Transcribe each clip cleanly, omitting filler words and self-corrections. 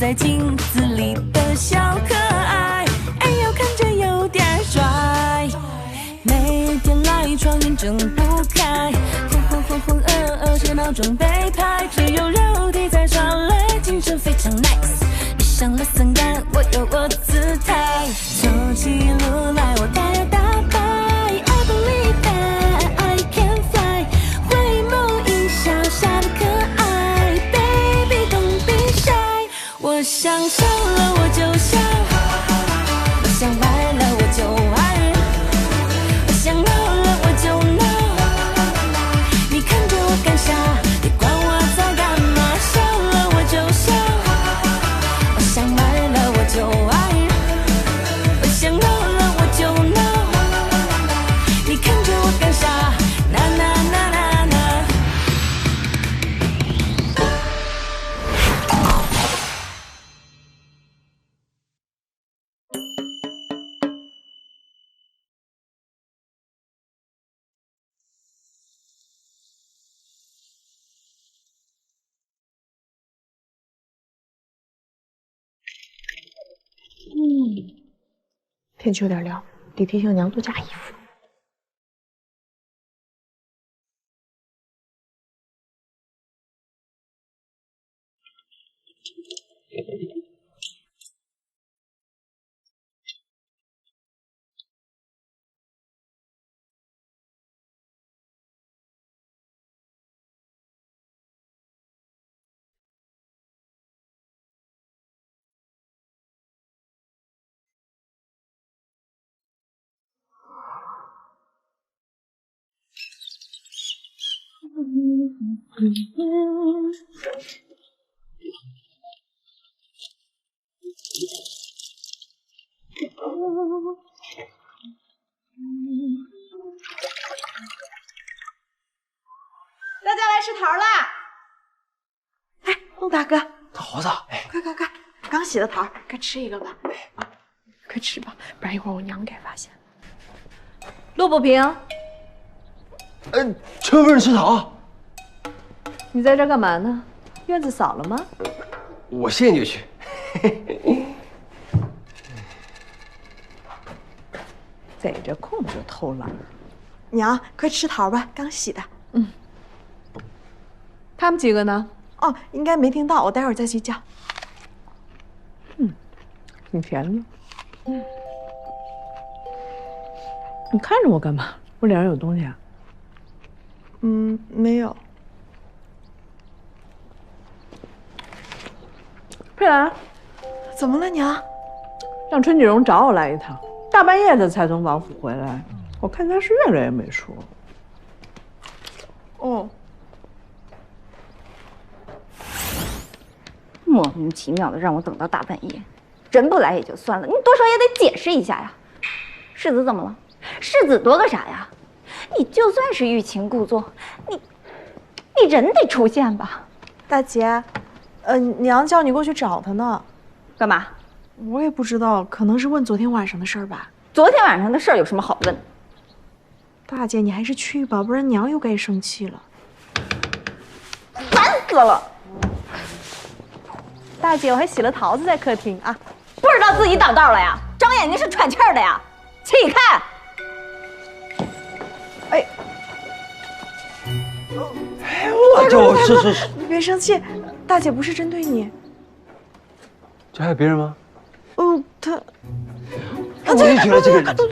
在镜子里的小可爱，哎呦看着有点帅，每天赖床眼睁不开，浑噩是闹钟被拍，只有肉体才耍赖，精神非常 nice。你上了三杆，我有我姿态，走起路来我大摇大摆。I believe that I can fly， 回眸一笑，笑得可爱 ，Baby don't be shy。我想笑了我就笑，我想爱了我就爱，我想闹了我就闹。你看着我干啥？你管我在干嘛？笑了我就笑，我想爱了我就爱，我想闹了我就闹。你看着我干啥？啦啦啦啦啦。天气有点凉，得提醒娘多加衣服。大家来吃桃啦！哎，陆大哥，桃子，哎，快，刚洗的桃，快吃一个吧。快吃吧，不然一会儿我娘给发现。陆不平，陈夫人吃桃，你在这干嘛呢？院子扫了吗？我现在就去。逮着空就偷懒。娘，快吃桃吧，刚洗的。他们几个呢？哦，应该没听到，我待会儿再去叫。挺甜的。你看着我干嘛？我脸上有东西啊？没有。佩兰，怎么了，娘？让春锦荣找我来一趟，大半夜的才从王府回来，我看他是越来越没数。哦。莫名其妙的让我等到大半夜，人不来也就算了，你多少也得解释一下呀。世子怎么了？世子多个啥呀？你就算是欲擒故纵，你人得出现吧？大姐，娘叫你过去找她呢。干嘛？我也不知道，可能是问昨天晚上的事儿吧。昨天晚上的事儿有什么好问？大姐，你还是去吧，不然娘又该生气了。烦死了！大姐，我还洗了桃子在客厅啊。不知道自己挡道了呀？长眼睛是喘气儿的呀？起开！我这你别生气，大姐不是针对你。这还有别人吗？她我就觉得这个人。对。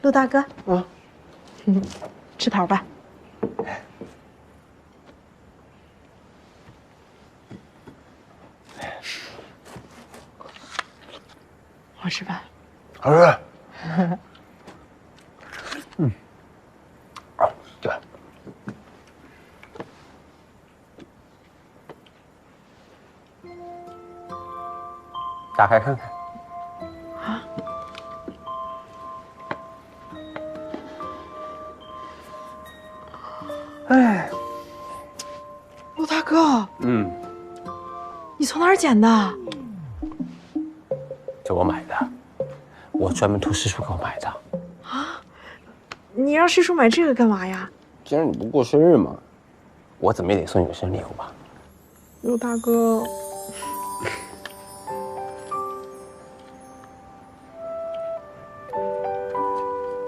陆大哥，吃桃吧。好吃吧？好吃。对。打开看看。哎，陆大哥，嗯，你从哪儿捡的？这我买的，我专门托师叔给我买的。啊，你让师叔买这个干嘛呀？今儿你不过生日吗？我怎么也得送你个生日礼物吧。陆大哥，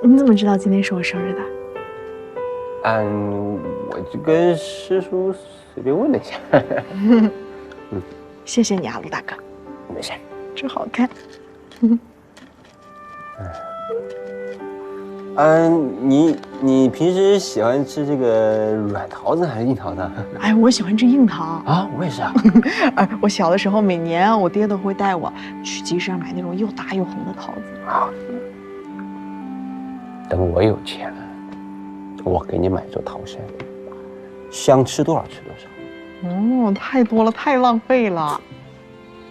你怎么知道今天是我生日的？我就跟师叔随便问了一下。谢谢你啊，陆大哥。没事。真好看。你平时喜欢吃这个软桃子还是硬桃子？哎，我喜欢吃硬桃啊，我也是啊。哎，我小的时候每年我爹都会带我去集市上买那种又大又红的桃子。啊，等我有钱了，我给你买一座桃山，想吃多少吃多少。哦，太多了，太浪费了。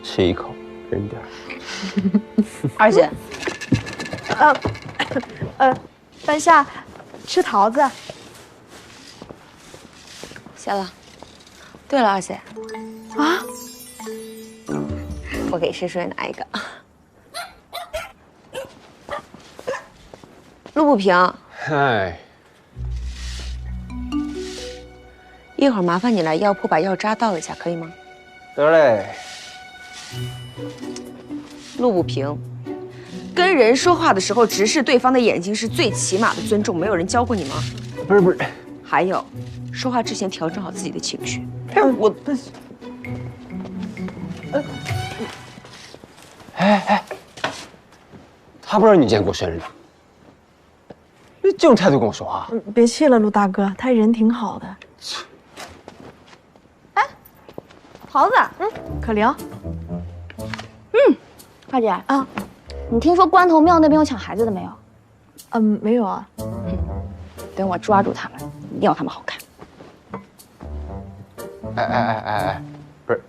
吃一口，扔点。二姐，半夏，吃桃子。谢了。对了，二姐，啊，我给师叔也拿一个。陆不平，嗨，一会儿麻烦你来药铺把药渣倒一下，可以吗？得嘞。陆不平，跟人说话的时候直视对方的眼睛是最起码的尊重，没有人教过你吗？不是。还有，说话之前调整好自己的情绪。他不知道你今天过生日呢。这种态度跟我说话？别气了，陆大哥，他人挺好的。哎，桃子，可玲，二姐啊，你听说关头庙那边有抢孩子的没有？没有啊。等我抓住他们，一定要他们好看。哎，不是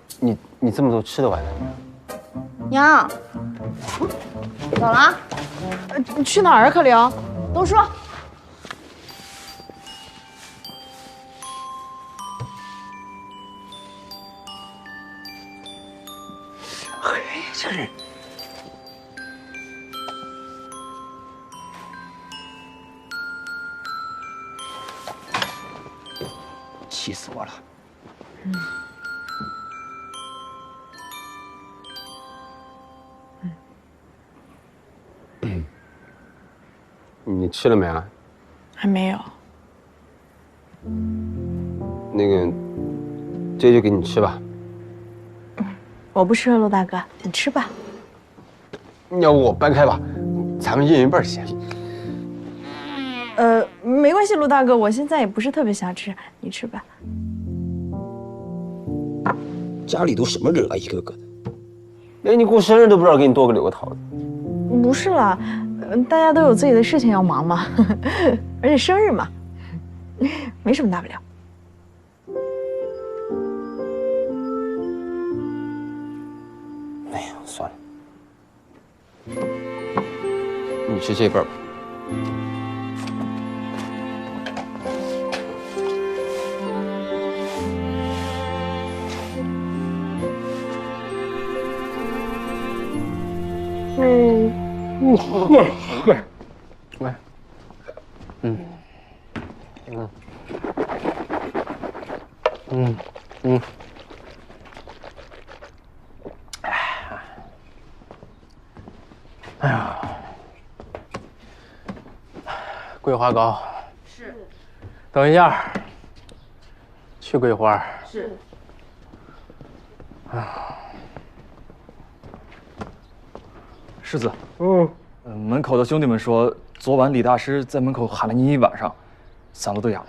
你这么多吃得完的？娘，走了啊。你去哪儿啊，可玲？都说。这人。气死我了！你吃了没啊？还没有。那个，这就给你吃吧。我不吃了，陆大哥，你吃吧。要不我搬开吧，咱们一人一半先。没关系，陆大哥，我现在也不是特别想吃，你吃吧。家里都什么人啊，一个个的，连你过生日都不知道给你多留个桃子。不是啦，大家都有自己的事情要忙嘛，而且生日嘛，没什么大不了。哎呀，算了，你吃这份吧。喂，哎呀，桂花糕是。等一下，去桂花是。世子，门口的兄弟们说，昨晚李大师在门口喊了你一晚上，嗓子都哑了。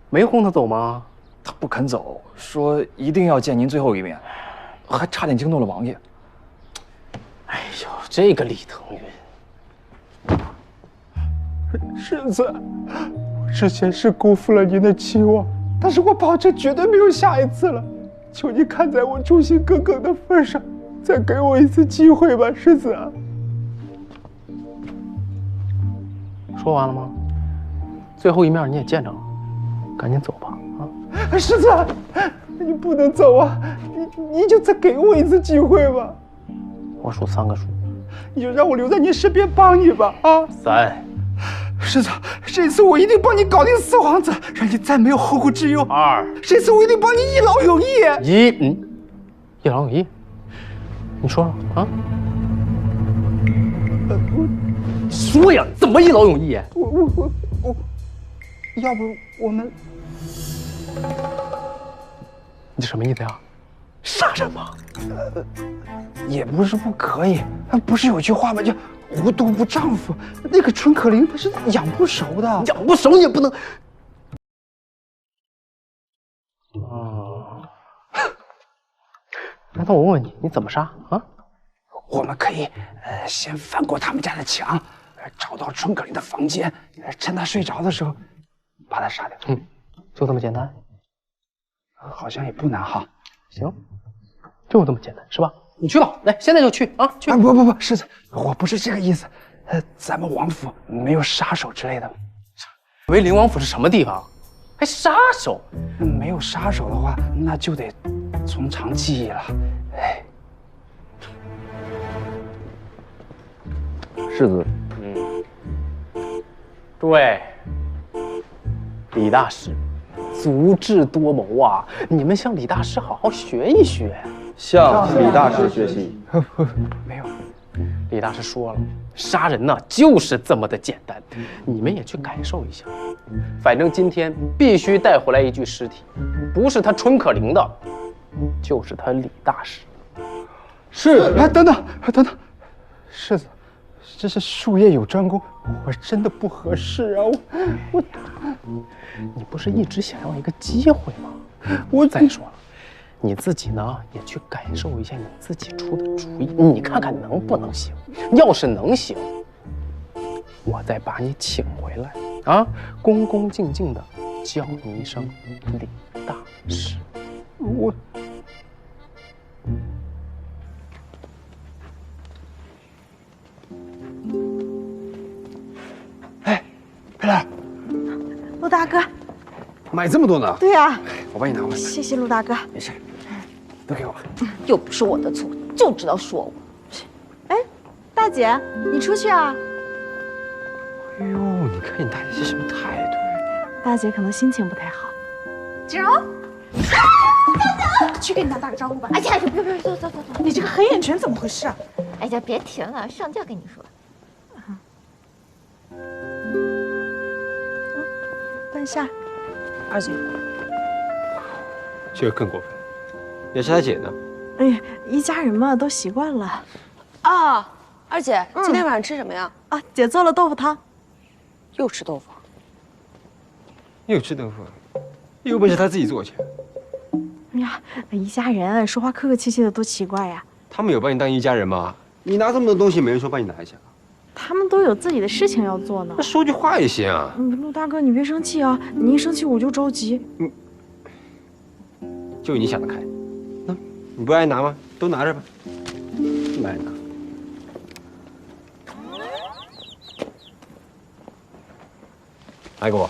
没轰他走吗？他不肯走，说一定要见您最后一面，还差点惊动了王爷。哎呦，这个李腾云，世子，我之前是辜负了您的期望，但是我保证绝对没有下一次了。求你看在我忠心耿耿的份上，再给我一次机会吧，世子。说完了吗？最后一面你也见着了，赶紧走吧啊！世子，你不能走啊！你就再给我一次机会吧。我数3个数你就让我留在你身边帮你吧啊！3、世子，这次我一定帮你搞定四皇子，让你再没有后顾之忧。2、这次我一定帮你一劳永逸。1，一劳永逸？你说说啊？说呀，怎么一劳永逸？我，要不我们？你什么意思呀？杀人吗？也不是不可以，不是有句话吗？叫“无毒不丈夫”。那个春可伶她是养不熟的，养不熟你也不能。那我问问你，你怎么杀啊？我们可以先翻过他们家的墙，找到春可伶的房间，趁她睡着的时候把她杀掉。就这么简单？好像也不难哈。行，就这么简单是吧？你去吧，来，现在就去啊！去！不，世子，我不是这个意思。咱们王府没有杀手之类的吗？为灵王府是什么地方？还杀手？没有杀手的话，那就得从长计议了。哎，世子，诸位，李大师足智多谋啊！你们向李大师好好学一学。向李大师学习。没有，李大师说了，杀人呢就是这么的简单，你们也去感受一下。反正今天必须带回来一具尸体，不是他春可伶的，就是他李大师。是。哎，等等，世子，这是术业有专攻，我真的不合适啊！我，你不是一直想要一个机会吗？我再说了。你自己呢，也去感受一下你自己出的主意，你看看能不能行。要是能行，我再把你请回来啊，恭恭敬敬的叫你一声李大师。我，哎，佩兰，陆大哥，买这么多呢？对呀，我帮你拿回来。谢谢陆大哥。没事，都给我。又不是我的错，就知道说我。哎，大姐，你出去啊？哎呦，你看你大姐是什么态度？大姐可能心情不太好。锦荣，去给你娘打个招呼吧。哎呀，别，走，你这个黑眼圈怎么回事啊？哎呀，别提了，上轿跟你说。半夏，二姐，这个更过分。也是他姐呢？哎呀，一家人嘛，都习惯了。啊，二姐，今天晚上吃什么呀？啊，姐做了豆腐汤。又吃豆腐？又吃豆腐，有本事他自己做去。哎呀，一家人说话客客气气的，多奇怪呀！他们有把你当一家人吗？你拿这么多东西，没人说帮你拿一下。他们都有自己的事情要做呢。那说句话也行啊。陆大哥，你别生气啊！你一生气我就着急。就你想得开。那你不爱拿吗？都拿着吧。不爱拿。拿给我。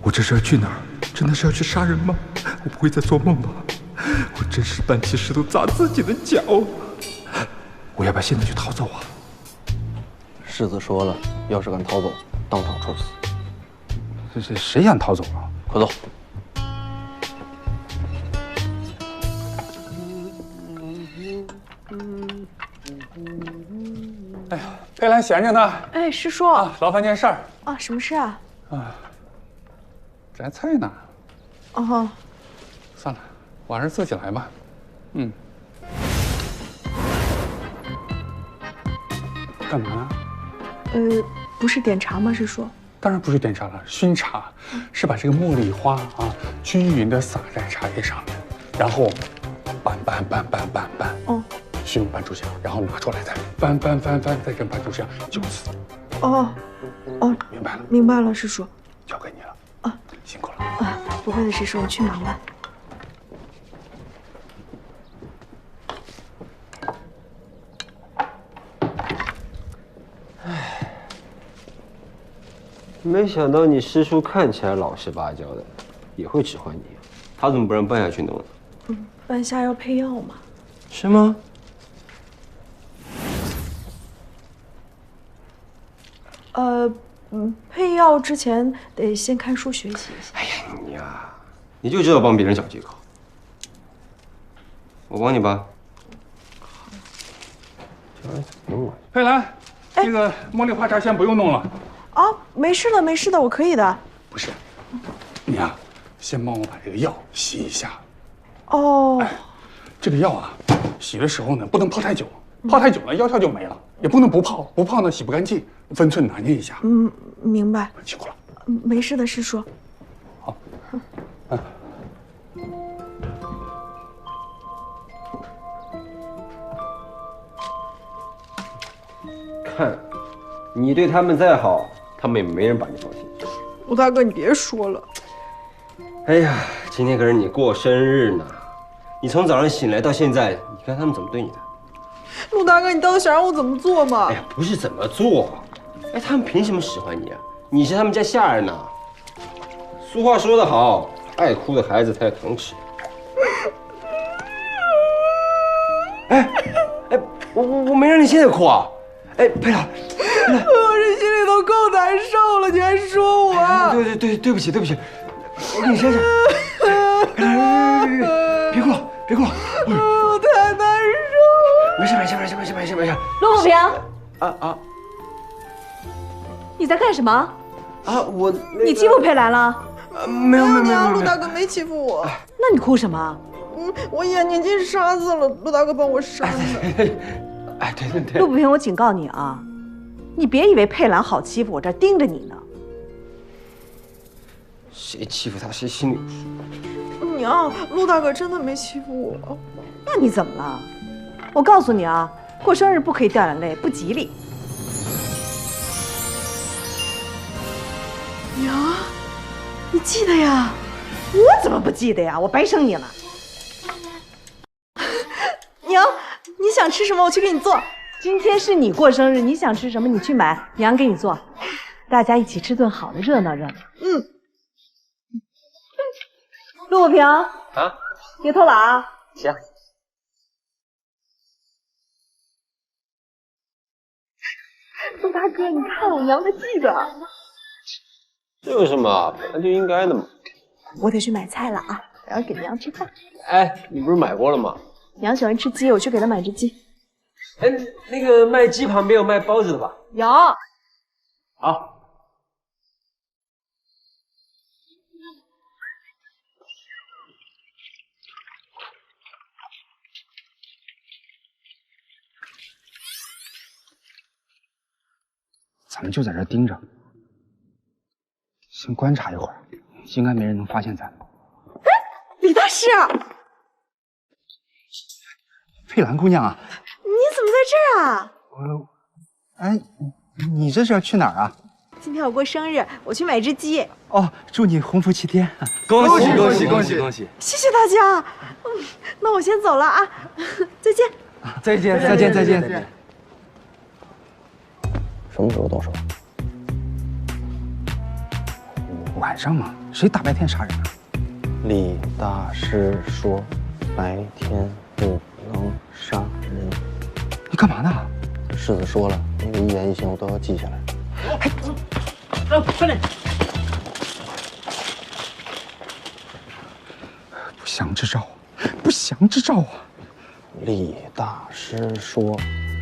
我这是要去哪儿？真的是要去杀人吗？我不会在做梦吧？我真是搬起石头砸自己的脚。我要不要现在就逃走啊？世子说了，要是敢逃走，当场处死。谁想逃走啊？快走！哎呀，佩兰闲着呢。哎，师叔。劳烦件事儿。啊，什么事啊？摘菜呢。哦。算了，我还是自己来吧。干嘛？不是点茶吗？师叔。当然不是点茶了，熏茶，是把这个茉莉花啊均匀的撒在茶叶上面，然后拌。哦。熏拌出香，然后拿出来再翻，再跟拌出香，就此。哦，明白了。明白了，师叔。交给你了。啊，辛苦了。啊，不会的，师叔，你去忙吧。没想到你师叔看起来老实巴交的，也会指唤你。他怎么不让半夏去弄呢？半夏要配药嘛。是吗？配药之前得先看书学习一下。哎呀，你呀，你就知道帮别人找借口。我帮你吧。佩兰，那个茉莉花茶先不用弄了。啊，没事的，没事的，我可以的。不是，你呀，先帮我把这个药洗一下。哦，这个药啊，洗的时候呢，不能泡太久，泡太久了药效就没了。也不能不泡，不泡呢洗不干净，分寸拿捏一下。明白。辛苦了。没事的，师叔。好。看，你对他们再好，他们也没人把你放心。陆大哥，你别说了。哎呀，今天可是你过生日呢，你从早上醒来到现在，你看他们怎么对你的？陆大哥，你到底想让我怎么做嘛？哎呀，不是怎么做，哎，他们凭什么使唤你啊？你是他们家下人呐。俗话说得好，爱哭的孩子才有糖吃。哎，我没让你现在哭啊！哎，佩兰，我这心里都够难受了，你还说我？对不起，我给你扇扇。别哭了，别哭了。我太难受了。没事。陆不平，啊！你在干什么？啊，我你欺负佩兰了？没有，陆大哥没欺负我。那你哭什么？我眼睛进沙子了，陆大哥帮我扇的。哎，对。陆不平，我警告你啊，你别以为佩兰好欺负，我这盯着你呢。谁欺负他，谁心里有数。娘，陆大哥真的没欺负我。那你怎么了？我告诉你啊，过生日不可以掉眼泪，不吉利。娘，你记得呀？我怎么不记得呀？我白生你了。娘，你想吃什么？我去给你做。今天是你过生日，你想吃什么你去买，娘给你做，大家一起吃顿好的，热闹热闹。陆不平啊，别偷懒啊。行。陆大哥，你看我娘她记得。这有什么？本来就应该的嘛。我得去买菜了啊，我要给娘吃饭。哎，你不是买过了吗？娘喜欢吃鸡，我去给她买只鸡。哎，那个卖鸡旁边有卖包子的吧？有。好。咱们就在这盯着，先观察一会儿，应该没人能发现咱。哎，李大师，佩兰姑娘啊，你怎么在这儿啊？哎，你这是要去哪儿啊？今天我过生日，我去买只鸡。哦，祝你鸿福齐天！恭喜！谢谢大家。那我先走了啊，再见。再见。什么时候动手？晚上嘛，谁大白天杀人啊？李大师说，白天不能杀人。你干嘛呢？世子说了，你的一言一行我都要记下来。快点！不祥之兆啊！李大师说，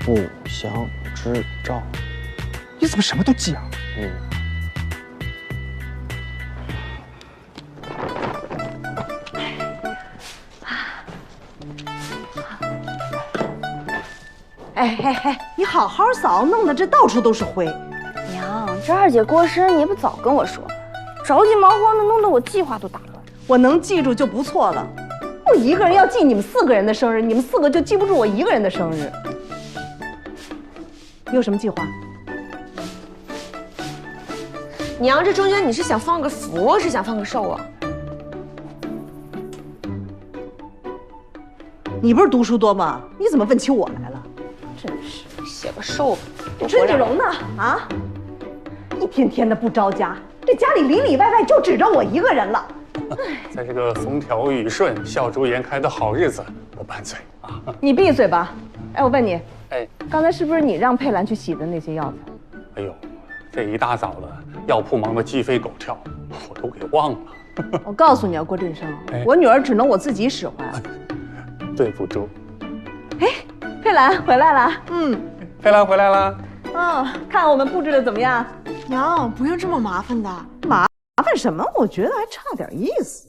不祥之兆。你怎么什么都记啊？哎，你好好扫，弄得这到处都是灰。娘，这二姐过生日你也不早跟我说，着急忙慌的，弄得我计划都打乱。我能记住就不错了。我一个人要记你们4个人的生日，你们4个就记不住我一个人的生日。你有什么计划？娘，这中间你是想放个福，是想放个寿啊？你不是读书多吗？你怎么问起我来了？真是写个寿吧。春锦荣呢？啊？一天天的不着家，这家里里里外外就指着我一个人了。在这个风调雨顺、笑逐颜开的好日子，不拌嘴啊！你闭嘴吧！哎，我问你，哎，刚才是不是你让佩兰去洗的那些药材？哎呦，这一大早的，药铺忙得鸡飞狗跳，我都给忘了。我告诉你啊，郭振生，哎我女儿只能我自己使唤。对不住。哎，佩兰回来了。佩兰回来了。看我们布置的怎么样？娘，不用这么麻烦的。麻烦什么？我觉得还差点意思。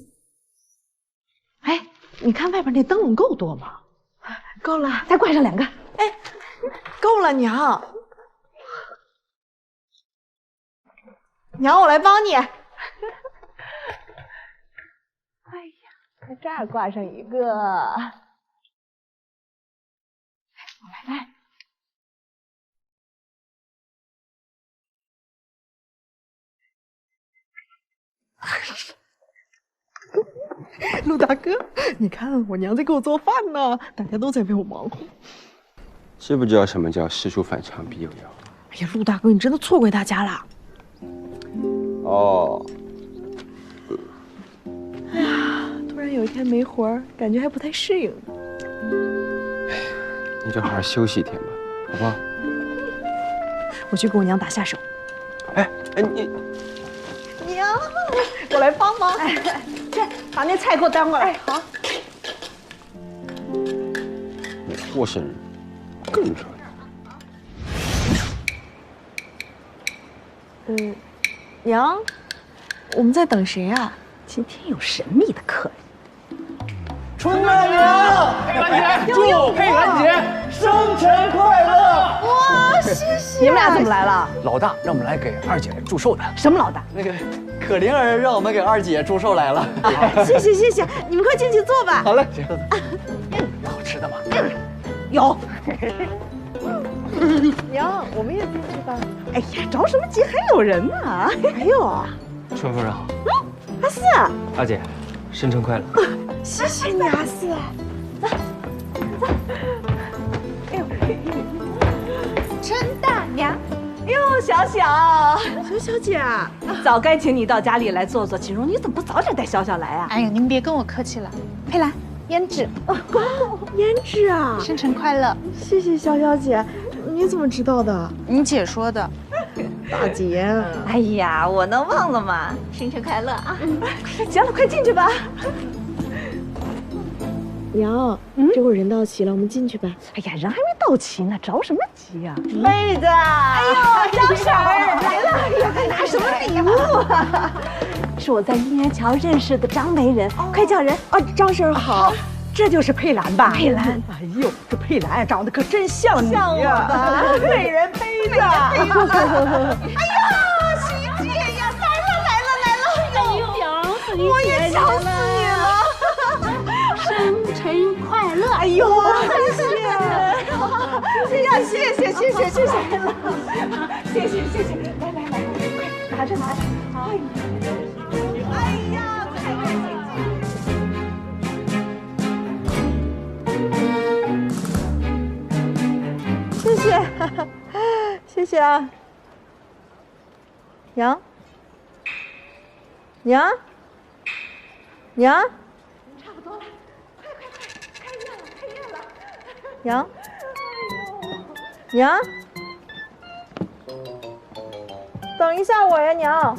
哎，你看外边那灯笼够多吗？够了，再挂上2个。哎，够了，娘。娘，我来帮你。哎呀，在这儿挂上1个。来。陆大哥，你看我娘在给我做饭呢，大家都在为我忙活。知不知道什么叫事出反常必有妖？哎呀，陆大哥，你真的错怪大家了。哦。哎呀，突然有一天没活儿，感觉还不太适应。你就好好休息一天吧，好不好？我去给我娘打下手。哎，你娘，我来帮忙。哎，这把那菜给我端过来。好。你过生日更热闹。娘，我们在等谁啊？今天有神秘的客人。春大娘，佩兰姐，祝佩兰姐生辰快乐！哇，谢谢！你们俩怎么来了？老大让我们来给二姐祝寿的。什么老大？那个可灵儿让我们给二姐祝寿来了。谢谢谢谢，你们快进去坐吧。好嘞。有好吃的吗？有。娘，我们也进去吧。哎呀，着什么急？还有人呢。还有啊。春夫人好。阿四。二姐，生辰快乐。谢谢你，阿四。走，走。哎呦，春大娘，哟，小姐，早该请你到家里来坐坐。锦荣，你怎么不早点带小小来啊？哎呦，您别跟我客气了。佩兰，胭脂，胭脂啊！生辰快乐！谢谢小姐，你怎么知道的？你姐说的。大姐，哎呀，我能忘了吗？生辰快乐啊！行了，快进去吧。娘，这会儿人到齐了，我们进去吧。哎呀，人还没到齐呢，着什么急呀？妹子，哎呦，张婶儿来了，要拿什么礼物啊？是我在姻缘桥认识的张媒人，快叫人啊！张婶儿好，这就是佩兰吧？佩兰，哎呦，这佩兰长得可真像你呀！像我吧？美人胚子。哎呀，喜姐呀，来了！哎呦，我也想死你了。生辰快乐！哎呦，谢谢！哎呀，谢谢！来，快拿着！哎呀，谢谢啊，娘，差不多了，快，开业了！娘，等一下我呀，娘。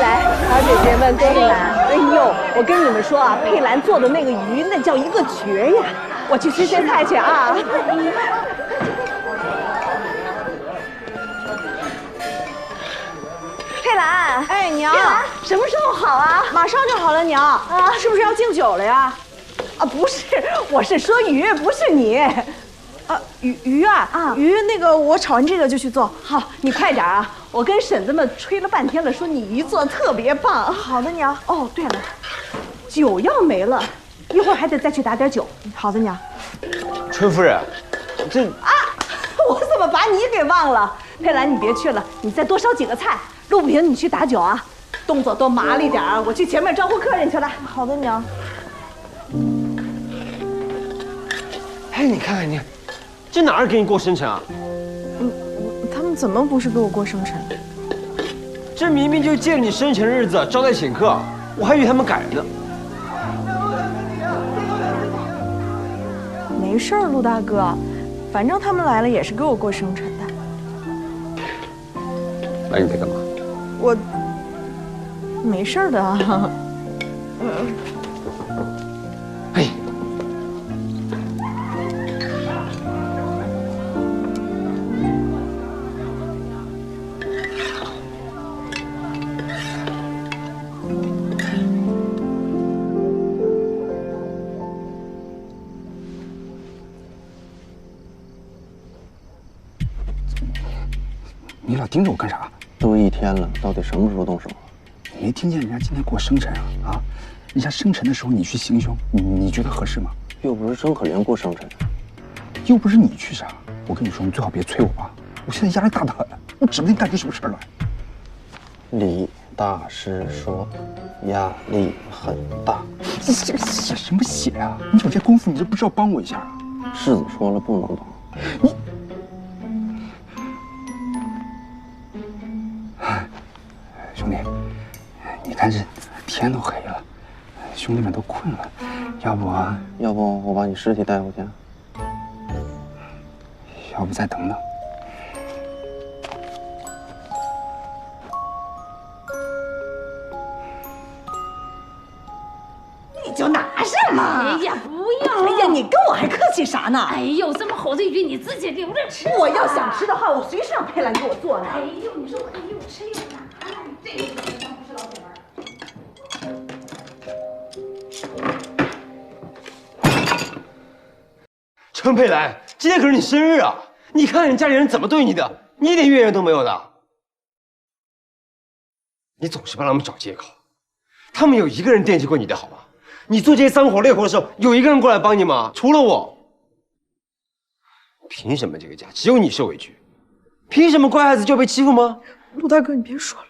来，小姐姐们，哥哥们，哎呦，我跟你们说啊，佩兰做的那个鱼，那叫一个绝呀！我去切菜去啊。佩兰，哎，娘，什么时候好啊？马上就好了，娘。啊，是不是要敬酒了呀？啊，不是，我是说鱼，不是你。鱼啊，鱼那个我炒完这个就去做。好，你快点啊！我跟婶子们吹了半天了，说你鱼做的特别棒。好的，娘。哦，对了，酒要没了，一会儿还得再去打点酒。好的，娘。春夫人，这啊，我怎么把你给忘了？佩兰，你别去了，你再多烧几个菜。陆不平，你去打酒啊，动作多麻利点儿，我去前面招呼客人去了。好的，娘。哎，你看看你，这哪是给你过生辰啊？他们怎么不是给我过生辰？这明明就是借着你生辰日子招待请客，我还以为他们改了呢。没事儿，陆大哥，反正他们来了也是给我过生辰的。来你在干嘛？我没事儿的啊。哎。你老盯着我干啥？都一天了，到底什么时候动手？你没听见人家今天过生辰啊？啊，人家生辰的时候你去行凶，你觉得合适吗？又不是张可怜过生辰，又不是你去杀。我跟你说，你最好别催我啊！我现在压力大得很，我指不定干出什么事来。李大师说，压力很大。这写什么写啊？你有这功夫，你就不知道帮我一下啊？世子说了不能帮。你。兄弟，你看这天都黑了，兄弟们都困了，要不我把你尸体带回去？要不再等等？你就拿上嘛！哎呀，不要！哎呀，你跟我还客气啥呢？哎呦，这么吼这一句，你自己留着吃。我要想吃的话，我随时让佩兰给我做呢。哎呦，你说我又吃又拿，这个不是老姐们儿。陈佩兰，今天可是你生日啊！你看看你家里人怎么对你的，你一点怨言都没有的。你总是帮他们找借口，他们有一个人惦记过你的好吗？你做这些脏活累活的时候，有一个人过来帮你吗？除了我。凭什么这个家只有你受委屈？凭什么乖孩子就要被欺负吗？陆大哥，你别说了，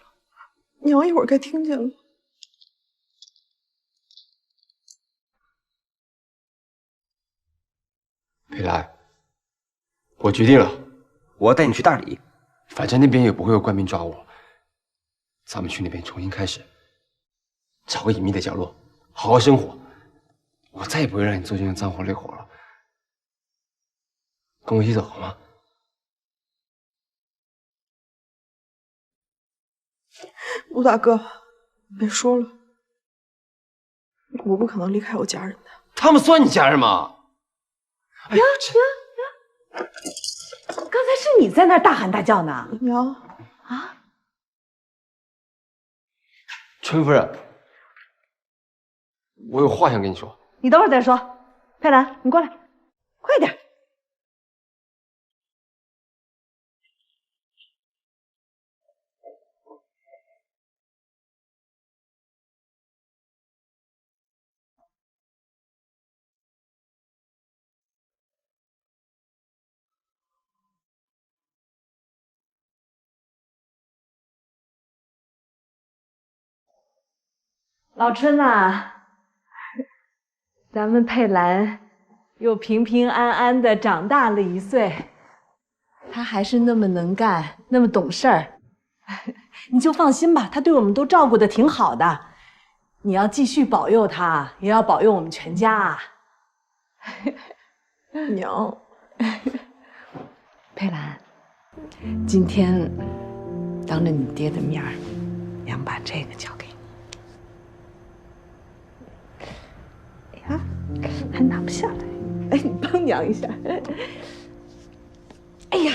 娘一会儿该听见了。佩兰，我决定了，我要带你去大理，反正那边也不会有官兵抓我。咱们去那边重新开始，找个隐秘的角落，好好生活。我再也不会让你做这种脏活累活了。跟我一起走好吗？陆大哥，别说了，我不可能离开我家人的。他们算你家人吗？呀！刚才是你在那儿大喊大叫呢。娘啊！春夫人，我有话想跟你说。你等会儿再说。佩兰，你过来，快点。老春呐，咱们佩兰又平平安安的长大了1岁，她还是那么能干，那么懂事儿。你就放心吧，她对我们都照顾得挺好的。你要继续保佑她，也要保佑我们全家啊。娘，佩兰，今天当着你爹的面儿，娘把这个交给你。啊，还拿不下来。哎，你帮娘一下。哎呀，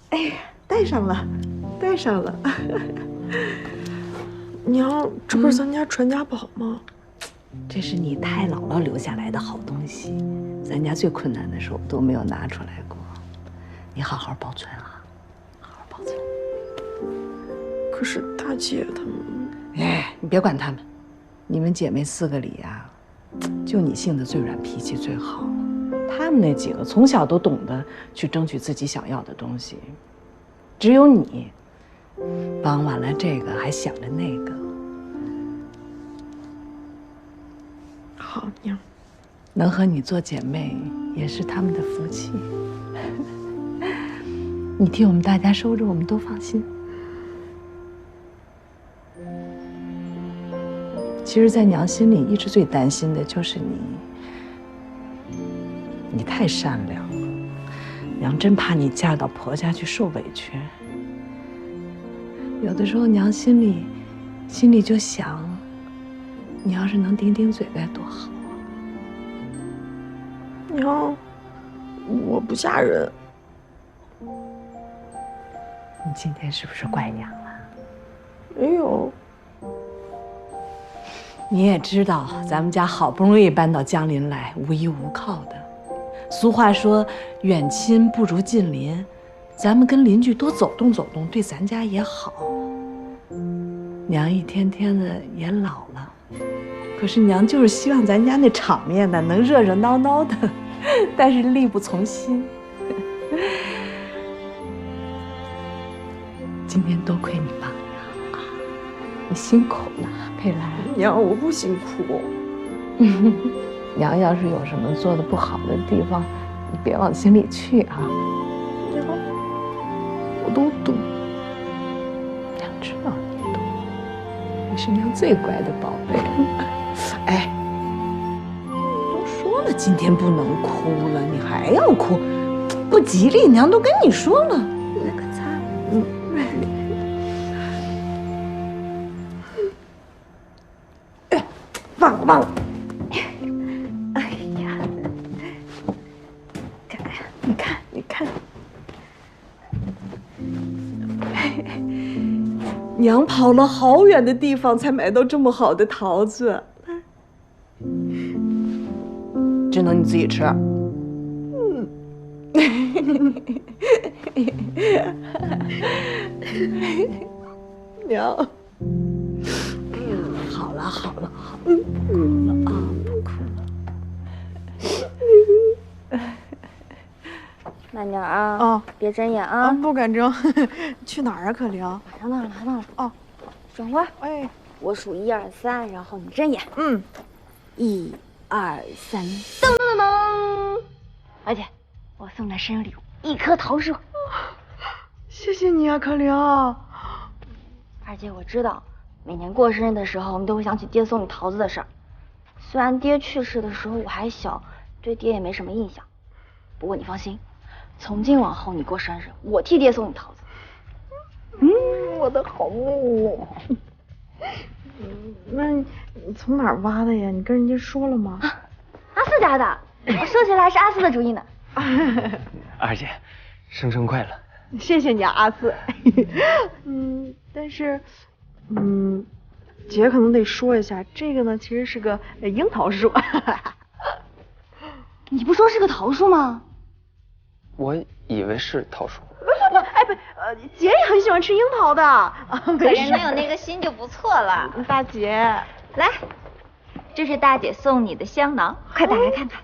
哎呀，戴上了，戴上了。娘，这不是咱家传家宝吗？这是你太姥姥留下来的好东西，咱家最困难的时候都没有拿出来过。你好好保存啊，好好保存。可是大姐她们……哎，你别管她们。你们姐妹4个里呀，就你性子最软，脾气最好。她们那几个从小都懂得去争取自己想要的东西，只有你，帮完了这个还想着那个。好，娘，能和你做姐妹也是他们的福气。你替我们大家收着，我们都放心。其实，在娘心里一直最担心的就是你太善良了，娘真怕你嫁到婆家去受委屈。有的时候，娘心里就想，你要是能顶顶嘴该多好啊！娘，我不嫁人。你今天是不是怪娘了？没有。你也知道，咱们家好不容易搬到江林来，无依无靠的。俗话说，远亲不如近邻，咱们跟邻居多走动走动，对咱家也好。娘一天天的也老了，可是娘就是希望咱家那场面呢能热热闹闹的，但是力不从心。今天多亏你帮娘啊，你辛苦了，佩兰。娘，我不辛苦。娘要是有什么做的不好的地方，你别往心里去啊。娘，我都懂。娘知道你懂，你是娘最乖的宝贝。哎，都说了今天不能哭了，你还要哭，不吉利。娘都跟你说了，那个擦。忘了。哎呀，你看，娘跑了好远的地方才买到这么好的桃子，只能你自己吃。娘。好了，不哭了啊，不哭了。慢点啊，别睁眼啊。不敢睁。去哪儿啊，可玲？来到那了。哦，转过。哎，我数1、2、3，然后你睁眼。1、2、3，噔噔噔噔！而且我送的生日礼物1棵桃树。谢谢你啊，可玲。而且我知道。每年过生日的时候，我们都会想起爹送你桃子的事儿。虽然爹去世的时候我还小，对爹也没什么印象。不过你放心，从今往后你过生日，我替爹送你桃子。我的好妹妹。那你从哪儿挖的呀？你跟人家说了吗？阿四家的，说起来是阿四的主意呢。二姐，生日快乐！谢谢你啊，阿四。但是。姐可能得说一下，这个呢其实是个樱桃树。你不说是个桃树吗？我以为是桃树。姐也很喜欢吃樱桃的。可人能有那个心就不错了。大姐，来，这是大姐送你的香囊，快打开看看。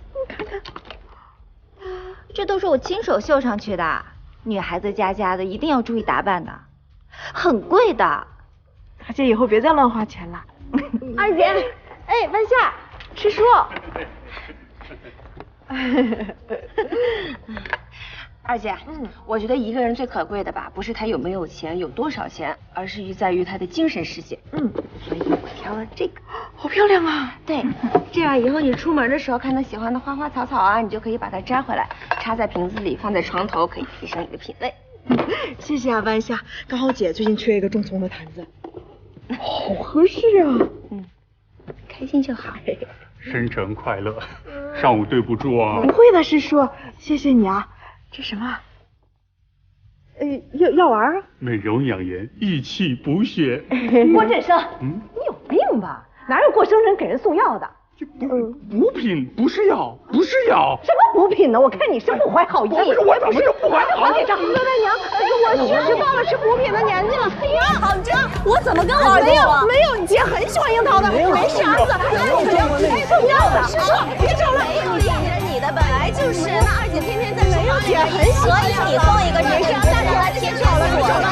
这都是我亲手绣上去的。女孩子家家的一定要注意打扮的，很贵的。大姐以后别再乱花钱了。二姐，哎，万夏，吃书。二姐，我觉得一个人最可贵的吧，不是他有没有钱，有多少钱，而是在于他的精神世界。所以我挑了这个，好漂亮啊！对，这样以后你出门的时候看到喜欢的花花草草啊，你就可以把它摘回来，插在瓶子里，放在床头，可以提升你的品味。谢谢啊，万夏，刚好姐最近缺一个种葱的坛子。好合适啊！开心就好。生辰快乐！上午对不住啊。不会的，师叔，谢谢你啊。这什么？药丸啊？美容养颜，益气补血。郭振生，你有病吧？哪有过生日给人送药的？补品不是药，不是药。什么补品呢？我看你是不怀好意。我怎么就不怀好意？刘大娘，我确实到了吃补品的年纪了。哎呀，好这，我怎么跟好意了？没有，你姐很喜欢樱桃的，没事儿子，送药的。师叔，别吵了。没有领着你的，本来就是。那二姐天天在没有姐很喜欢，所以你送一个，只是让大家来贴吵了，别吵了。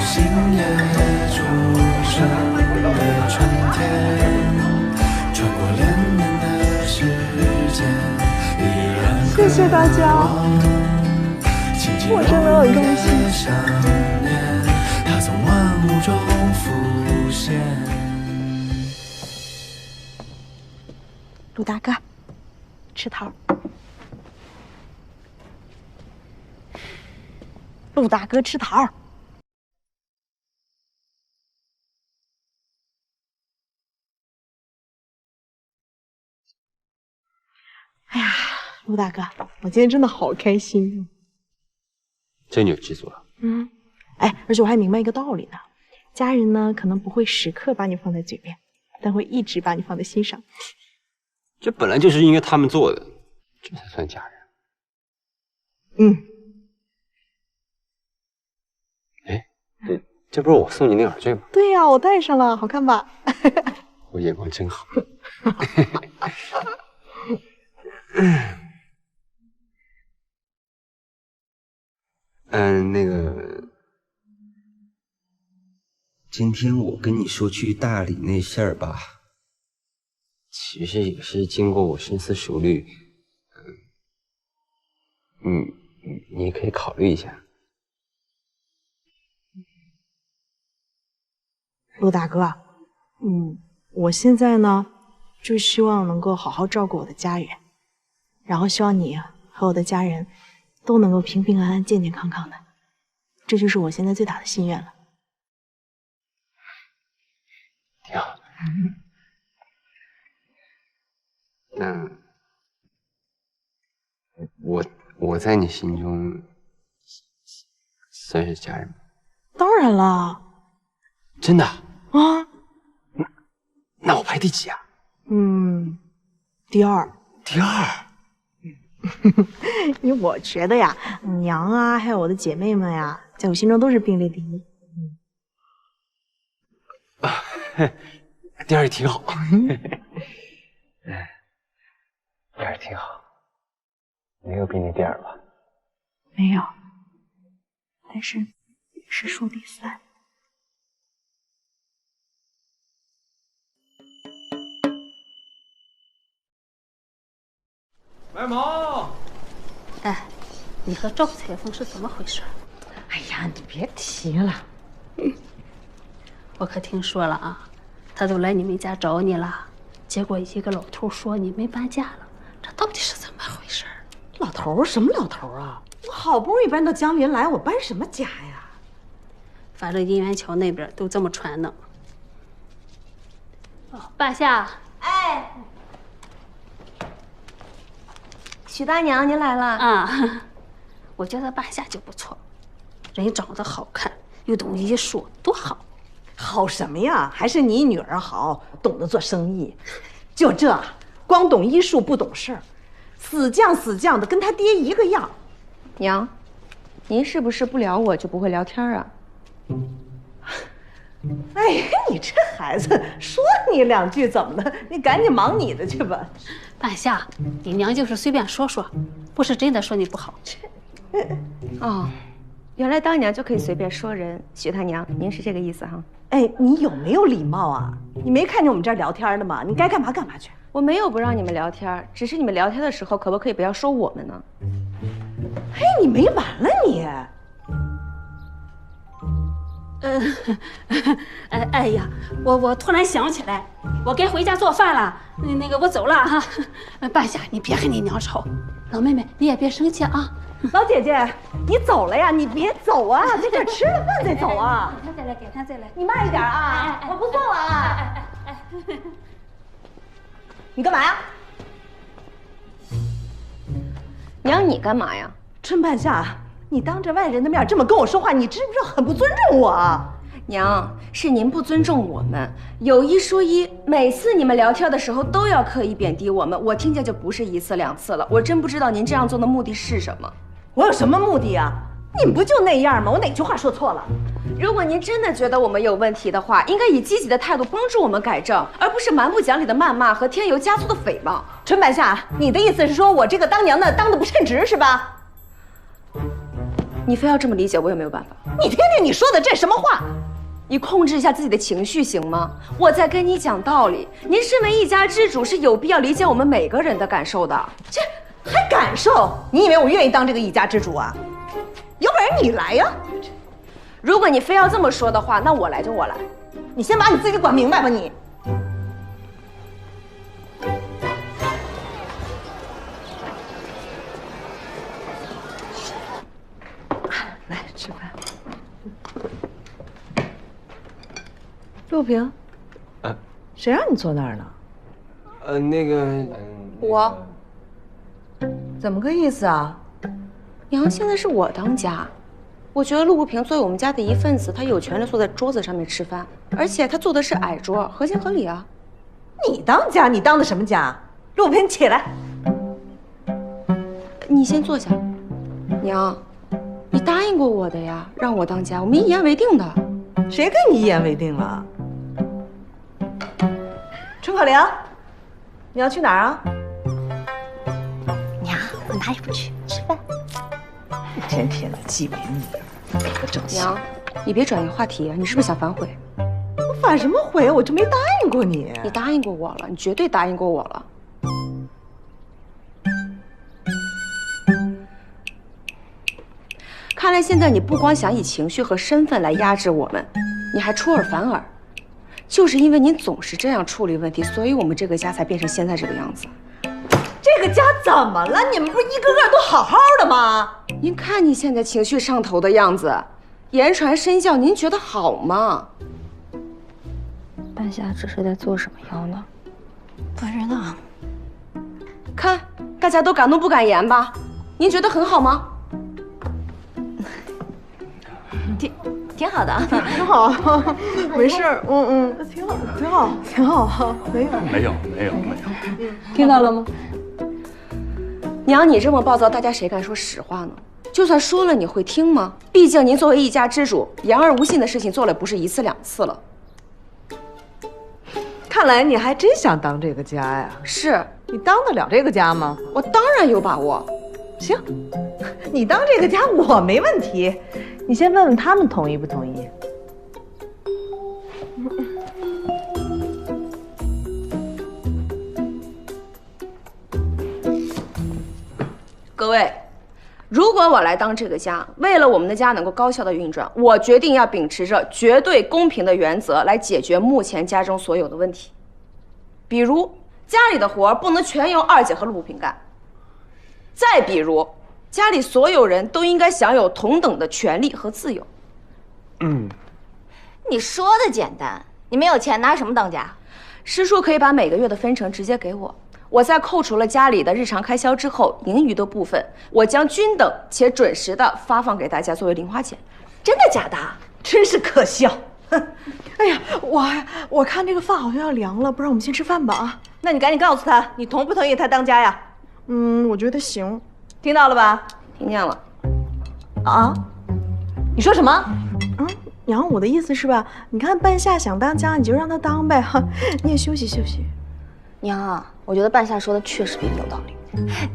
心也灼热的春天。谢谢大家，我真的很开心。陆大哥，吃桃。陆大哥吃桃。哎呀，陆大哥，我今天真的好开心。真有知足了。嗯，哎，而且我还明白一个道理呢，家人呢可能不会时刻把你放在嘴边，但会一直把你放在心上。这本来就是应该他们做的，这才算家人。嗯。哎，这不是我送你那耳坠吗？对呀，我戴上了，好看吧？我眼光真好。那个，今天我跟你说去大理那事儿吧，其实也是经过我深思熟虑，你可以考虑一下。陆大哥，我现在呢，就希望能够好好照顾我的家人，然后希望你和我的家人都能够平平安安、健健康康的，这就是我现在最大的心愿了。挺好。那我在你心中算是家人吗？当然了。真的？啊？那我排第几啊？第二。第二。因为我觉得呀，娘啊，还有我的姐妹们呀，在我心中都是并列第一。第二也挺好。第二挺好，没有比你第二吧？没有，但是是数第三。卖萌，哎，你和赵彩凤是怎么回事？哎呀，你别提了。我可听说了啊，他都来你们家找你了，结果一个老头说你们搬家了，这到底是怎么回事？老头什么老头啊？我好不容易搬到江林来，我搬什么家呀？反正银元桥那边都这么传呢。哦，半夏。哎。许大娘，您来了啊！我觉得半夏就不错，人长得好看，又懂艺术，多好。好什么呀？还是你女儿好，懂得做生意。就这，光懂医术不懂事儿，死犟的，跟他爹一个样。娘，您是不是不聊我就不会聊天啊？哎呀，你这孩子，说你两句怎么了？你赶紧忙你的去吧。半夏，你娘就是随便说说，不是真的说你不好。哦，原来当娘就可以随便说人。许大娘，您是这个意思哈？哎，你有没有礼貌啊？你没看见我们这儿聊天的吗？你该干嘛干嘛去。我没有不让你们聊天，只是你们聊天的时候可不可以不要说我们呢？嘿，你没完了你！哎呀，我突然想起来，我该回家做饭了。那个我走了哈。半夏，你别和你娘吵。老妹妹，你也别生气啊。老姐姐，你走了呀？你别走啊，在这吃了饭再走啊。给他再来，给他再来。你慢一点啊，我不送了啊。你干嘛呀？娘，你干嘛呀？春半夏，你当着外人的面这么跟我说话，你知不知道很不尊重我啊？娘，是您不尊重我们。有一说一，每次你们聊天的时候都要刻意贬低我们，我听见就不是一次两次了。我真不知道您这样做的目的是什么。我有什么目的啊？你们不就那样吗？我哪句话说错了？如果您真的觉得我们有问题的话，应该以积极的态度帮助我们改正，而不是蛮不讲理的谩骂和添油加醋的诽谤。春半夏，你的意思是说我这个当娘的当的不称职是吧？你非要这么理解，我也没有办法。你听听你说的这什么话？你控制一下自己的情绪行吗？我在跟你讲道理，您身为一家之主，是有必要理解我们每个人的感受的。这还感受？你以为我愿意当这个一家之主啊？有本事你来呀！如果你非要这么说的话，那我来就我来。你先把你自己管明白吧你。来吃饭。陆平，谁让你坐那儿呢？我怎么个意思啊？娘，现在是我当家，我觉得陆不平作为我们家的一份子，他有权利坐在桌子上面吃饭，而且他坐的是矮桌，合情合理啊。你当家？你当的什么家？陆平，起来！你先坐下。娘，你答应过我的呀，让我当家，我们一言为定的。谁跟你一言为定了？陈可良，你要去哪儿啊？娘，我哪也不去，吃饭。一天天的鸡尾米，给个正形。娘，你别转移话题啊！你是不是想反悔？我反什么悔？我就没答应过你。你答应过我了，你绝对答应过我了。看来现在你不光想以情绪和身份来压制我们，你还出尔反尔。就是因为您总是这样处理问题，所以我们这个家才变成现在这个样子。这个家怎么了？你们不是一个个都好好的吗？您看你现在情绪上头的样子，言传身教，您觉得好吗？半夏这是在做什么妖呢？不知道。看，大家都敢怒不敢言吧？您觉得很好吗？挺好的，挺好，没事儿，挺好，挺好，挺好，没有。听到了吗？娘，你这么暴躁，大家谁敢说实话呢？就算说了，你会听吗？毕竟您作为一家之主，言而无信的事情做了不是一次两次了。看来你还真想当这个家呀？是你当得了这个家吗？我当然有把握。行，你当这个家我没问题。你先问问他们同意不同意。各位，如果我来当这个家，为了我们的家能够高效的运转，我决定要秉持着绝对公平的原则来解决目前家中所有的问题。比如家里的活不能全由二姐和陆不平干，再比如家里所有人都应该享有同等的权利和自由。你说的简单，你没有钱拿什么当家？师叔可以把每个月的分成直接给我，我在扣除了家里的日常开销之后，盈余的部分我将均等且准时的发放给大家作为零花钱。真的假的？真是可笑！哎呀，我看这个饭好像要凉了，不然我们先吃饭吧啊？那你赶紧告诉他，你同不同意他当家呀？我觉得行。听到了吧？听见了。啊？你说什么？娘，我的意思是吧？你看半夏想当家，你就让他当呗，哈，你也休息休息。娘啊，我觉得半夏说的确实比较有道理。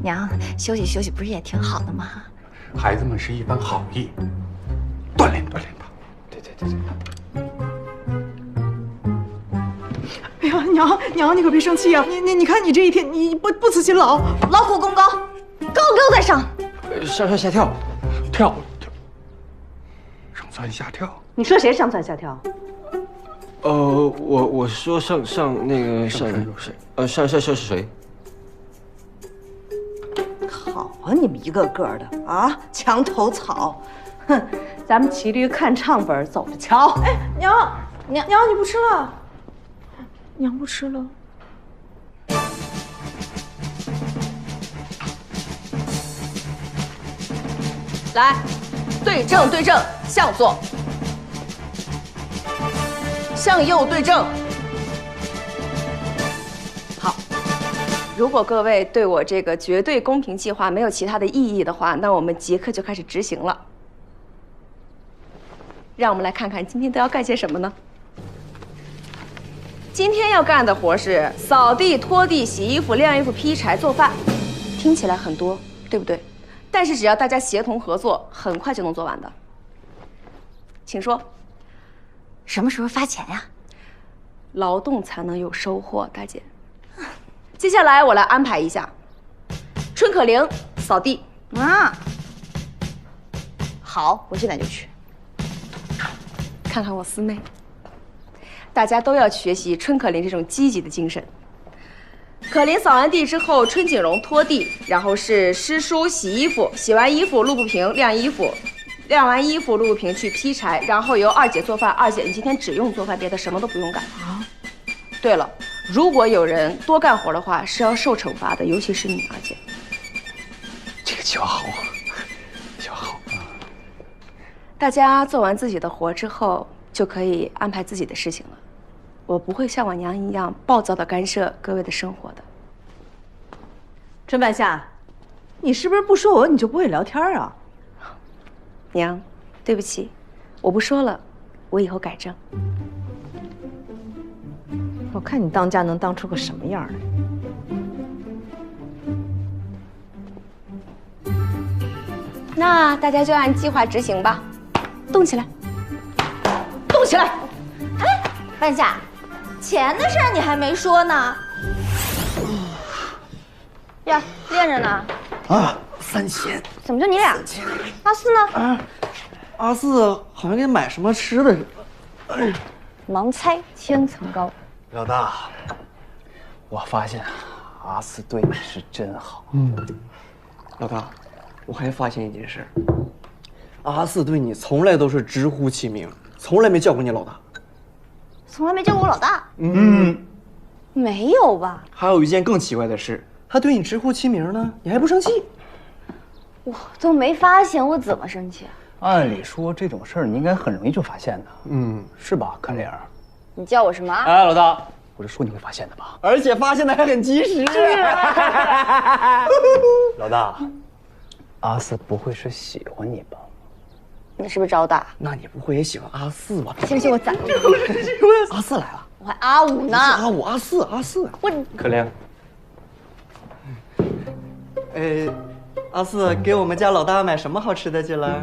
娘，休息休息不是也挺好的吗？孩子们是一番好意，锻炼锻炼吧。对。哎呀，娘，你可别生气啊！你看你这一天，你不辞辛劳，劳苦功高，高高在上，上蹿下跳，跳，上蹿下跳。你说谁上蹿下跳？我说上是谁？好啊，你们一个个的啊，墙头草，哼！咱们骑驴看唱本，走着瞧。哎，娘，你不吃了？娘不吃了。来，对正，向左，向右对正。好，如果各位对我这个绝对公平计划没有其他的异议的话，那我们即刻就开始执行了。让我们来看看今天都要干些什么呢？今天要干的活是扫地、拖地、洗衣服、晾衣服、劈柴、做饭，听起来很多，对不对？但是只要大家协同合作，很快就能做完的。请说。什么时候发钱呀？劳动才能有收获，大姐。接下来我来安排一下，春可玲扫地。啊，好，我现在就去。看看我四妹，大家都要学习春可玲这种积极的精神。可玲扫完地之后，春景荣拖地，然后是诗书洗衣服，洗完衣服陆不平晾衣服，晾完衣服陆不平去劈柴，然后由二姐做饭。二姐，你今天只用做饭，别的什么都不用干啊。对了，如果有人多干活的话，是要受惩罚的，尤其是你二姐。这个计划好，计划好啊！大家做完自己的活之后，就可以安排自己的事情了。我不会像我娘一样暴躁地干涉各位的生活的。春半夏，你是不是不说我你就不会聊天啊？娘，对不起，我不说了，我以后改正。我看你当家能当出个什么样来？那大家就按计划执行吧，动起来，动起来！哎，半夏，钱的事儿你还没说呢。呀，练着呢。啊，3000。怎么就你俩？阿四呢？啊，阿四好像给你买什么吃的似的。盲猜千层糕。老大，我发现阿四对你是真好。老大，我还发现一件事，阿四对你从来都是直呼其名，从来没叫过你老大。从来没叫过我老大？没有吧？还有一件更奇怪的事，他对你直呼其名呢，你还不生气？我都没发现，我怎么生气啊？按理说这种事儿你应该很容易就发现的，是吧，可玲？你叫我什么？哎，老大，我就说你会发现的吧。而且发现的还很及时。老大，阿四不会是喜欢你吧？你是不是找我打？那你不会也喜欢阿四吧？信不信我宰了你？阿四来了，我还阿五呢。阿五、阿四。我可玲，阿四给我们家老大买什么好吃的去了？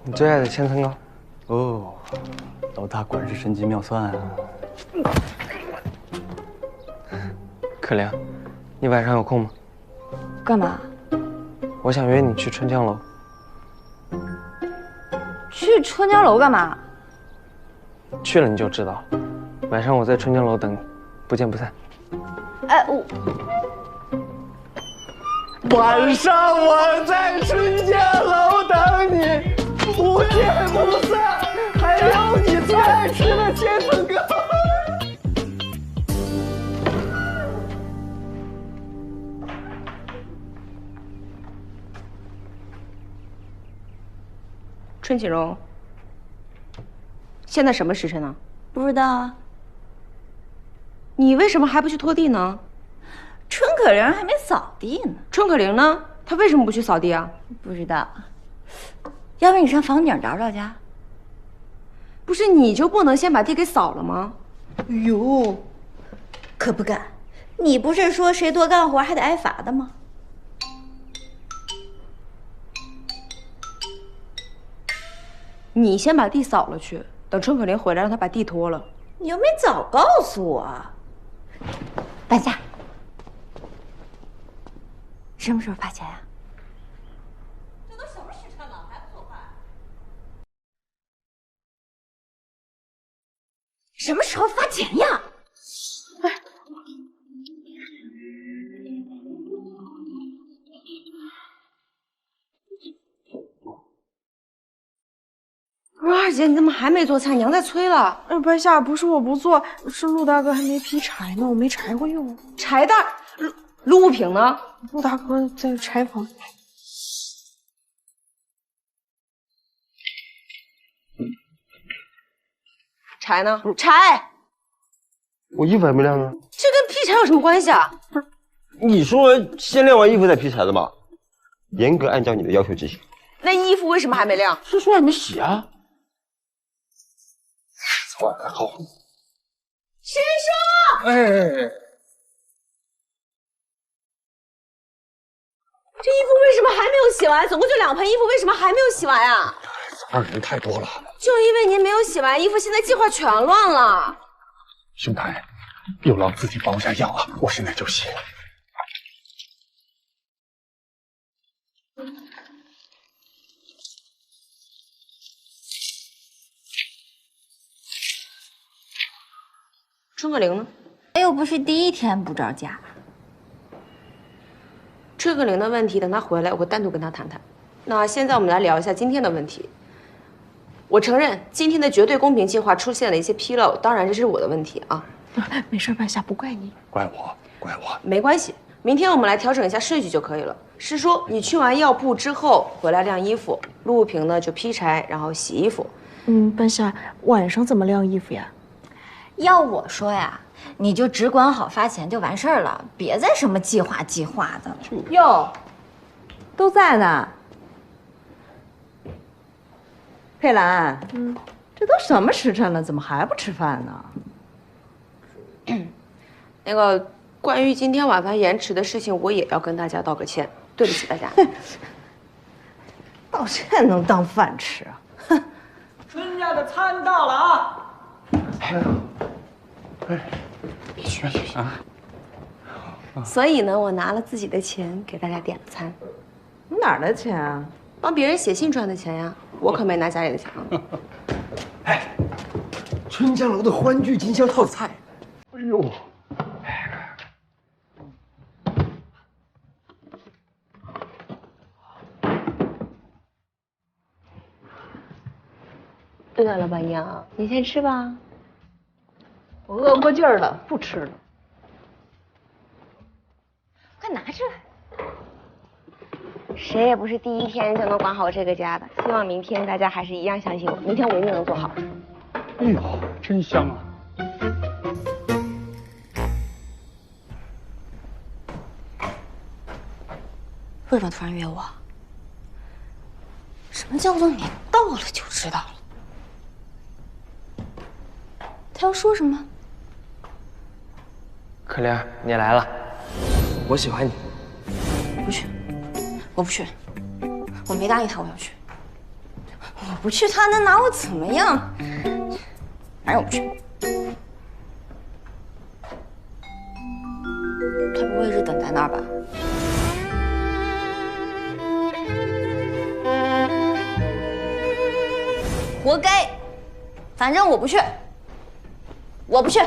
你最爱的千层糕。哦，老大果然是神机妙算啊！可玲，你晚上有空吗？干嘛？我想约你去春江楼。去春江楼干嘛？去了你就知道了。晚上我在春江楼等你，不见不散。哎，晚上我在春江楼等你，不见不散，还有你最爱吃的千层糕。春景荣，现在什么时辰呢？不知道啊。你为什么还不去拖地呢？春可玲还没扫地呢。春可玲呢？她为什么不去扫地啊？不知道。要不你上房顶找找去？不是你就不能先把地给扫了吗？哟，可不敢。你不是说谁多干活还得挨罚的吗？你先把地扫了去，等春可玲回来让她把地拖了。你又没早告诉我。半夏，什么时候发钱呀？这都什么时辰了，还不做饭？什么时候发钱呀？不是二姐，你怎么还没做菜？娘在催了。半夏，不是我不做，是陆大哥还没劈柴呢，我没柴火用。柴袋，陆不平呢？陆大哥在柴房。柴呢？柴，我衣服还没晾呢。这跟劈柴有什么关系啊？不是，你说先晾完衣服再劈柴的吧？严格按照你的要求执行。那衣服为什么还没晾？是说还没洗啊？好。师叔，哎，这衣服为什么还没有洗完？总共就2盆衣服，为什么还没有洗完啊？早上人太多了，就因为您没有洗完衣服，现在计划全乱了。兄台，有劳自己帮我下药啊，我现在就洗。春可玲呢？又不是第一天不着家。春可玲的问题，等她回来，我会单独跟她谈谈。那现在我们来聊一下今天的问题。我承认今天的绝对公平计划出现了一些纰漏，当然这是我的问题啊。没事，半夏不怪你。怪我，怪我。没关系，明天我们来调整一下顺序就可以了。师叔，你去完药铺之后回来晾衣服，陆平呢就劈柴，然后洗衣服。半夏，晚上怎么晾衣服呀？要我说呀，你就只管好发钱就完事儿了，别再什么计划的了。哟，都在呢。佩兰，这都什么时辰了，怎么还不吃饭呢？那个关于今天晚饭延迟的事情，我也要跟大家道个歉，对不起大家。道歉能当饭吃啊？哼！春家的餐到了啊！别去啊！所以呢，我拿了自己的钱给大家点了餐。你哪儿的钱啊？帮别人写信赚的钱呀，我可没拿家里的钱啊。哎，春江楼的欢聚今宵套菜。哎呦！饿了吧娘？你先吃吧。我饿过劲儿了，不吃了。快拿出来！谁也不是第一天就能管好这个家的，希望明天大家还是一样相信我，明天我一定能做好。哎呦，真香啊！为什么突然约我？什么叫做你到了就知道了？他要说什么？可怜，你来了，我喜欢你。不去，我不去，我没答应他我要去，我不去，他能拿我怎么样？反正我不去。他不会一直等在那儿吧？活该，反正我不去，我不去。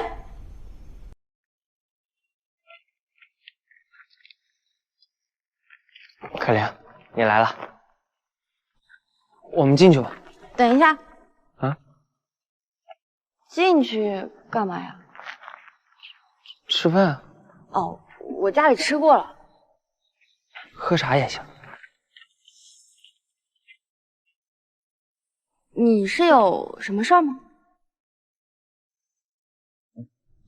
可怜，你来了，我们进去吧。等一下。啊？进去干嘛呀？吃饭啊。哦，我家里吃过了。喝茶也行。你是有什么事儿吗？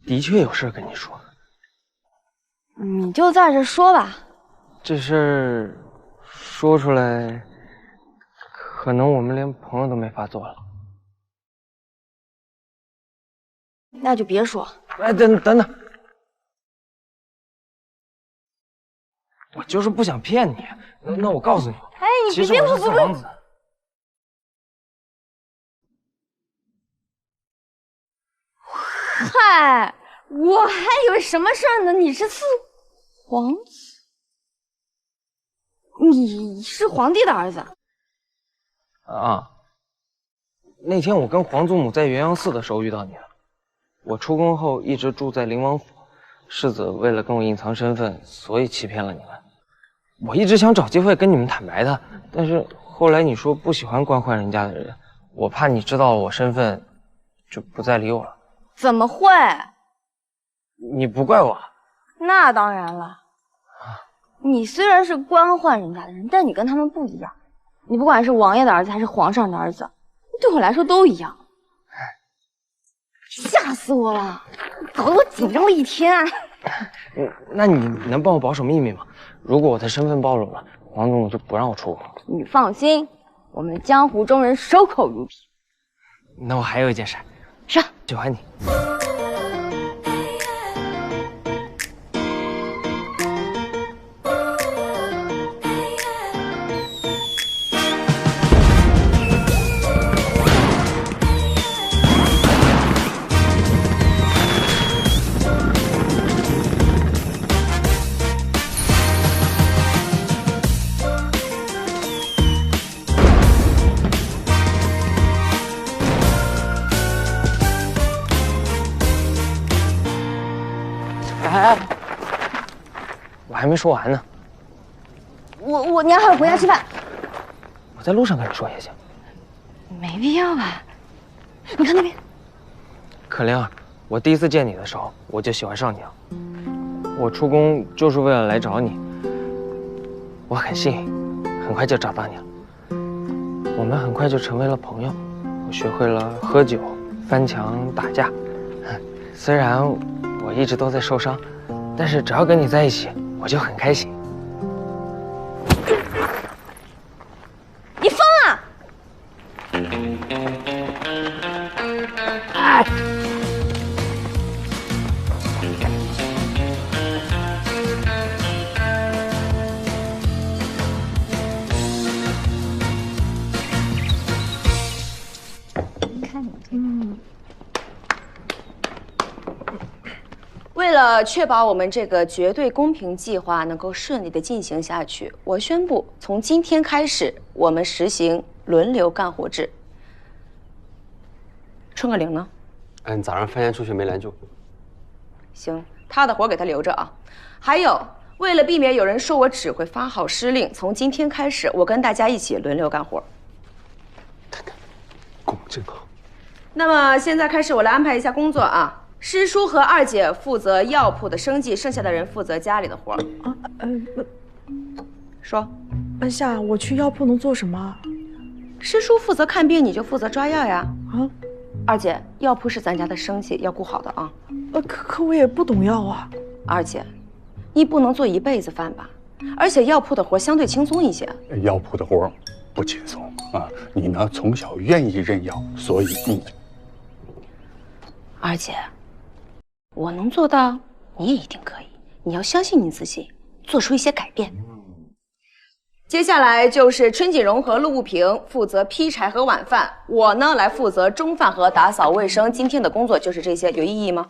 的确有事跟你说。你就在这说吧。这事儿说出来，可能我们连朋友都没法做了。那就别说。哎，等等，我就是不想骗你。那我告诉你，哎，你其实我是四王子。嗨，我还以为什么事儿呢？你是四王子，你是皇帝的儿子啊？那天我跟皇祖母在元阳寺的时候遇到你了。我出宫后一直住在灵王府，世子为了跟我隐藏身份，所以欺骗了你们。我一直想找机会跟你们坦白的，但是后来你说不喜欢官宦人家的人，我怕你知道了我身份，就不再理我了。怎么会？你不怪我？那当然了。你虽然是官宦人家的人，但你跟他们不一样。你不管是王爷的儿子还是皇上的儿子，对我来说都一样。吓死我了，搞得我紧张了一天。那你能帮我保守秘密吗？如果我的身份暴露了，皇祖母就不让我出宫。你放心，我们江湖中人守口如瓶。那我还有一件事。是，喜欢你。哎，我还没说完呢。你要还回家吃饭？我在路上跟你说也行。没必要吧？你看那边。可灵儿，我第一次见你的时候，我就喜欢上你了。我出宫就是为了来找你。我很幸运，很快就找到你了。我们很快就成为了朋友。我学会了喝酒、翻墙、打架。虽然我一直都在受伤，但是只要跟你在一起，我就很开心。你疯了！哎！为了确保我们这个绝对公平计划能够顺利的进行下去，我宣布，从今天开始，我们实行轮流干活制。春个玲呢？早上范岩出去没拦住。行，他的活给他留着啊。还有，为了避免有人说我只会发号施令，从今天开始，我跟大家一起轮流干活。公正好。那么现在开始，我来安排一下工作啊。师叔和二姐负责药铺的生计，剩下的人负责家里的活。说，安夏，我去药铺能做什么？师叔负责看病，你就负责抓药呀。啊，二姐，药铺是咱家的生计，要顾好的啊。可我也不懂药啊。二姐，你不能做一辈子饭吧？而且药铺的活相对轻松一些。药铺的活不轻松啊！你呢，从小愿意认药，所以你。二姐。我能做到，你也一定可以。你要相信你自己，做出一些改变。接下来就是春锦荣和陆步平负责劈柴和晚饭，我呢来负责中饭和打扫卫生。今天的工作就是这些，有异议吗？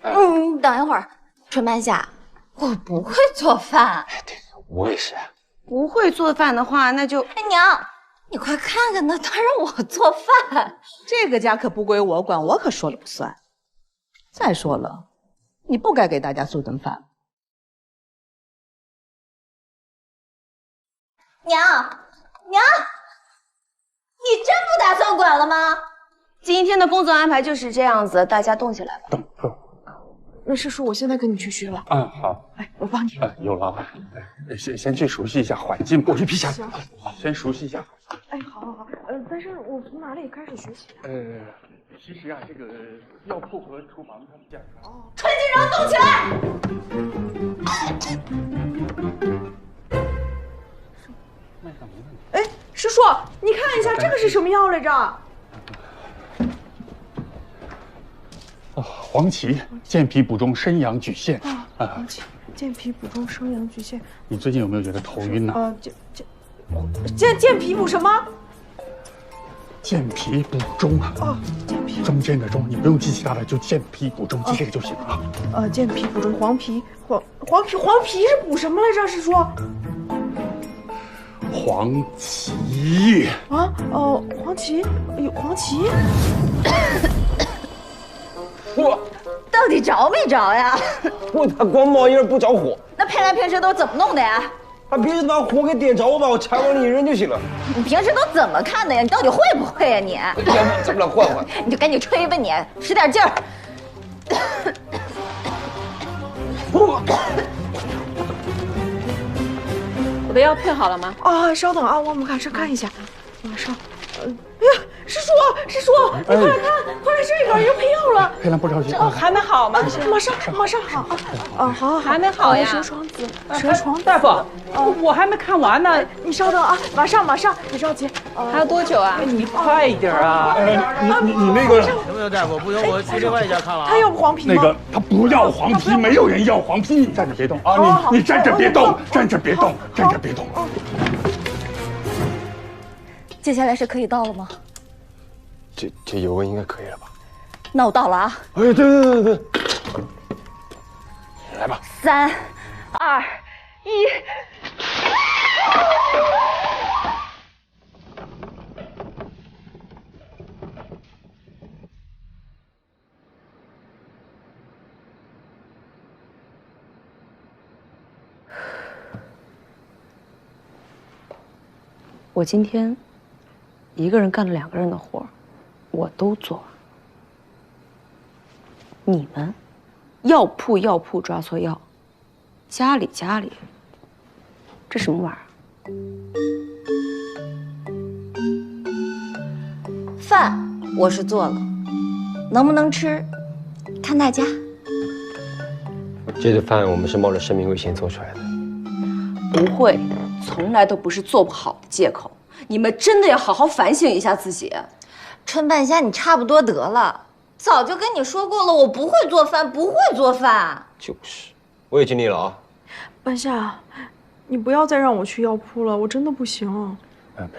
等一会儿，春半夏，我不会做饭。对，我也是。不会做饭的话，那就……娘，你快看看，那他让我做饭，这个家可不归我管，我可说了不算。再说了。你不该给大家做顿饭。娘，你真不打算管了吗？今天的工作安排就是这样子，大家动起来吧。动。那师叔，我现在跟你去学了。好。哎，我帮你。有劳。先去熟悉一下环境。我去劈柴。先熟悉一下。哎，好。但是我从哪里开始学习？其实啊，这个药铺和厨房他们家。春锦荣，动起来！哎，师叔，你看一下这个是什么药来着？黄芪，健脾补中，生阳举陷。黄芪，健脾补中，生阳举陷。你最近有没有觉得头晕呢？健脾补什么？健脾补中啊！健脾中间的中，你不用记其他的，就健脾补中，记这个就行了。健脾补中，黄皮是补什么来着？师叔？黄芪啊？黄芪有黄芪。我到底着没着呀？我他光冒烟不着火。那佩兰平时都怎么弄的呀？他平时把火给点着，我把我柴往里一扔就行了。你平时都怎么看的呀？你到底会不会呀你？要不咱们俩换换？你就赶紧吹吧你，使点劲儿。我的药配好了吗？稍等啊，我马上看一下，马上。哎呀，师叔，你快来看，快来这个，要配药了。佩兰不着急，还没好吗？马上好啊！好，还没好呀。蛇床子，大夫，我还没看完呢。你稍等啊，马上，别着急。还要多久啊？你快一点啊！你那个有没有大夫？不行，我去另外一家看了啊。他要黄皮吗？那个他不要黄皮，没有人要黄皮。你站着别动啊！你站着别动，站着别动。接下来是可以到了吗？这油温应该可以了吧？那我到了啊！哎，对，来吧。3、2、1。我今天一个人干了2个人的活，我都做完。你们药铺抓错药，家里，这什么玩意儿？饭我是做了，能不能吃，看大家。这顿饭我们是冒着生命危险做出来的。不会，从来都不是做不好的借口。你们真的要好好反省一下自己。春半夏，你差不多得了。早就跟你说过了，我不会做饭，不会做饭。就是，我也尽力了啊。半夏，你不要再让我去药铺了，我真的不行。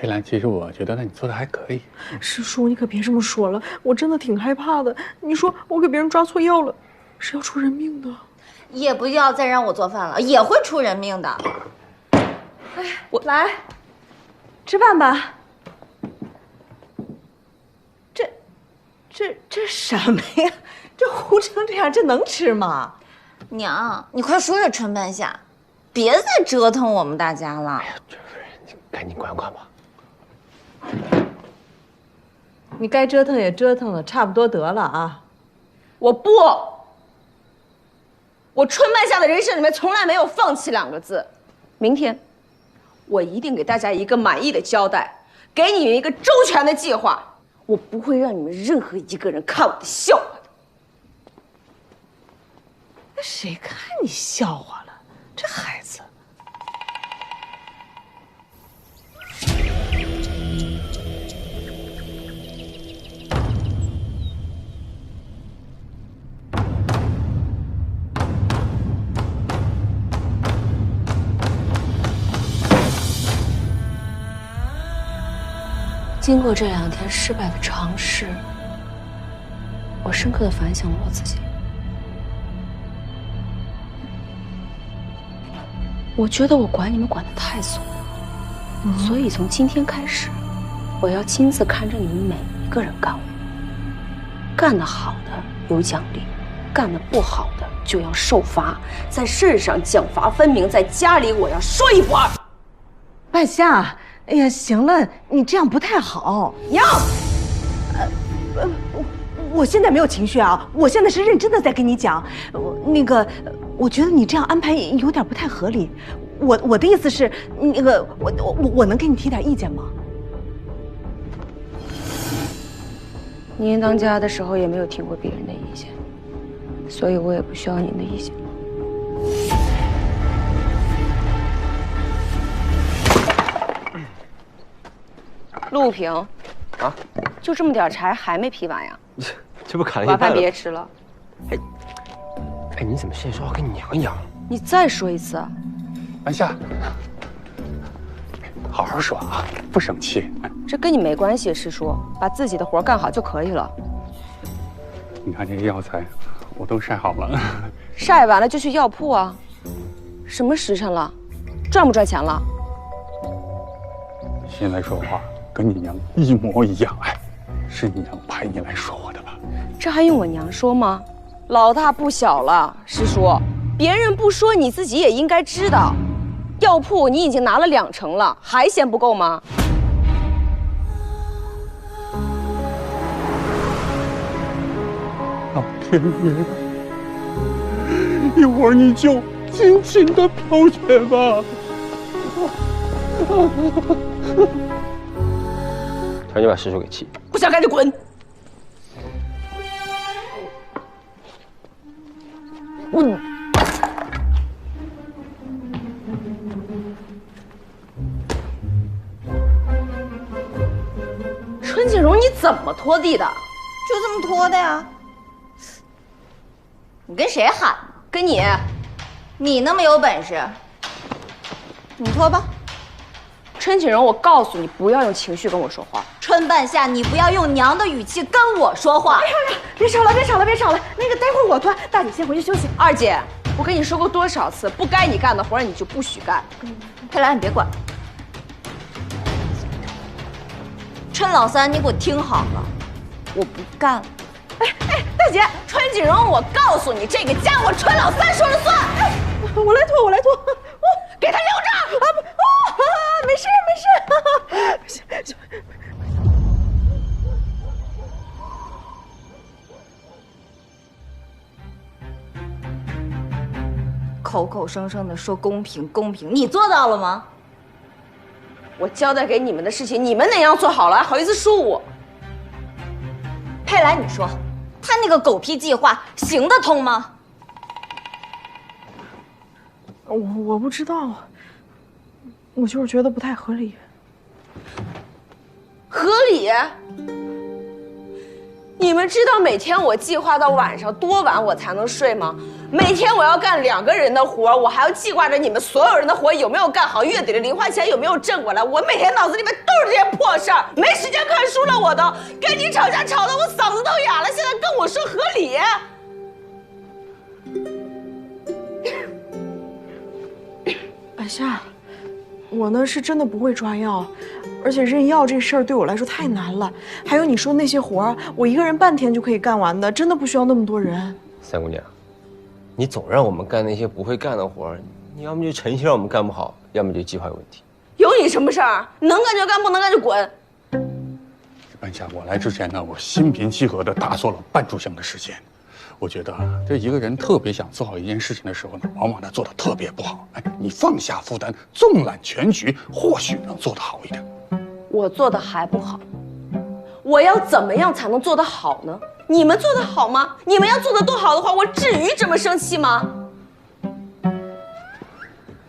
佩兰，其实我觉得你做的还可以。师叔，你可别这么说了，我真的挺害怕的。你说我给别人抓错药了，是要出人命的。也不要再让我做饭了，也会出人命的。哎，我来，吃饭吧。这什么呀？这糊成这样，这能吃吗？娘，你快说说春半夏，别再折腾我们大家了。哎呀，你赶紧管管吧。你该折腾也折腾了，差不多得了啊。我不，我春半夏的人生里面从来没有放弃2个字。明天，我一定给大家一个满意的交代，给你们一个周全的计划。我不会让你们任何一个人看我的笑话的。那谁看你笑话了？这孩子。经过这2天失败的尝试，我深刻地反省了我自己。我觉得我管你们管得太松了，所以从今天开始，我要亲自看着你们每一个人干活。干得好的有奖励，干得不好的就要受罚。在事上奖罚分明，在家里我要说一不二。半夏。哎呀，行了，你这样不太好。娘，我现在没有情绪啊，我现在是认真的在跟你讲。我觉得你这样安排有点不太合理。我的意思是，我能给你提点意见吗？您当家的时候也没有听过别人的意见，所以我也不需要您的意见。陆平，啊，就这么点柴还没劈完呀？这不砍了一半了？晚饭别吃了。哎，你怎么现在说话跟娘一样？你再说一次。半夏，好好说啊，不生气。这跟你没关系，师叔，把自己的活干好就可以了。你看这个药材，我都晒好了。晒完了就去药铺啊。什么时辰了？赚不赚钱了？现在说话。跟你娘一模一样，哎，是你娘派你来说我的吧？这还用我娘说吗？老大不小了，师叔，别人不说，你自己也应该知道。药铺你已经拿了2成了，还嫌不够吗？老天爷，一会儿你就尽情的飘雪吧。赶紧把师叔给气！不想赶紧滚！春锦荣，你怎么拖地的？就这么拖的呀。你跟谁喊呢？跟你。你那么有本事，你拖吧。春锦荣，我告诉你，不要用情绪跟我说话。春半夏，你不要用娘的语气跟我说话。哎呀呀，别吵了，别吵了，别吵了。那个，待会儿我拖，大姐先回去休息。二姐，我跟你说过多少次，不该你干的活你就不许干。佩兰，你别管。春老三，你给我听好了，我不干了。哎，大姐，春锦荣，我告诉你，这个家我春老三说了算。哎，我来拖，给他留着。啊不，没事没事，声声的说公平公平，你做到了吗？我交代给你们的事情，你们哪样做好了，还好意思说我？佩兰，你说他那个狗屁计划行得通吗？我不知道，我就是觉得不太合理。合理？你们知道每天我计划到晚上多晚我才能睡吗？每天我要干2个人的活，我还要记挂着你们所有人的活有没有干好，月底的零花钱有没有挣过来。我每天脑子里面都是这些破事儿，没时间看书了。我都跟你吵架吵得我嗓子都哑了，现在跟我说合理？白夏，我呢是真的不会抓药，而且认药这事儿对我来说太难了。还有你说那些活儿，我一个人半天就可以干完的，真的不需要那么多人。三姑娘，你总让我们干那些不会干的活儿，你要么就诚心让我们干不好，要么就计划有问题。有你什么事儿？能干就干，不能干就滚。半夏，我来之前呢，我心平气和地打坐了半炷香的时间。我觉得这一个人特别想做好一件事情的时候呢，往往他做得特别不好。哎，你放下负担，纵览全局，或许能做得好一点。我做的还不好，我要怎么样才能做得好呢？你们做得好吗？你们要做得多好的话，我至于这么生气吗？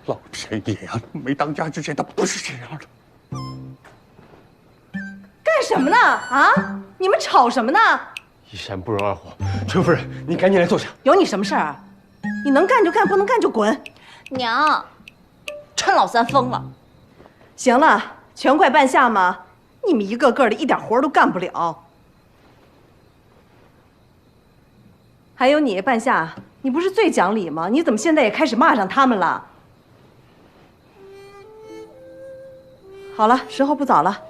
老天爷呀，没当家之前他不是这样的。干什么呢？啊！你们吵什么呢？一山不容二虎，春夫人，你赶紧来坐下。有你什么事儿啊？你能干就干，不能干就滚。娘，春老三疯了。行了，全怪半夏嘛！你们一个个的一点活都干不了。还有你，半夏，你不是最讲理吗？你怎么现在也开始骂上他们了？好了，时候不早了，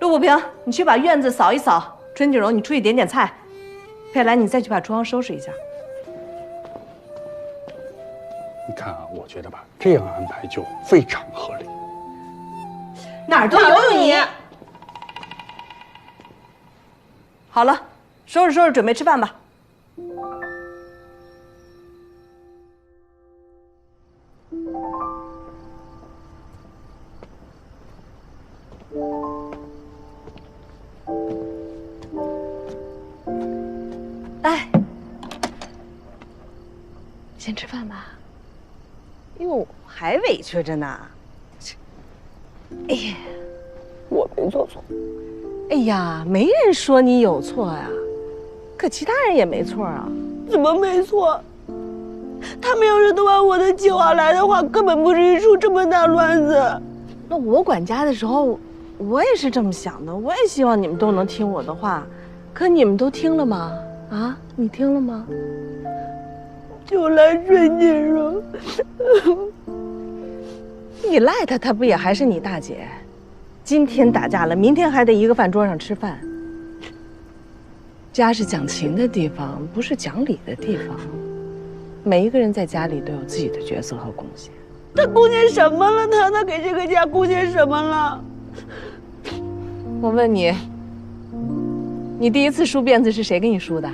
陆不平，你去把院子扫一扫。春锦荣，你出去点点菜。佩兰，你再去把厨房收拾一下。你看啊，我觉得吧，这样安排就非常合理。哪儿都有你。好了，收拾收拾，准备吃饭吧。来，先吃饭吧。哟，还委屈着呢。哎呀，我没做错。哎呀，没人说你有错呀，可其他人也没错啊。怎么没错？他们要是都按我的计划来的话，根本不至于出这么大乱子。那我管家的时候，我也是这么想的，我也希望你们都能听我的话，可你们都听了吗？啊，你听了吗？就赖春锦荣，你赖他，他不也还是你大姐？今天打架了，明天还得一个饭桌上吃饭。家是讲情的地方，不是讲理的地方。每一个人在家里都有自己的角色和贡献。他贡献什么了？他给这个家贡献什么了？我问你，你第一次梳辫子是谁给你梳的？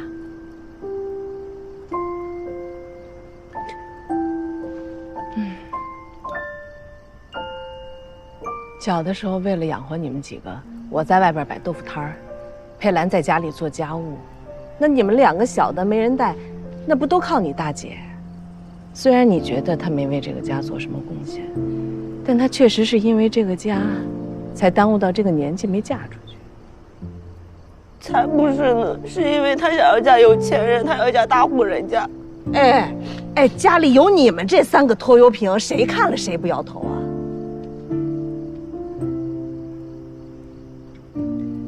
小的时候，为了养活你们几个，我在外边摆豆腐摊儿，佩兰在家里做家务。那你们两个小的没人带，那不都靠你大姐？虽然你觉得她没为这个家做什么贡献，但她确实是因为这个家，才耽误到这个年纪没嫁出去。才不是呢，是因为她想要嫁有钱人，她要嫁大户人家。哎，家里有你们这3个拖油瓶，谁看了谁不摇头啊？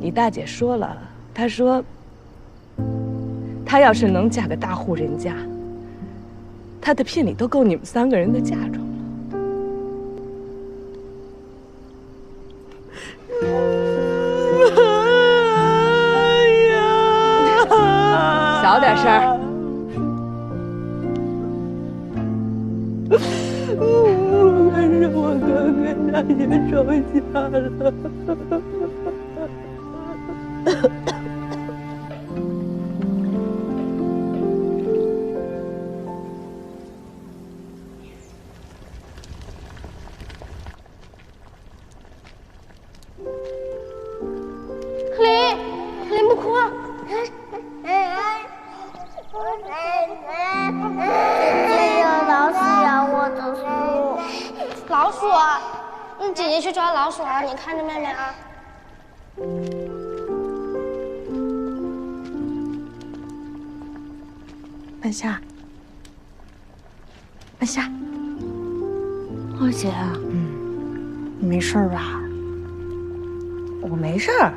你大姐说了，她说，她要是能嫁个大户人家，她的聘礼都够你们3个人的嫁妆了。小点声儿。我跟大姐吵架了。老鼠啊！姐姐去抓老鼠啊！你看着妹妹啊。半夏，半夏，二姐，你没事吧？我没事儿。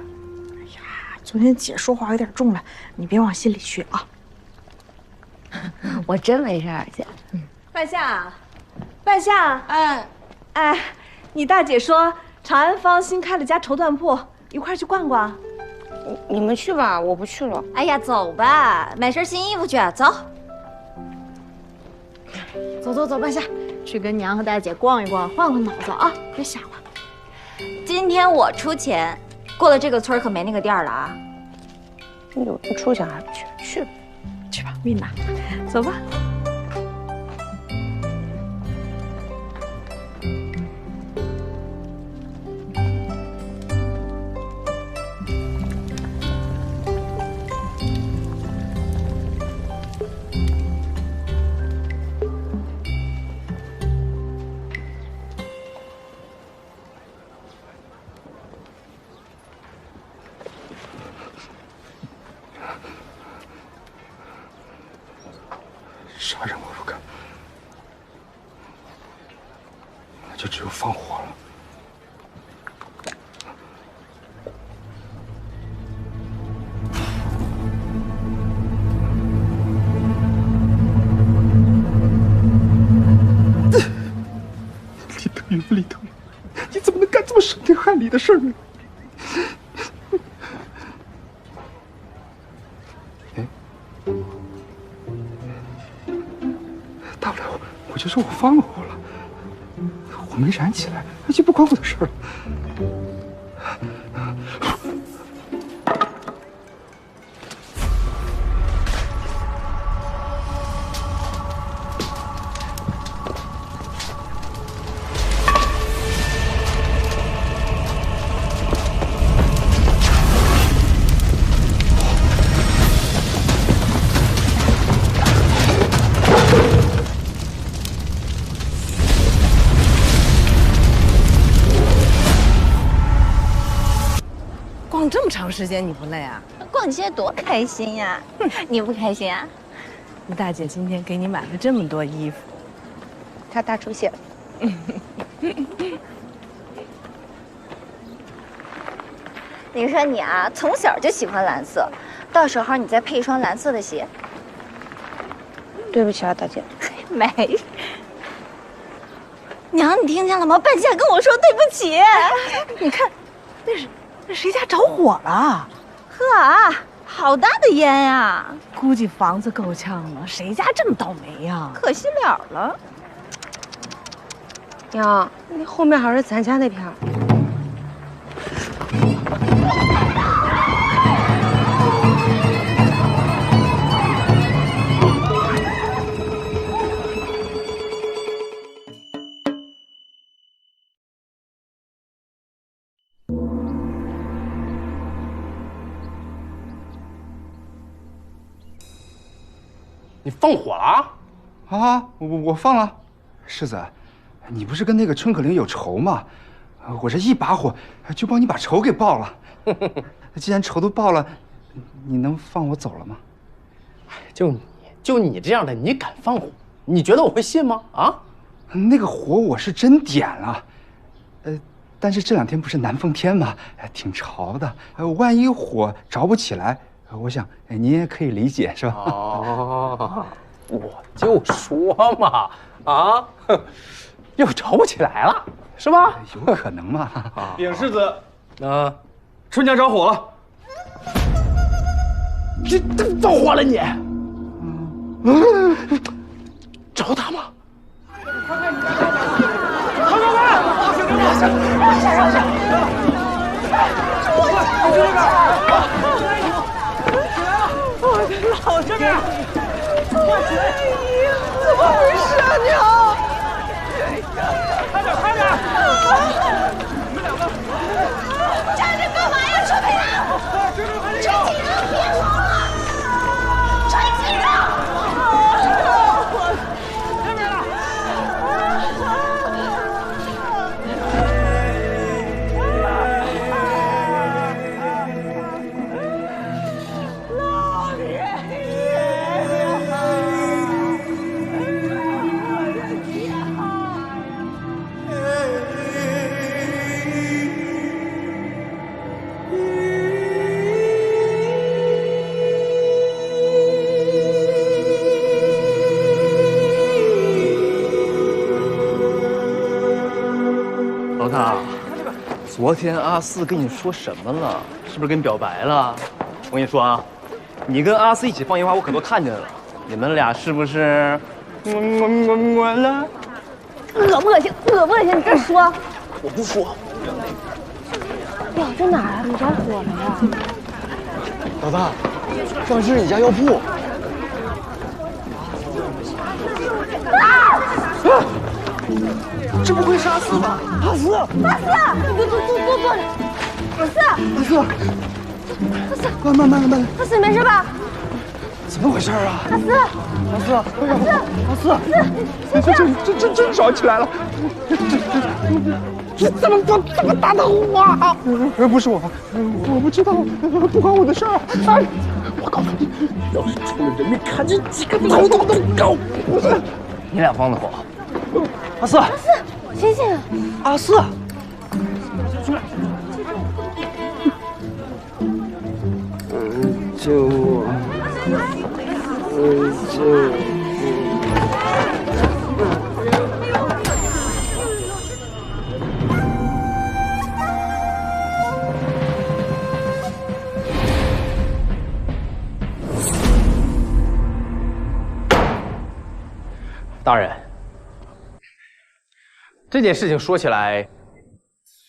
哎呀，昨天姐说话有点重了，你别往心里去啊。我真没事，二姐。半夏，半夏，哎，你大姐说长安坊新开了家绸缎铺，一块去逛逛。你们去吧，我不去了。哎呀，走吧，买身新衣服去，走。走，半夏，去跟娘和大姐逛一逛，换换脑子啊，别瞎了。今天我出钱，过了这个村可没那个店了啊。有人出钱还不去？去吧，蜜娜，走吧。啥任务不干，那就只有放火了。李腾云，李腾云，你怎么能干这么伤天害理的事呢？大不了我就说我放了火了，火没燃起来，那就不关我的事了。逛这么长时间你不累啊？逛街多开心呀！你不开心啊？你大姐今天给你买了这么多衣服，她大出血了。你说你啊，从小就喜欢蓝色，到时候你再配一双蓝色的鞋。对不起啊，大姐。没。娘，你听见了吗？半夏跟我说对不起。你看，那谁家着火了？呵，好大的烟呀！估计房子够呛了，谁家这么倒霉呀？可惜了了。娘，那后面还是咱家那片儿。你放火了啊？我放了。世子，你不是跟那个春可玲有仇吗？我这一把火就帮你把仇给报了。既然仇都报了，你能放我走了吗？就你这样的，你敢放火？你觉得我会信吗？啊？那个火我是真点了，但是这两天不是南风天吗？挺潮的，万一火着不起来，我想您也可以理解，是吧？哦，我就说嘛，啊，又着不起来了，是吧？有可能嘛？禀世子，春家着火了。这着火了你？找他吗？快！老这边，怎么回事啊，娘？快点！你们两个站着干嘛呀？春平啊！春景啊，别跑了！春景啊！这边了。老大，昨天阿四跟你说什么了？是不是跟你表白了？我跟你说啊，你跟阿四一起放烟花，我可都看见了。你们俩是不是我了？恶不恶心？恶不恶心？你这说。我不说。掉在哪儿啊？你着火了呀？老大，上是你家药铺。这不会是阿四吧？阿四，阿四，你给我坐着。阿四，阿四，阿四，慢。阿四，你没事吧？怎么回事啊？阿四，阿四，这真着起来了！这怎么打的我啊？不是我不知道，不关我的事儿。哎，我告诉你，要是出了人命，看这几个头都高。你俩放的火。阿四，醒醒！阿四，救我！救我！大人，这件事情说起来，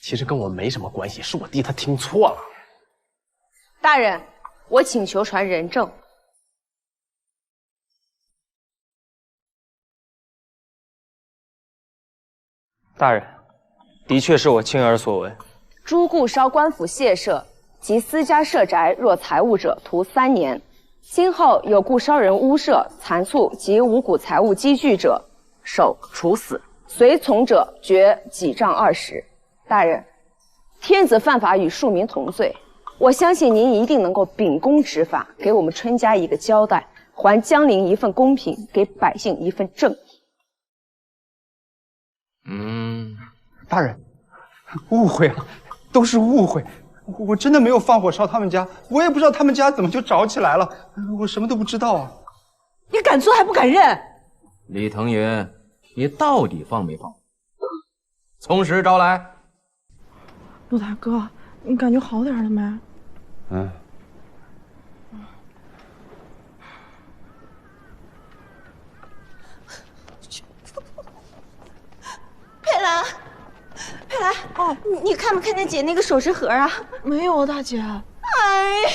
其实跟我没什么关系，是我弟他听错了。大人，我请求传人证。大人，的确是我亲儿所为。朱顾烧官府谢舍及私家舍宅若财物者，徒3年。今后有故烧人屋舍、残厝及五谷财物积聚者，首处死；随从者决几杖20。大人，天子犯法与庶民同罪，我相信您一定能够秉公执法，给我们春家一个交代，还江陵一份公平，给百姓一份正义。大人，误会啊，都是误会。我真的没有放火烧他们家，我也不知道他们家怎么就着起来了，我什么都不知道啊！你敢做还不敢认？李腾云，你到底放没放？从实招来。陆大哥，你感觉好点了没？佩兰，哦，你看没看见姐那个首饰盒啊？没有啊，大姐。哎呀，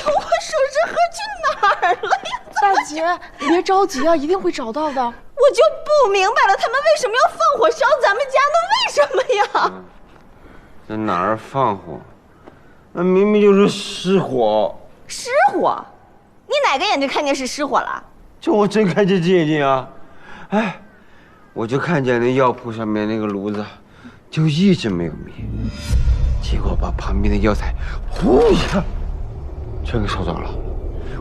我首饰盒去哪儿了呀？大姐，你别着急啊，一定会找到的。我就不明白了，他们为什么要放火烧咱们家呢？为什么呀？在哪儿放火？那明明就是失火。失火？你哪个眼睛看见是失火了？就我睁开这只眼睛啊！哎，我就看见那药铺上面那个炉子，就一直没有灭，结果把旁边的药材呼一下全给烧着了。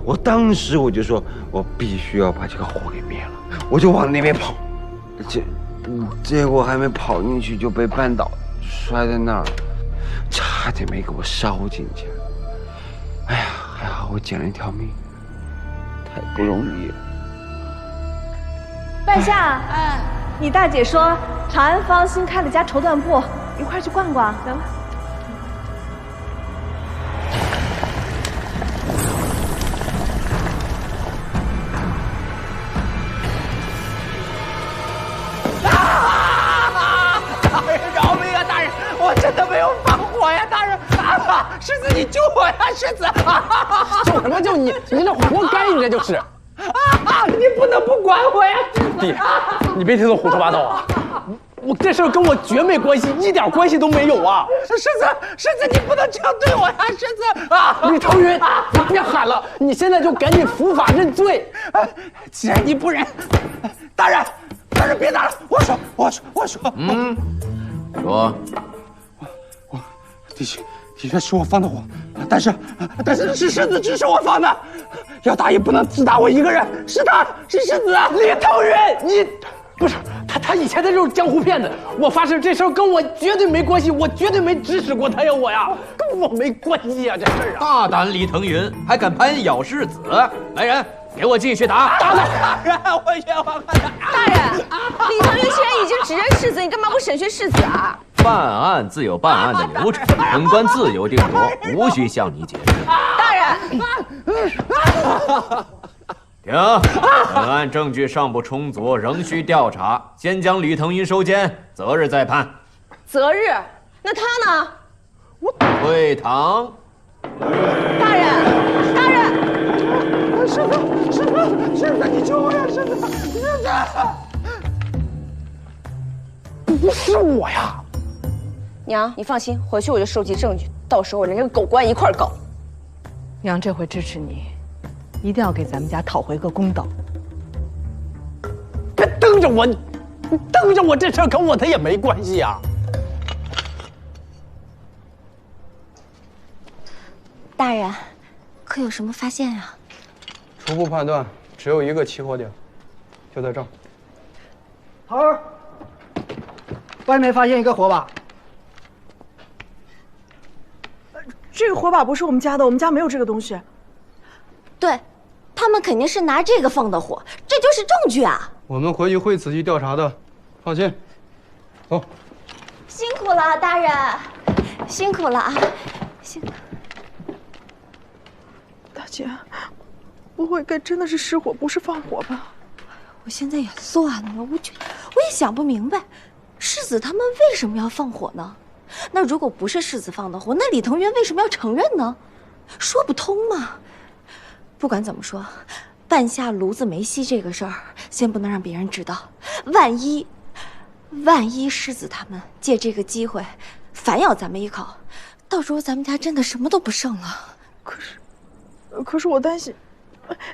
我当时我就说，我必须要把这个火给灭了，我就往那边跑，结果还没跑进去就被绊倒，摔在那儿，差点没给我烧进去。哎呀，还好我捡了一条命，太不容易了。半夏，你大姐说长安坊新开了家绸缎铺，一块去逛逛，行吗？大人饶命啊！大人，我真的没有放火呀！大人，世子你救我呀！世子，救什么救你？你这活该，你这就是。你不能不管我呀！弟，你别听他胡说八道啊！我这事儿跟我绝没关系，一点关系都没有啊！世子，你不能这样对我呀！世子啊！李腾云，你别喊了，你现在就赶紧伏法认罪。既然你不认，大人别打了，我说，说，的确是我放的火，但是是世子指使我放的，要打也不能只打我一个人，是他，是世子啊！李腾云，你不是他以前的就是江湖骗子，我发誓这事儿跟我绝对没关系，我绝对没指使过他呀，跟我没关系呀，这事儿啊！大胆李腾云，还敢攀咬世子！来人，给我继续打！大人，我冤枉了！大人，李腾云既然已经指认世子，你干嘛不审讯世子啊？办案自有办案的流程，本官自有定夺，无需向你解释。大人，停！本案证据尚不充足，仍需调查，先将李腾云收监，择日再判。择日？那他呢？退堂。大人，大人！师傅，你救我呀！师傅，不是我呀！娘，你放心，回去我就收集证据，到时候我连这个狗官一块搞。娘这回支持你，一定要给咱们家讨回个公道。别瞪着我，你瞪着我，这事儿跟我他也没关系呀。大人，可有什么发现呀？初步判断，只有一个起火点，就在这儿。桃儿，外面发现一个火把。这个火把不是我们家的，我们家没有这个东西。对，他们肯定是拿这个放的火，这就是证据啊！我们回去会仔细调查的，放心。走。辛苦了，大人，辛苦了啊！大姐，不会该真的是失火，不是放火吧？我现在也乱了，我也想不明白，世子他们为什么要放火呢？那如果不是世子放的火，那李腾云为什么要承认呢？说不通嘛。不管怎么说，半夏炉子没熄这个事儿，先不能让别人知道。万一世子他们借这个机会反咬咱们一口，到时候咱们家真的什么都不剩了。可是我担心，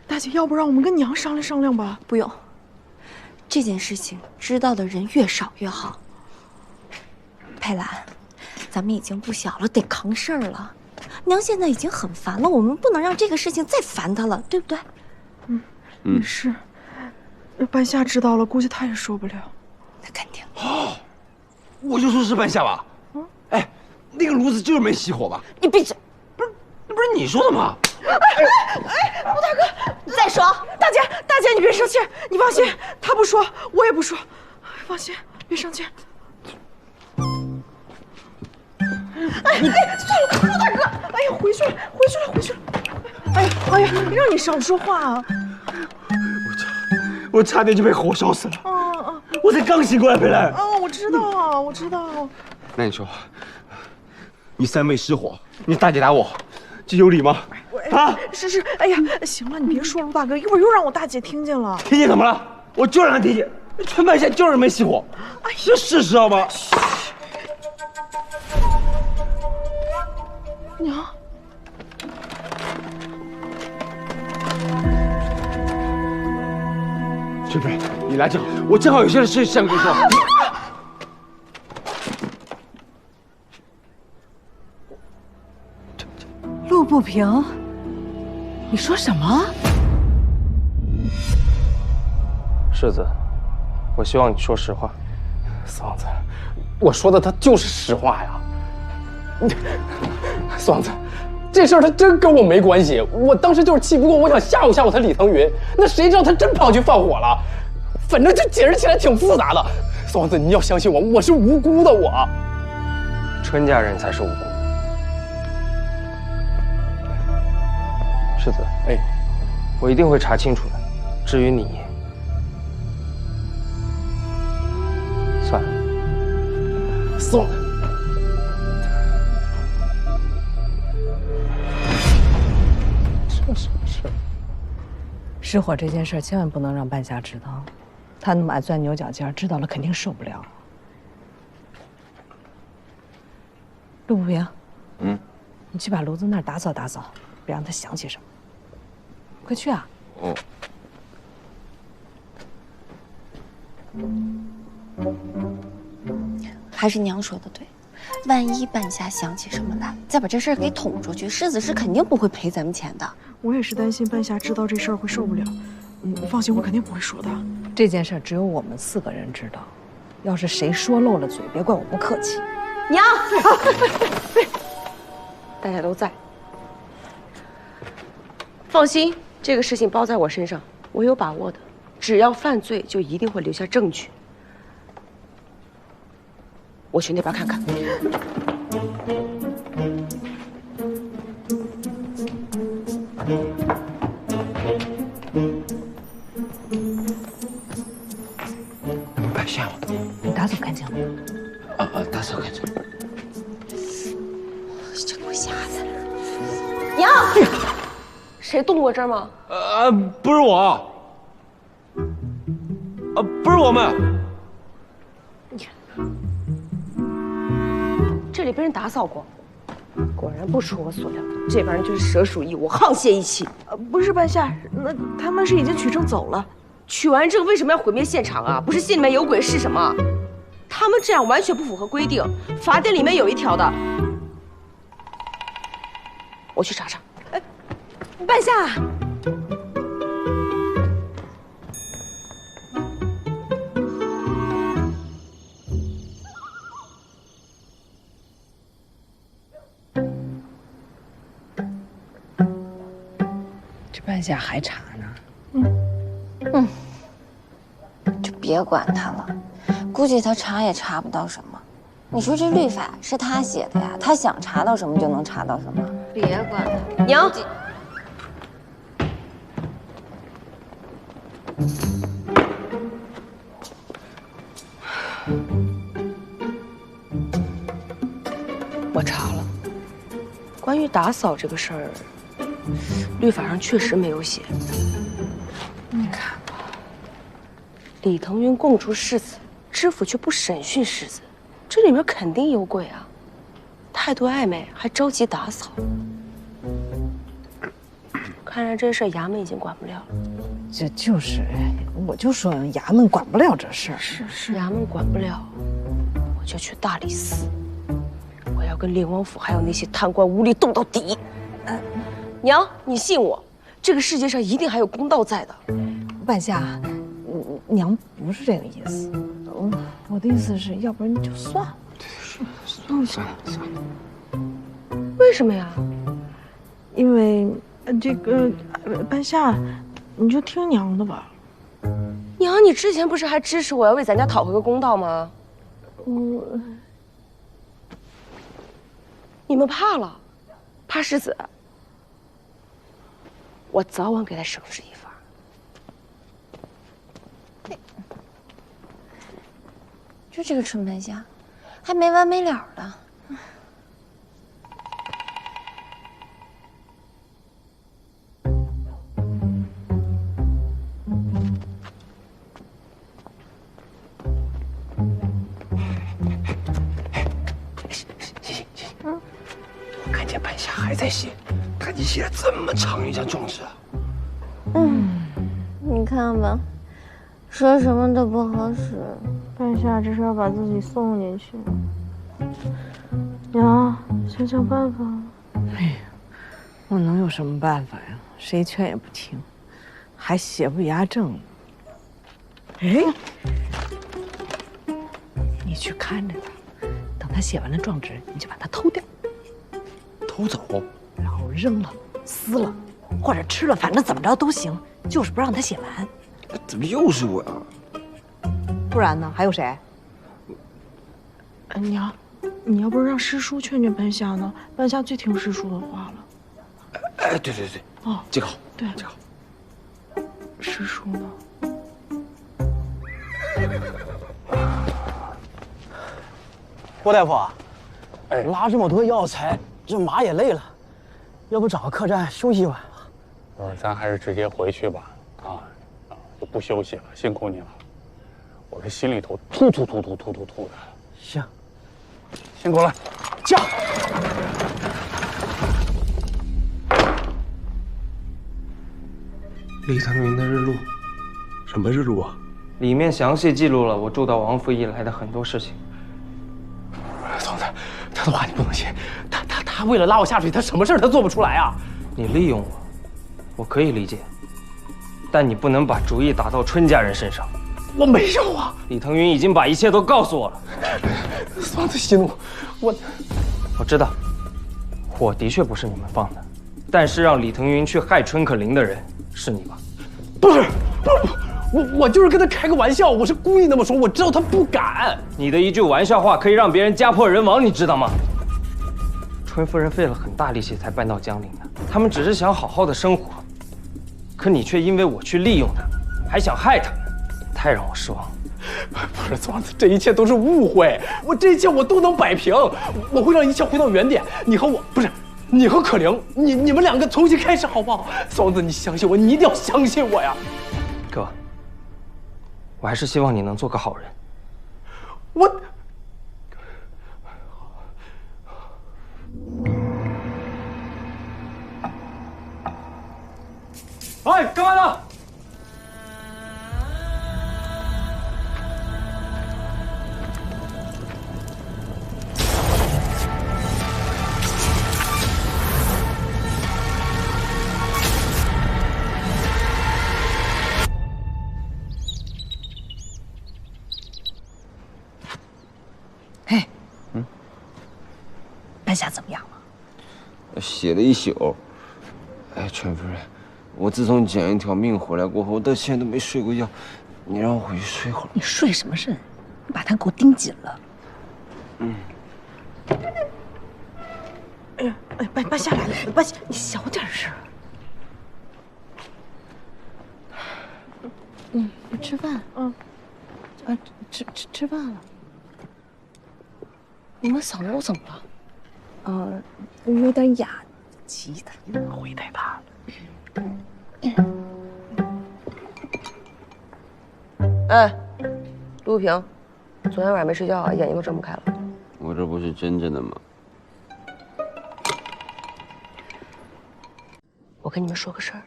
大姐，要不让我们跟娘商量商量吧？不用，这件事情知道的人越少越好。佩兰，咱们已经不小了，得扛事儿了。娘现在已经很烦了，我们不能让这个事情再烦她了，对不对？也是。半夏知道了，估计她也受不了。那肯定。我就说是半夏吧。哎，那个炉子就是没熄火吧？你闭嘴！不是你说的吗？陆大哥，你再说。大姐，你别生气，你放心，他不说，我也不说，放心，别生气。算了，陆大哥，哎呀，回去了。哎呀，让你少说话啊！我差点就被火烧死了。我才刚醒过来，佩兰。我知道。那你说，你三妹失火，你大姐打我，这有理吗？是，哎呀，行了，你别说了，陆大哥，一会儿又让我大姐听见了。听见怎么了？我就让她听见，全半夏就是没熄火，这事实好吗？娘，翠妃，你来正好，我正好有些事想跟你说。陆不平，你说什么？世子，我希望你说实话。桑子，我说的他就是实话呀。桑子，这事儿他真跟我没关系，我当时就是气不过，我想吓唬他李腾云，那谁知道他真跑去放火了，反正这解释起来挺复杂的。桑子，你要相信我，我是无辜的，我。春家人才是无辜。世子，我一定会查清楚的。至于你，算了，算了。这什么事？失火这件事千万不能让半夏知道，他那么爱钻牛角尖，知道了肯定受不了。陆不平，你去把炉子那儿打扫打扫，别让他想起什么。快去啊！还是娘说的对，万一半夏想起什么来，再把这事儿给捅出去，世子是肯定不会赔咱们钱的。我也是担心半夏知道这事儿会受不了。放心，我肯定不会说的。这件事只有我们4个人知道，要是谁说漏了嘴，别怪我不客气。娘，大家都在，放心，这个事情包在我身上，我有把握的。只要犯罪，就一定会留下证据。我去那边看看。半夏，你打扫干净了？打扫干净。这给我吓死了！娘，谁动过这儿吗？不是我。不是我们。这里被人打扫过，果然不出我所料，这帮人就是蛇鼠一窝，沆瀣一气。不是半夏，那他们是已经取证走了。取完证为什么要毁灭现场啊？不是心里面有鬼是什么？他们这样完全不符合规定，法典里面有一条的。我去查查。半夏，这半夏还查呢。就别管他了，估计他查也查不到什么。你说这律法是他写的呀，他想查到什么就能查到什么。别管他，娘。我查了，关于打扫这个事儿，律法上确实没有写。你看吧，李腾云供出世子，知府却不审讯世子，这里面肯定有鬼啊！态度暧昧，还着急打扫，看来这事儿衙门已经管不了了。这就是，我就说衙门管不了这事儿。是，衙门管不了，我就去大理寺，我要跟灵王府还有那些贪官污吏斗到底。娘，你信我，这个世界上一定还有公道在的。半夏，娘不是这个意思，我的意思是要不然你就算了。算了。为什么呀？因为这个半夏，你就听娘的吧。娘，你之前不是还支持我要为咱家讨回个公道吗？你们怕了，怕世子，我早晚给他省事一番。就这个春半夏，还没完没了的。我看见半夏还在写，看你写了这么长一张状纸。你看吧，说什么都不好使。半夏这是要把自己送进去。娘，想想办法。哎呀，我能有什么办法呀？谁劝也不听，还写不压正。哎，你去看着他，等他写完了状纸，你就把它偷掉，偷走，然后扔了、撕了，或者吃了，反正怎么着都行，就是不让他写完。怎么又是我呀？不然呢？还有谁？娘，你要不是让师叔劝劝半夏呢？半夏最听师叔的话了。哎，对，哦，这个好，对，这个好。师叔呢？郭大夫，拉这么多药材，这马也累了，要不找个客栈休息一晚？咱还是直接回去吧。就不休息了，辛苦你了。我这心里头突的。行，辛苦了，驾！李腾云的日录，什么日录啊？里面详细记录了我住到王府以来的很多事情。总子，他的话你不能信。他为了拉我下水，他什么事他做不出来啊？你利用我可以理解，但你不能把主意打到春家人身上。我没有啊！李腾云已经把一切都告诉我了。方子息怒，我知道，火的确不是你们放的，但是让李腾云去害春可伶的人是你吧？不是，我就是跟他开个玩笑，我是故意那么说，我知道他不敢。你的一句玩笑话可以让别人家破人亡，你知道吗？春夫人费了很大力气才搬到江陵的，他们只是想好好的生活，可你却因为我去利用他，还想害他，太让我失望了。不是庄子，这一切都是误会，这一切我都能摆平，我会让一切回到原点。你和我不是，你和可玲，你们两个重新开始好不好？庄子，你相信我，你一定要相信我呀。哥，我还是希望你能做个好人。我。哎，干嘛呢？嘿，半夏怎么样了？写了一宿。哎，春夫人。我自从捡一条命回来过后，到现在都没睡过觉。你让我回去睡会儿。你睡什么睡？你把他给我盯紧了。哎呀，哎，半夏来了，半夏，你小点声。吃饭。吃饭了。你们嗓子怎么了？有点哑，急的，灰太大了。哎，陆平，昨天晚上没睡觉啊，眼睛都睁不开了。我这不是真正的吗？我跟你们说个事儿，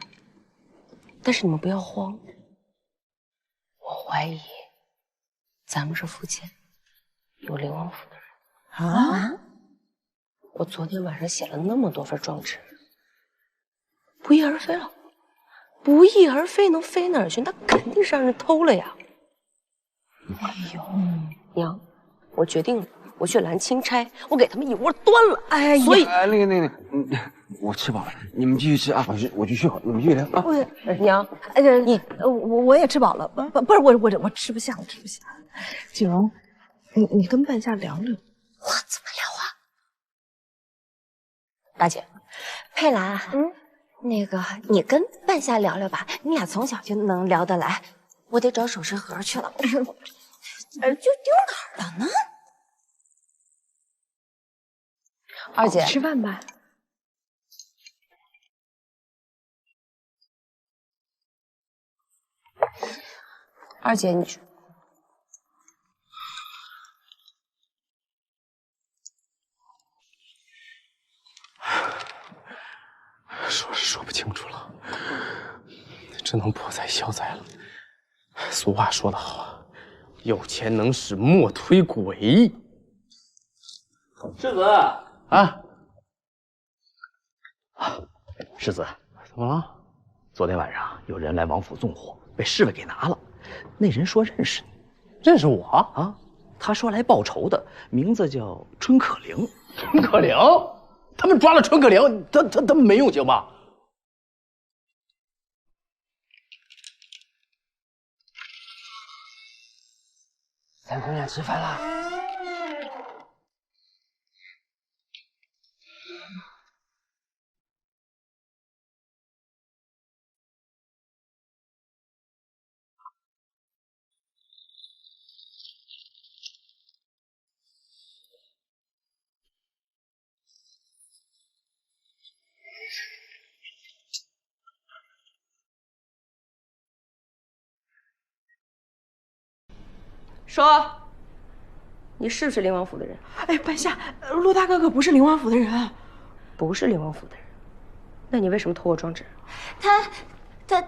但是你们不要慌。我怀疑咱们这附近有灵王府的人啊！我昨天晚上写了那么多份状纸，不翼而飞了。不翼而飞能飞哪儿去？那肯定是让人偷了呀！哎呦，娘，我决定了，我去拦钦差，我给他们一窝端了。哎呀，所以那个，我吃饱了，你们继续吃啊，我去睡会儿，你们继续聊啊。娘，我也吃饱了，不是我吃不下，我吃不下。景荣，你跟半夏聊聊。我怎么聊啊？大姐，佩兰，那个你跟半夏聊聊吧，你俩从小就能聊得来。我得找首饰盒去了，就丢哪儿了呢？二姐，吃饭吧。二姐，你说。说不清楚了，只能破财消灾了。俗话说得好，有钱能使磨推鬼。世子世子，怎么了？昨天晚上有人来王府纵火，被侍卫给拿了。那人说认识你，认识我啊？他说来报仇的，名字叫春可玲。春可玲？他们抓了春可玲，他们没用行吗？咱姑娘吃饭啦。说，你是不是灵王府的人？哎，半夏，陆大哥可不是灵王府的人，不是灵王府的人，那你为什么偷我状纸？他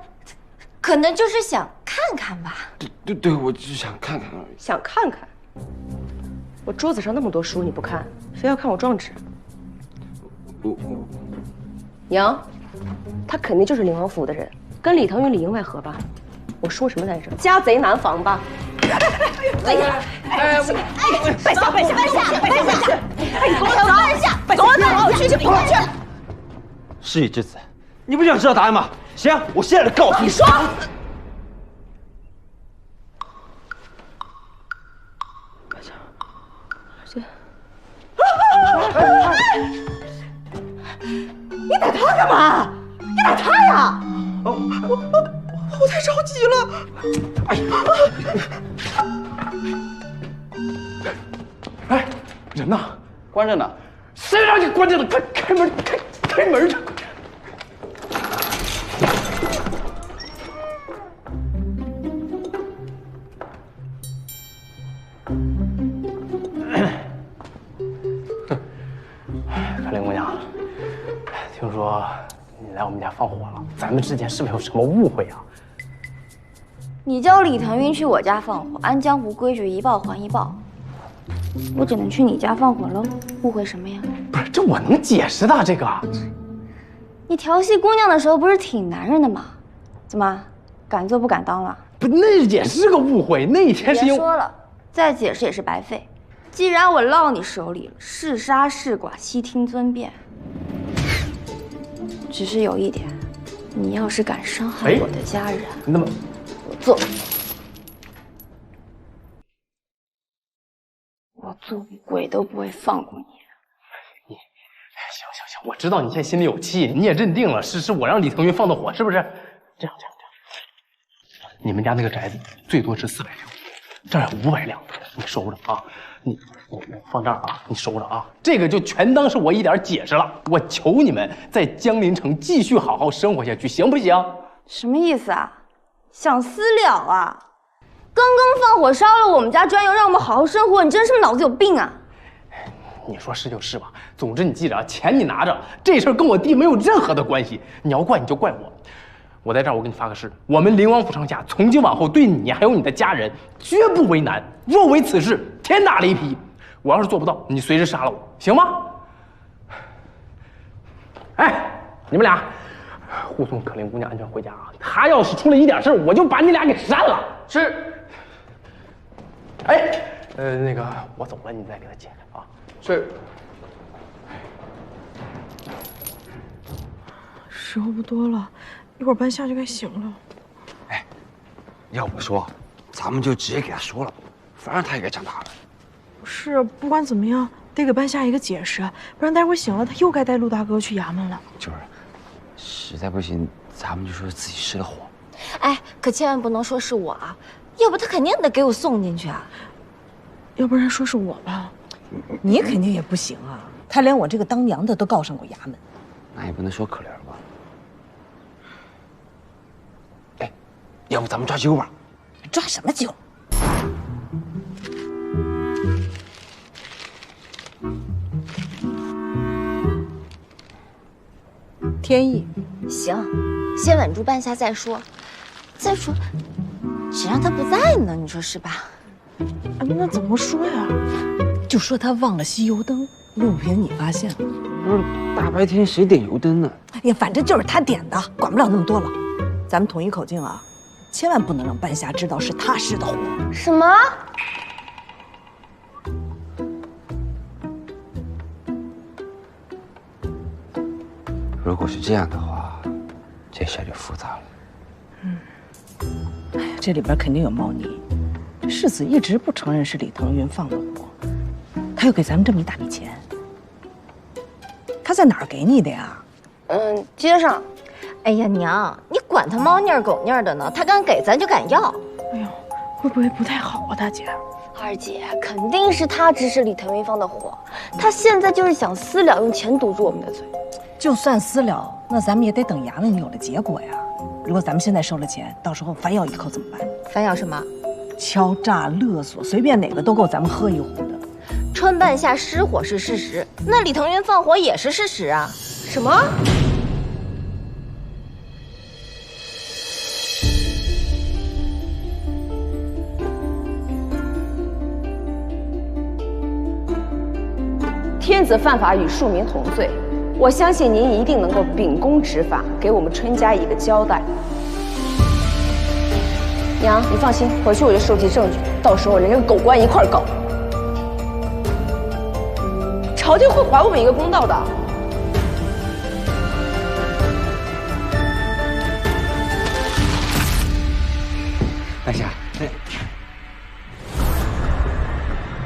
可能就是想看看吧。对，我只想看看而已。想看看？我桌子上那么多书你不看，非要看我状纸？娘，他肯定就是灵王府的人，跟李腾云里应外合吧？我说什么来着？家贼难防吧？哎呀！半夏！哎，你给我走！半夏，走！事已至此，你不想知道答案吗？行，我现在来告诉你。你说，你打他干嘛？你打他呀！我太着急了。哎，人呢？关着呢。谁让你关着呢？快开门！开门去！可怜姑娘，听说你来我们家放火了，咱们之间是不是有什么误会啊？你叫李腾云去我家放火，按江湖规矩一报还一报，我只能去你家放火喽。误会什么呀？不是，这我能解释的。这个，你调戏姑娘的时候不是挺男人的吗？怎么敢做不敢当了？不，那也是个误会。那天是因为……别说了，再解释也是白费。既然我落你手里了，是杀是剐，悉听尊便。只是有一点，你要是敢伤害我的家人，那么我做鬼都不会放过你。行，我知道你现在心里有气，你也认定了是我让李腾云放的火，是不是？这样，你们家那个宅子最多值400两，这儿有500两，你收着啊。我放这儿啊，你收着啊。这个就全当是我一点解释了。我求你们在江林城继续好好生活下去，行不行？什么意思啊？想私了啊？刚刚放火烧了我们家砖油，让我们好好生活，你真是不是脑子有病啊？你说是就是吧。总之你记着啊，钱你拿着，这事儿跟我弟没有任何的关系。你要怪你就怪我。我在这儿，我给你发个誓，我们灵王府上下从今往后对你还有你的家人绝不为难。若为此事，天打雷劈。我要是做不到，你随时杀了我，行吗？哎，你们俩护送可怜姑娘安全回家啊！她要是出了一点事儿，我就把你俩给删了。是。哎，那个我走了，你再给她解开啊。是。时候不多了，一会儿半夏就该醒了。哎，要我说，咱们就直接给他说了，反正他也该长大了。是，不管怎么样，得给半夏一个解释，不然待会儿醒了，他又该带陆大哥去衙门了。就是，实在不行，咱们就说自己失了火。哎，可千万不能说是我啊，要不他肯定得给我送进去啊。要不然说是我吧，你肯定也不行啊，他连我这个当娘的都告上过衙门。那也不能说可怜吧。哎，要不咱们抓阄吧？抓什么阄？天意，行，先稳住半夏再说。再说，谁让他不在呢？你说是吧？那怎么说呀？就说他忘了熄油灯，陆平你发现了？不是大白天谁点油灯呢？哎呀，反正就是他点的，管不了那么多了。咱们统一口径啊，千万不能让半夏知道是他失的火。什么？如果是这样的话，这事就复杂了。哎呀，这里边肯定有猫腻。世子一直不承认是李腾云放的火，他又给咱们这么一大笔钱，他在哪儿给你的呀？街上。哎呀，娘，你管他猫腻儿狗腻儿的呢，他敢给咱就敢要。哎呦，会不会不太好啊，大姐？二姐，肯定是他指使李腾云放的火，他现在就是想私了，用钱堵住我们的嘴。就算私了，那咱们也得等衙门有了结果呀。如果咱们现在收了钱，到时候反咬一口怎么办？反咬什么？敲诈勒索，随便哪个都够咱们喝一壶的。川半夏失火是事实，那李腾云放火也是事实啊。什么？天子犯法与庶民同罪，我相信您一定能够秉公执法，给我们春家一个交代。娘，你放心，回去我就收集证据，到时候连跟狗官一块搞。朝廷会还我们一个公道的。半夏，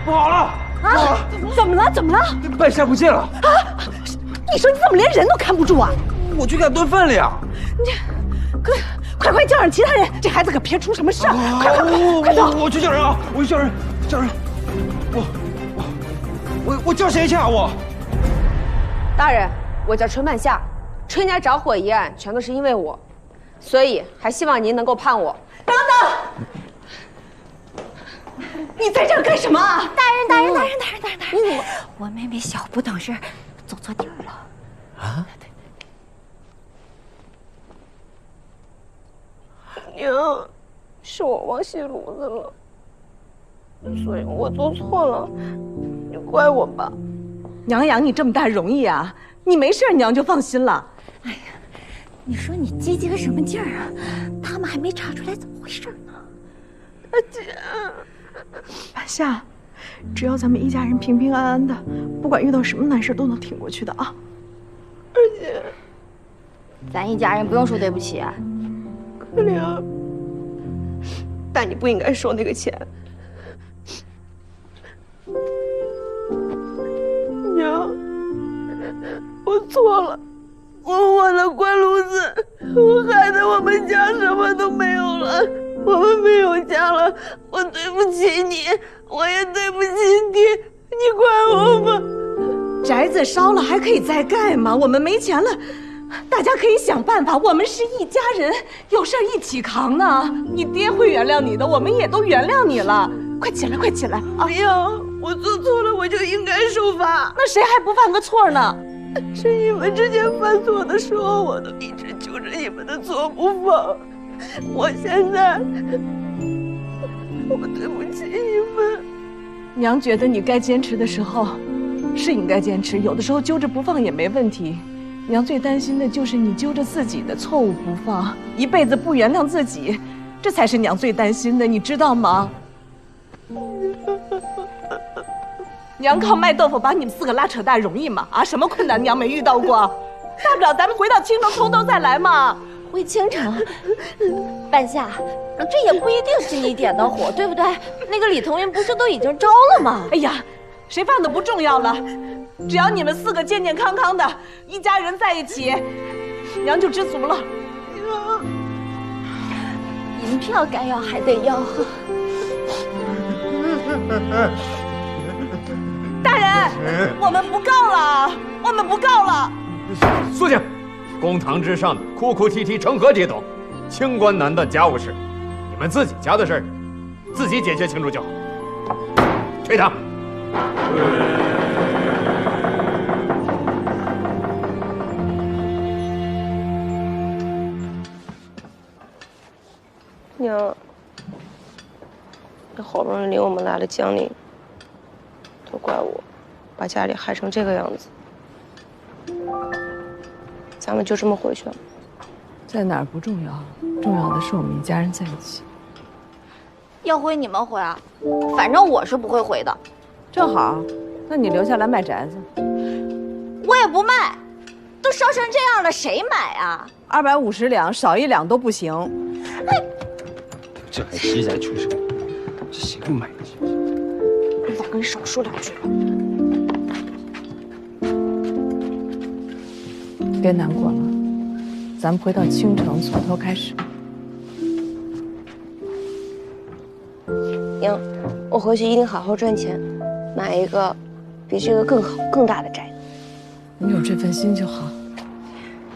不好了！啊！怎么了？怎么了？半夏不见了！啊！你说你怎么连人都看不住啊？我去给他端饭了呀！你，快叫上其他人，这孩子可别出什么事儿！快走！我去叫人啊！我去叫人，叫人！我叫谁去啊？我。大人，我叫春半夏，春家着火一案全都是因为我，所以还希望您能够判我。等等，你在这儿干什么？大人！你怎么？我妹妹小不懂事，走错地儿了。啊？娘，是我忘记炉子了，所以我做错了，你怪我吧。娘养你这么大容易啊，你没事娘就放心了。哎呀，你说你积极个什么劲儿啊？他们还没查出来怎么回事呢。大姐，半夏，只要咱们一家人平平安安的，不管遇到什么难事都能挺过去的啊。二姐，咱一家人不用说对不起。可怜，但你不应该收那个钱。娘，我错了，我的关炉子，我害得我们家什么都没有了，我们没有家了，我对不起你，我也对不起你，你怪我吧。宅子烧了还可以再盖吗？我们没钱了，大家可以想办法，我们是一家人，有事儿一起扛呢。你爹会原谅你的，我们也都原谅你了。快起来，快起来！不要，我做错了，我就应该受罚。那谁还不犯个错呢？是你们之前犯错的时候，我都一直揪着你们的错不放。我现在，我对不起你们。娘觉得你该坚持的时候，是应该坚持，有的时候揪着不放也没问题。娘最担心的就是你揪着自己的错误不放，一辈子不原谅自己，这才是娘最担心的，你知道吗？娘靠卖豆腐把你们4个拉扯大容易吗？啊，什么困难娘没遇到过？大不了咱们回到青城从头再来嘛。回青城，半夏，这也不一定是你点的火，对不对？那个李腾云不是都已经招了吗？哎呀，谁放的不重要了，只要你们4个健健康康的，一家人在一起，娘就知足了。银票该要还得要。大人，我们不告了，我们不告了。肃静！公堂之上的哭哭啼啼成何体统？清官难断家务事，你们自己家的事儿，自己解决清楚就好。推他。娘，这好不容易领我们来了江陵，都怪我，把家里害成这个样子。咱们就这么回去了？在哪儿不重要，重要的是我们一家人在一起。要回你们回啊，反正我是不会回的。正好，那你留下来卖宅子。我也不卖，都烧成这样了，谁买啊？250两，少1两都不行。哎，这还西宅出手，这谁会买去？我早跟你少说2句了。别难过了，咱们回到青城，从头开始。娘，我回去一定好好赚钱，买一个比这个更好、更大的宅子。你有这份心就好。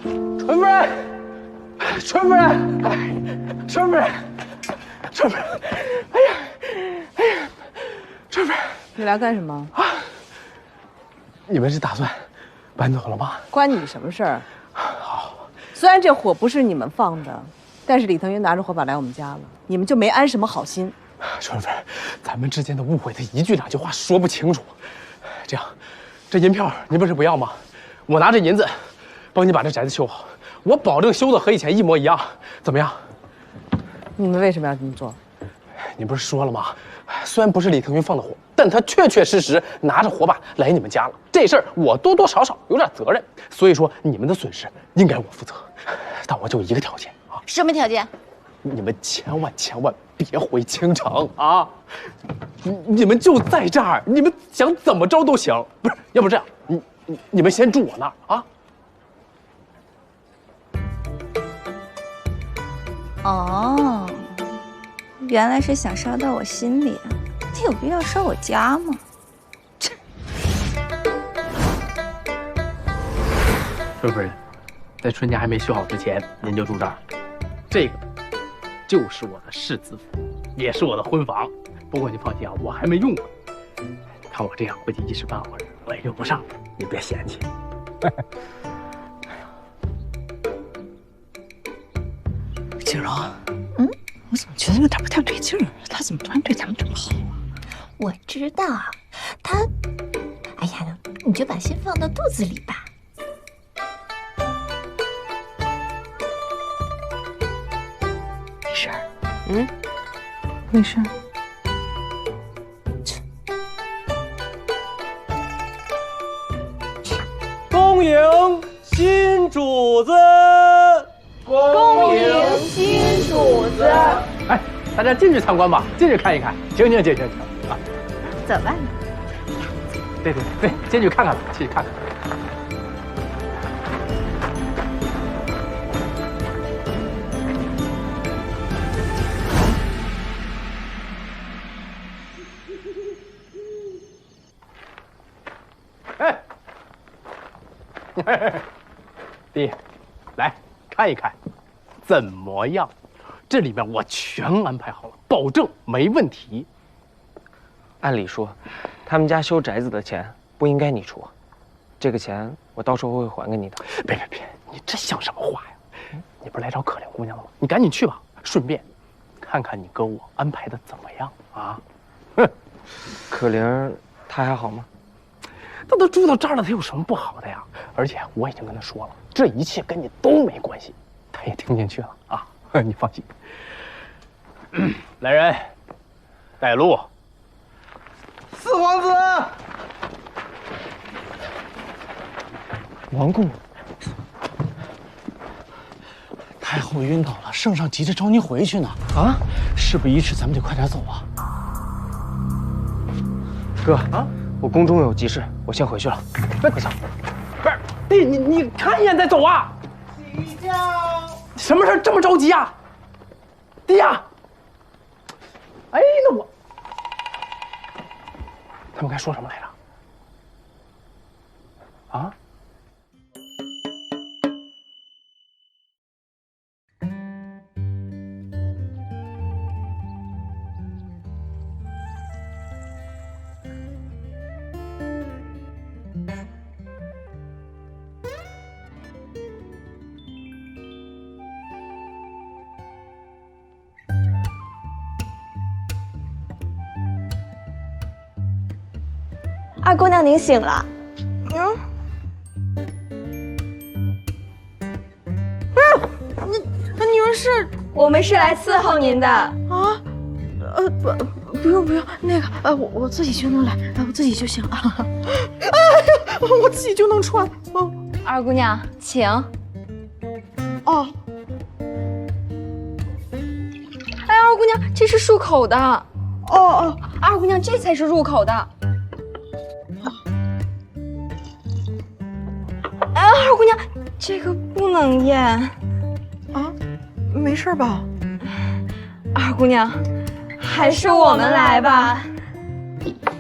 春夫人，春夫人，春夫人，春夫人，哎呀，春夫人，你来干什么？啊！你们是打算搬走了吗？关你什么事儿？好，虽然这火不是你们放的，但是李腾云拿着火把来我们家了，你们就没安什么好心。春夫人，咱们之间的误会，他1句2句话说不清楚。这样，这银票您不是不要吗？我拿着银子，帮你把这宅子修好，我保证修的和以前一模一样，怎么样？你们为什么要这么做？你不是说了吗？虽然不是李腾云放的火，但他确确实实拿着火把来你们家了。这事儿我多多少少有点责任，所以说你们的损失应该我负责。但我就一个条件啊。什么条件？你们千万别回青城啊！你们就在这儿，你们想怎么着都行。不是，要不这样，你们先住我那儿啊。哦，原来是想烧到我心里啊！那有必要烧我家吗？春夫人，在春家还没修好之前，您就住这儿。这个就是我的世子府，也是我的婚房。不过你放心啊，我还没用过。你看我这样，回去一时半会儿我也用不上，你别嫌弃。静柔，我怎么觉得有点不太对劲儿？他怎么突然对咱们这么好啊？我知道，他，哎呀，你就把心放到肚子里吧。没事儿，没事儿。恭迎新主子，恭迎新主子。哎，大家进去参观吧，进去看一看。行啊，走吧。对，进去看看吧，进去看看。弟，来看一看，怎么样？这里面我全安排好了，保证没问题。按理说，他们家修宅子的钱不应该你出，这个钱我到时候会还给你的。别，你这像什么话呀？你不是来找可怜姑娘了吗？你赶紧去吧，顺便看看你哥我安排的怎么样啊？哼，可玲她还好吗？他都住到这儿了，他有什么不好的呀？而且我已经跟他说了，这一切跟你都没关系，他也听进去了啊。你放心。来人，带路。四皇子，王公，太后晕倒了，圣上急着召您回去呢。啊，事不宜迟，咱们得快点走啊。哥啊，我宫中有急事，我先回去了。快走！不是，弟，你看一眼再走啊。起轿。什么事这么着急啊？弟呀！哎，那我。他们该说什么来着？啊？二姑娘，您醒了。那你们是？我们是来伺候您的。啊？不用，那个我自己就能来，我自己就行啊。我自己就能穿。二姑娘，请。哦。哎，二姑娘，这是漱口的。哦，二姑娘，这才是入口的。哎，二姑娘，这个不能咽。啊？没事吧？二姑娘，还是我们来吧。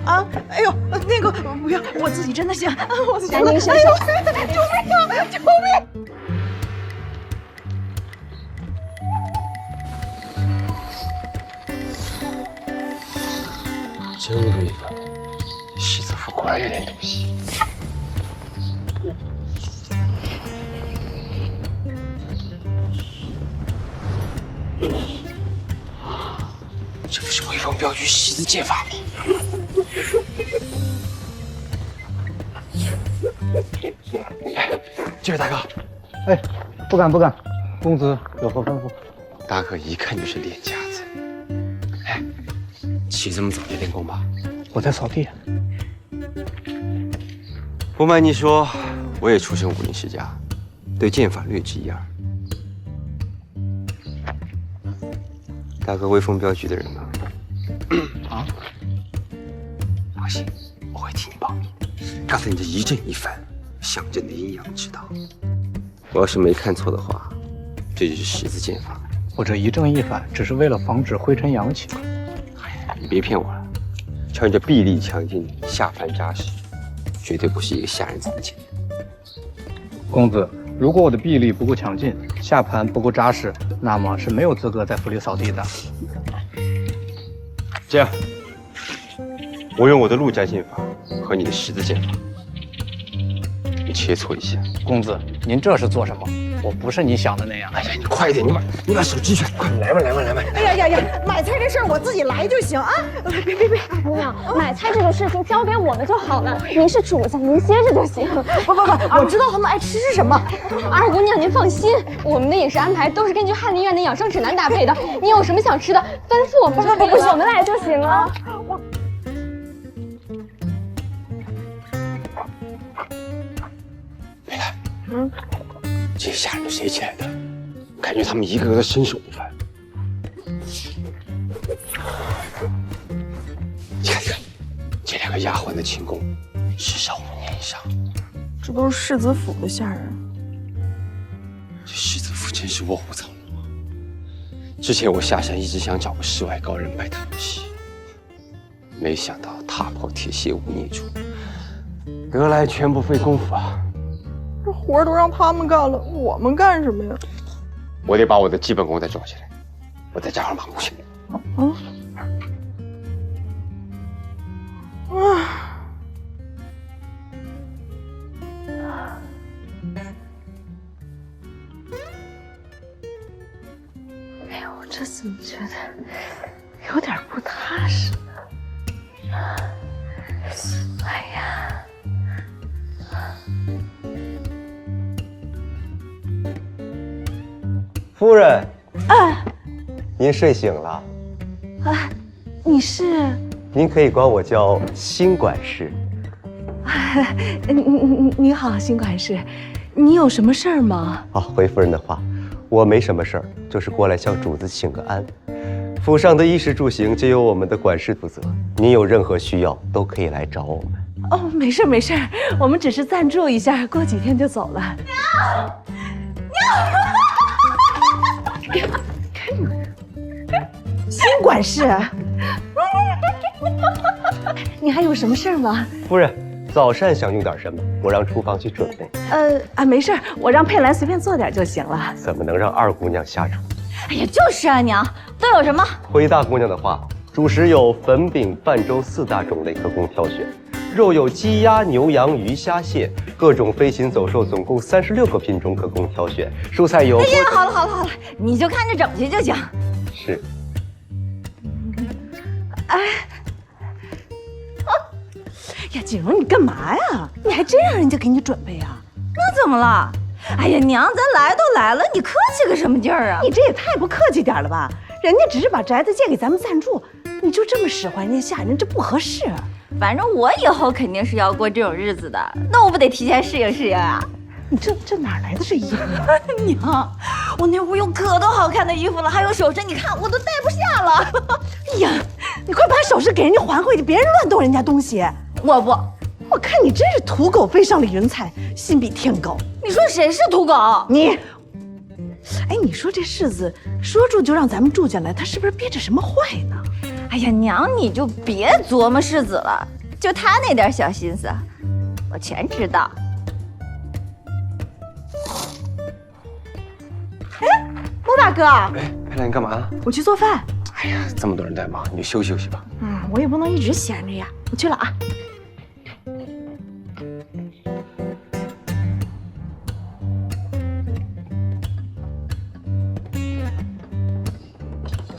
啊！哎呦，那个不要，我自己真的行，我自己。赶紧休息！哎呦，救命啊！救命！真贵呀，世子府果然有点东西。这不是威风镖局习字剑法吗？哎，这位大哥，哎，不敢，公子有何吩咐？大哥一看就是练家子。哎，起这么早就练功吧？我在扫地。不瞒你说，我也出身武林世家，对剑法略知一二。大哥威风镖局的人吗？啊？放心，我会替你保密。刚才你这一正一反，象征的阴阳之道。我要是没看错的话，这就是十字剑法。我这一正一反，只是为了防止灰尘扬起。你别骗我了，瞧你这臂力强劲，下盘扎实，绝对不是一个下人子的剑。公子，如果我的臂力不够强劲，下盘不够扎实，那么是没有资格在府里扫地的。这样，我用我的陆家剑法和你的十字剑法，你切磋一下。公子，您这是做什么？我不是你想的那样。哎呀，你快一点，你把手举起来，快来吧，来吧，来吧！哎呀，买菜这事儿我自己来就行啊！别，二姑娘，买菜这种事情交给我们就好了。您是主子，您歇着就行。不，我知道他们爱吃什么。二姑娘您放心，我们的饮食安排都是根据翰林院的养生指南搭配的。你有什么想吃的，吩咐我们就可以了。不是，我们来就行了。梅兰，这些下人都谁起来的？感觉他们一个个都身手不凡。你看，这2个丫鬟的轻功，至少5年以上。这都是世子府的下人。这世子府真是卧虎藏龙啊！之前我下山一直想找个世外高人拜他为师，没想到踏破铁鞋无觅处，得来全不费工夫啊！这活都让他们干了，我们干什么呀？我得把我的基本功再抓起来，我再加上马步去。哎呦，我这怎么觉得有点不踏实呢？哎呀！夫人，您睡醒了。你是？您可以管我叫新管事。你好，新管事，你有什么事儿吗？回夫人的话，我没什么事儿，就是过来向主子请个安。府上的衣食住行皆由我们的管事负责，您有任何需要都可以来找我们。没事，我们只是暂住一下，过几天就走了。新管事，你还有什么事儿吗？夫人，早膳想用点什么，我让厨房去准备。没事，我让佩兰随便做点就行了。怎么能让二姑娘下厨？哎呀，就是啊，娘，都有什么？回大姑娘的话，主食有粉饼、饭粥4大种类可供挑选，肉有鸡鸭牛羊鱼虾蟹，各种飞禽走兽总共36个品种可供挑选。蔬菜有……哎呀，好了，你就看着整去就行。是。呀，锦荣，你干嘛呀？你还真让人家给你准备啊？那怎么了？哎呀，娘，咱来都来了，你客气个什么劲儿啊？你这也太不客气点了吧？人家只是把宅子借给咱们暂住，你就这么使唤人家下人，这不合适。反正我以后肯定是要过这种日子的，那我不得提前适应适应啊？你这哪来的这衣服呀？娘，我那屋有可多好看的衣服了，还有首饰，你看我都戴不下了。哎呀，你快把首饰给人家还回去，别人乱动人家东西。我不，我看你真是土狗飞上了云彩，心比天高。你说谁是土狗？你。哎，你说这世子说住就让咱们住进来，他是不是憋着什么坏呢？哎呀，娘，你就别琢磨世子了，就他那点小心思，我全知道。陆大哥，佩兰，你干嘛？我去做饭。哎呀，这么多人在忙，你就休息休息吧。我也不能一直闲着呀。我去了啊。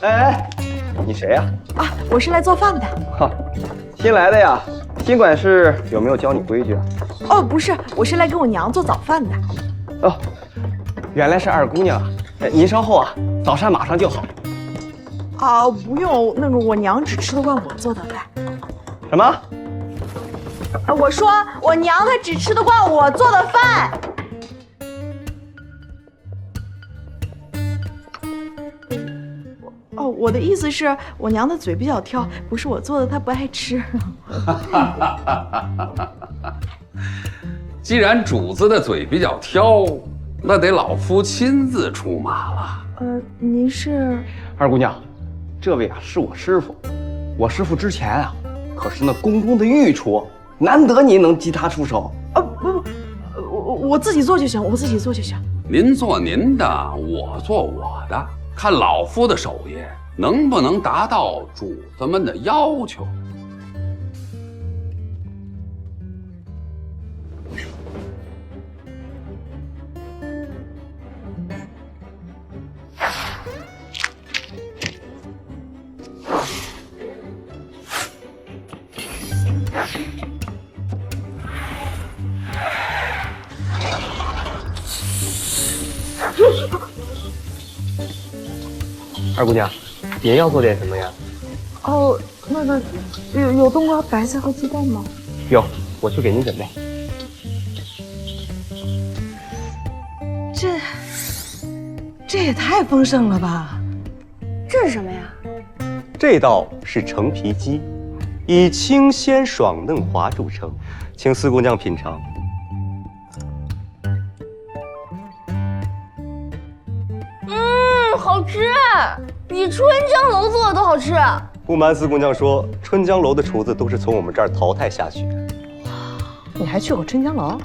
哎，你谁呀？我是来做饭的。新来的呀？新管事有没有教你规矩啊？不是，我是来给我娘做早饭的。原来是二姑娘啊！您稍后啊，早膳马上就好。不用，那个我娘只吃得惯我做的饭。什么？我说我娘她只吃得惯我做的饭。我的意思是我娘的嘴比较挑，不是我做的她不爱吃。既然主子的嘴比较挑，那得老夫亲自出马了。您是？二姑娘，这位啊是我师傅。我师傅之前啊可是那宫中的御厨，难得您能替他出手。我自己做就行，我自己做就行。您做您的，我做我的，看老夫的手艺能不能达到主子们的要求。二姑娘，您要做点什么呀？哦，那个有冬瓜、白菜和鸡蛋吗？有，我去给您准备。这也太丰盛了吧！这是什么呀？这道是橙皮鸡，以清鲜爽嫩滑著称，请四姑娘品尝。好吃，比春江楼做的都好吃。不瞒四姑娘说，春江楼的厨子都是从我们这儿淘汰下去的。你还去过春江楼？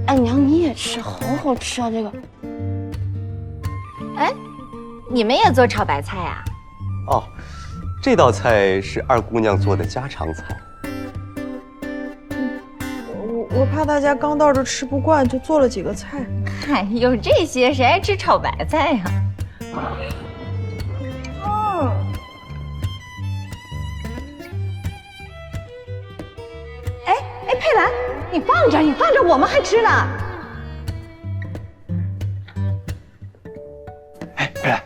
哎，娘你也吃，好好吃啊！这个。哎，你们也做炒白菜呀？哦，这道菜是二姑娘做的家常菜。我怕大家刚到这吃不惯，就做了几个菜。嗨，有这些谁爱吃炒白菜呀？哎，佩兰，你放着，我们还吃呢。哎，佩兰，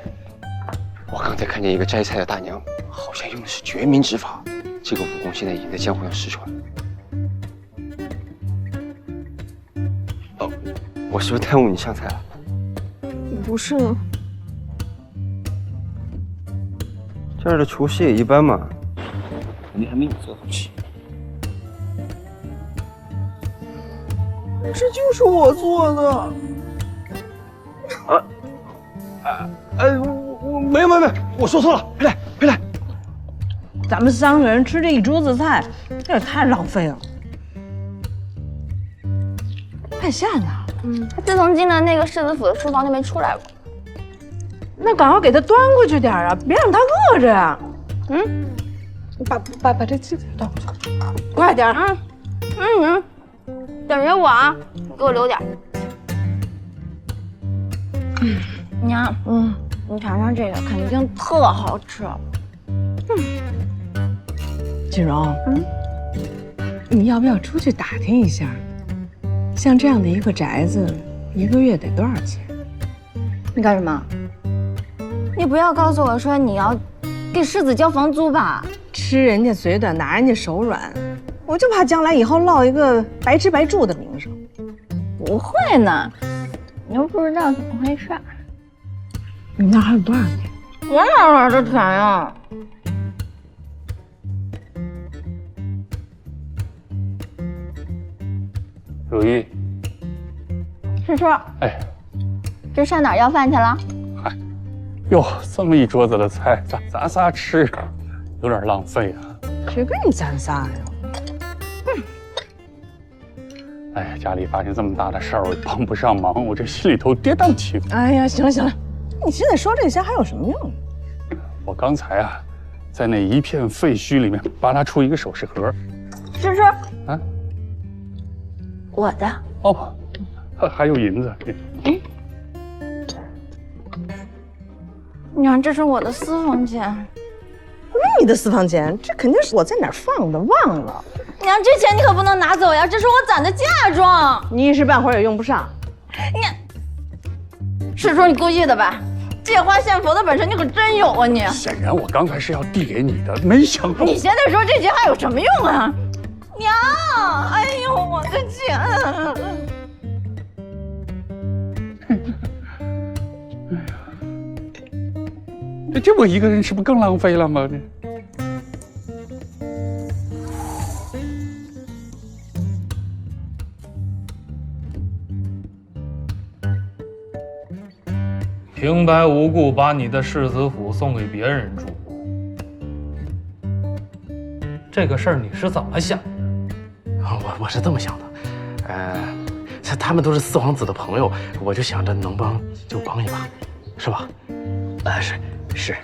我刚才看见一个摘菜的大娘，好像用的是绝民之法，这个武功现在已经在江湖上失传。我是不是耽误你上菜了？不是，这儿的厨师也一般嘛，肯定还没你做好吃。这就是我做的。我没有，我说错了，佩兰，咱们3个人吃这一桌子菜，这也太浪费了。派夏呢？他自从进了那个世子府的书房就没出来过。那赶快给他端过去点啊，别让他饿着呀。把这鸡腿端过去，快点。等着我啊，你给我留点。娘，你尝尝这个，肯定特好吃。锦荣，你要不要出去打听一下？像这样的一个宅子，1个月得多少钱？你干什么？你不要告诉我说你要给世子交房租吧？吃人家嘴短，拿人家手软，我就怕将来以后落一个白吃白住的名声。不会呢，你又不知道怎么回事。你那还有多少年？我哪来的钱呀？如意，师叔，哎，这上哪儿要饭去了？哟，这么一桌子的菜，咱仨吃，有点浪费啊。谁跟你咱仨呀？哎，家里发生这么大的事儿，我帮不上忙，我这心里头跌宕起伏。哎呀，行了，你现在说这些还有什么用？我刚才啊，在那一片废墟里面扒拉出一个首饰盒。师叔，啊，我的。哦，还有银子。娘，这是我的私房钱。不是你的私房钱，这肯定是我在哪儿放的，忘了。娘，这钱你可不能拿走呀，这是我攒的嫁妆。你一时半会儿也用不上。师叔，你故意的吧？借花献佛的本事你可真有啊你！显然我刚才是要递给你的，没想到你现在说这些还有什么用啊？娘，哎呦，我的钱！那这么一个人，是不是更浪费了吗？平白无故把你的世子府送给别人住，这个事儿你是怎么想的？我是这么想的，他们都是四皇子的朋友，我就想着能帮就帮一把，是吧？是。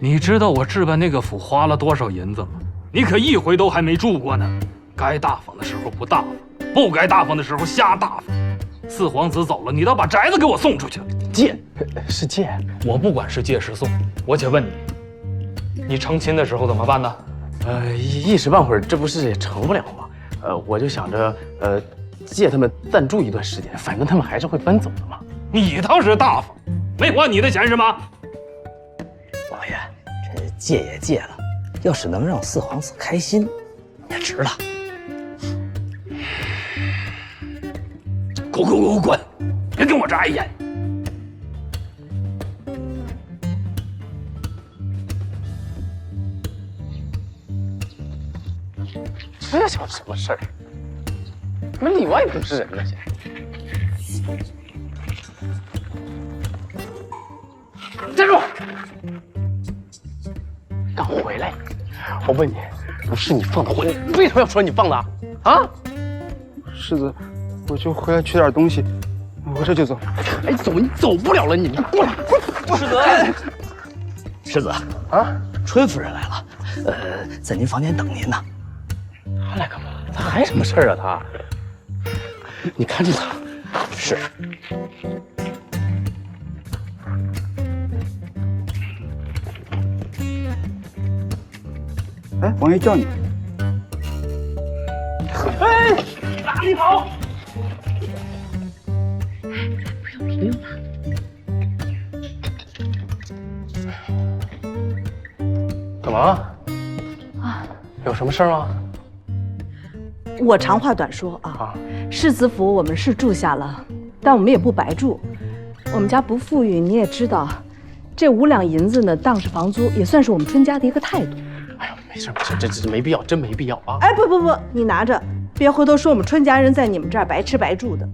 你知道我置办那个府花了多少银子吗？你可一回都还没住过呢。该大方的时候不大方，不该大方的时候瞎大方。四皇子走了，你倒把宅子给我送出去。是借，我不管是借是送，我且问你，你成亲的时候怎么办呢？一时半会儿这不是也成不了吗？我就想着借他们暂住一段时间，反正他们还是会搬走的嘛。你倒是大方，没花你的钱是吗？老爷，这借也借了，要是能让四皇子开心，也值了。滚！别跟我这碍眼。这叫什么事儿？怎么里外不是人呢？站住！敢回来！我问你，不是你放的火，你为什么要说你放的？啊？世子，我就回来取点东西，我这就走。哎，你走不了了，你过来！世子，世子啊，春夫人来了，在您房间等您呢。他来干嘛？他还什么事儿啊？他，你看着他。是。哎，王爷叫你。哎，哪里跑？不用了。干嘛？啊，有什么事吗？我长话短说啊，世子府我们是住下了，但我们也不白住。我们家不富裕，你也知道，这5两银子呢当是房租，也算是我们春家的一个态度。哎呦，没事，这没必要，真没必要啊！哎，不，你拿着，别回头说我们春家人在你们这儿白吃白住的。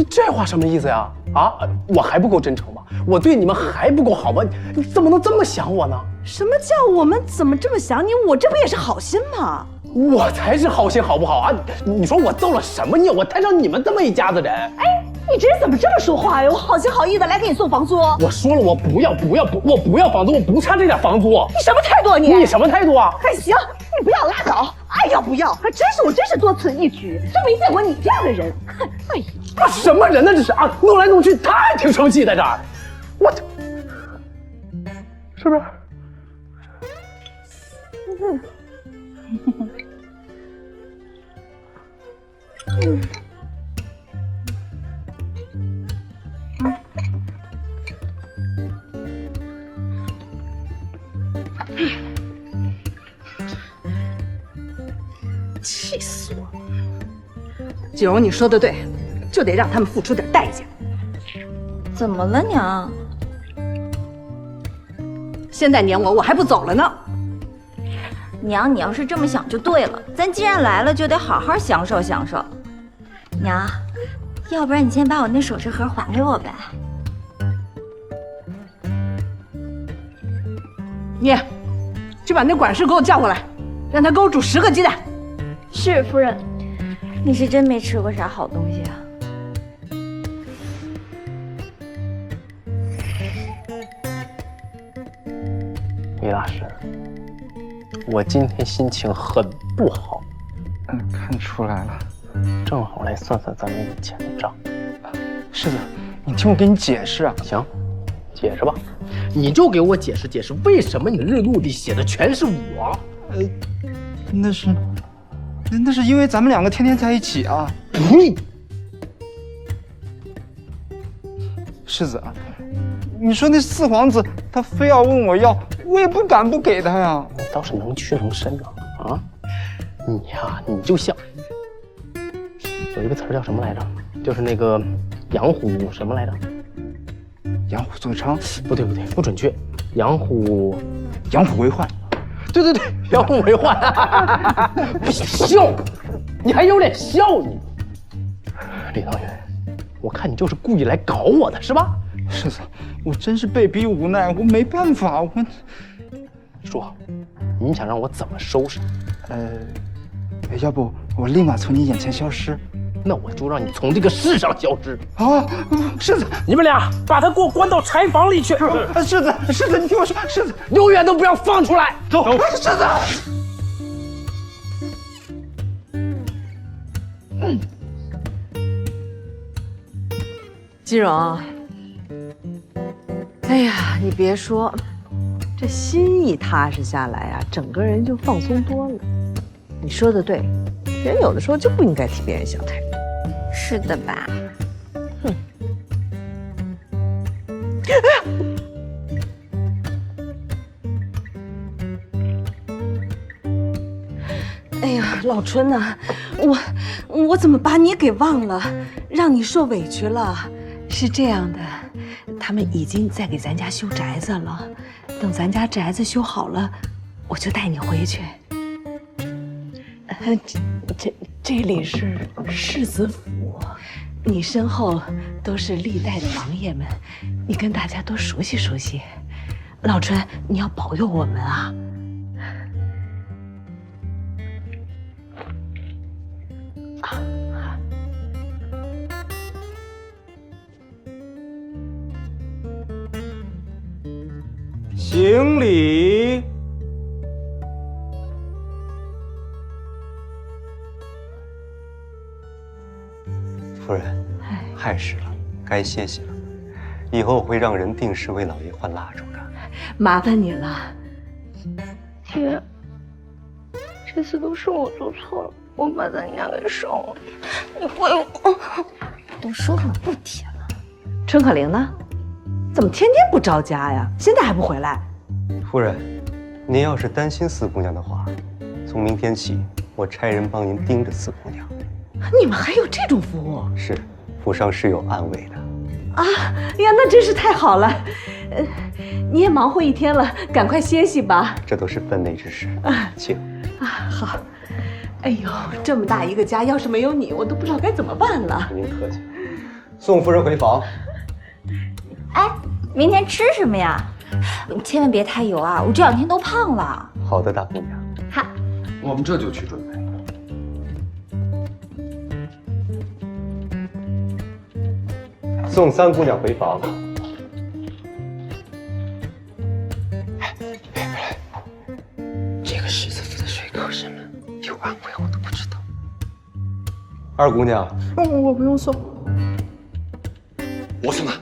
这话什么意思呀？啊，我还不够真诚吗？我对你们还不够好吗？你怎么能这么想我呢？什么叫我们怎么这么想你？我这不也是好心吗？我才是好心好不好啊？你说我造了什么孽？我摊上你们这么一家子人？哎，你这人怎么这么说话呀？我好心好意的来给你送房租。我说了，我不要房租，我不差这点房租。你什么态度啊你？你什么态度啊？还行，你不要拉倒，爱要不要？还真是多此一举，真没见过你这样的人。哎呀，这什么人呢？这是啊，弄来弄去，他还挺生气在这儿，我是不是？气死我了！锦荣，你说的对，就得让他们付出点代价。怎么了，娘？现在撵我还不走了呢。娘，你要是这么想就对了。咱既然来了，就得好好享受享受。娘，要不然你先把我那首饰盒还给我呗。你去把那管事给我叫过来，让他给我煮10个鸡蛋。是夫人。你是真没吃过啥好东西啊。李大师，我今天心情很不好。看出来了。正好来算算咱们以前的账。世子，你听我给你解释啊。行，解释吧。你就给我解释解释，为什么你日录里写的全是我？那是因为咱们2个天天在一起啊。呸！世子啊，你说那4皇子他非要问我要，我也不敢不给他呀。你倒是能屈能伸啊！啊，你呀，你就像有一个词儿叫什么来着？就是那个养虎什么来着？养虎作伥？不对，不准确。养虎为患。对对对，养虎为患。笑，你还有脸笑你？李道元，我看你就是故意来搞我的是吧？世子，我真是被逼无奈，我没办法。说，你想让我怎么收拾？要不我立马从你眼前消失？那我就让你从这个世上消失。啊，世子，你们俩把他给我关到柴房里去。世子，你听我说，世子，永远都不要放出来。走，世子。金荣，哎呀，你别说，这心一踏实下来啊，整个人就放松多了。你说的对，人有的时候就不应该替别人想太多。是的吧？哼。哎呀，老春呐，我怎么把你给忘了，让你受委屈了？是这样的，他们已经在给咱家修宅子了，等咱家宅子修好了，我就带你回去。这里是世子府，你身后都是历代的王爷们，你跟大家多熟悉熟悉。老春，你要保佑我们啊！行礼。夫人，亥时了，该歇息了。以后我会让人定时为老爷换蜡烛的。麻烦你了。爹，这次都是我做错了，我把咱家给烧了，你回我。都说好不提了。春可玲呢？怎么天天不着家呀？现在还不回来？夫人，您要是担心四姑娘的话，从明天起，我差人帮您盯着四姑娘。你们还有这种服务？是，府上是有暗卫的。啊呀，那真是太好了。你也忙活一天了，赶快歇息吧。这都是分内之事，请。啊，好。哎呦，这么大一个家，要是没有你，我都不知道该怎么办了。您客气。送夫人回房。哎，明天吃什么呀？千万别太油啊，我这2天都胖了。好的，大姑娘。好，我们这就去准备。送三姑娘回房。这个世子府的水口什么有暗卫，我都不知道。二姑娘，我不用送，我送他。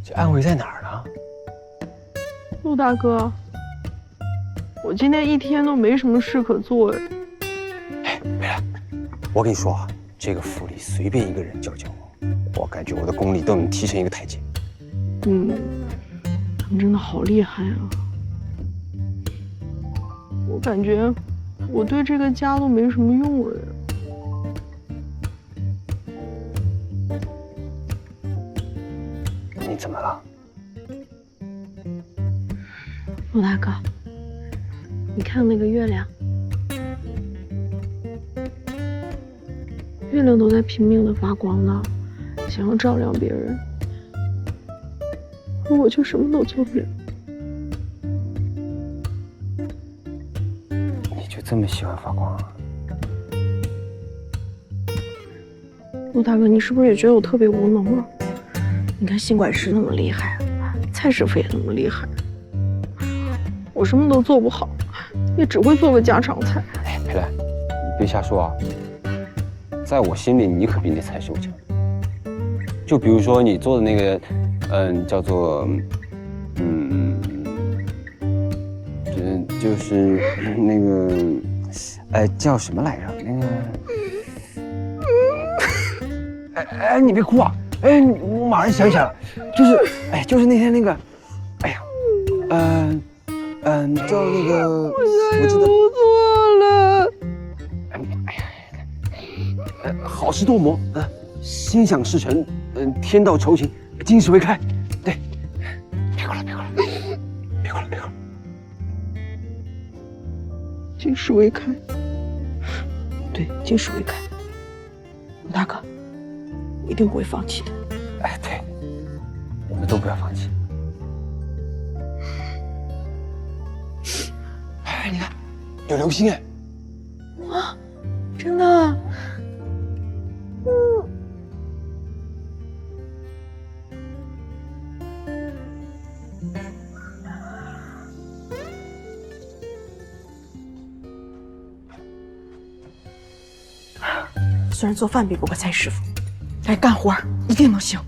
这暗卫在哪儿呢？陆大哥，我今天一天都没什么事可做哎。哎，梅兰，我跟你说啊，这个府里随便一个人教教我，我感觉我的功力都能提升一个台阶。他们真的好厉害啊！我感觉我对这个家都没什么用了呀。你怎么了？陆大哥，你看那个月亮，月亮都在拼命的发光呢，想要照亮别人，而我就什么都做不了。你就这么喜欢发光啊？陆大哥，你是不是也觉得我特别无能啊？你看信管事那么厉害，蔡师傅也那么厉害，我什么都做不好，也只会做个家常菜。哎，佩兰，你别瞎说啊！在我心里，你可比那蔡师傅强。就比如说你做的那个，叫做，就是那个，叫什么来着？那个，哎，你别哭啊！哎，我马上想起来了，就是那天那个，哎呀，叫那个，我记得错了。好事多磨，心想事成，天道酬勤，金石为开。对，别哭了，金石为开。对，金石为开。武大哥，一定不会放弃的。哎，对，我们都不要放弃。哎，你看，有流星哎！啊，真的？虽然做饭比不过蔡师傅，但是干活一定能行。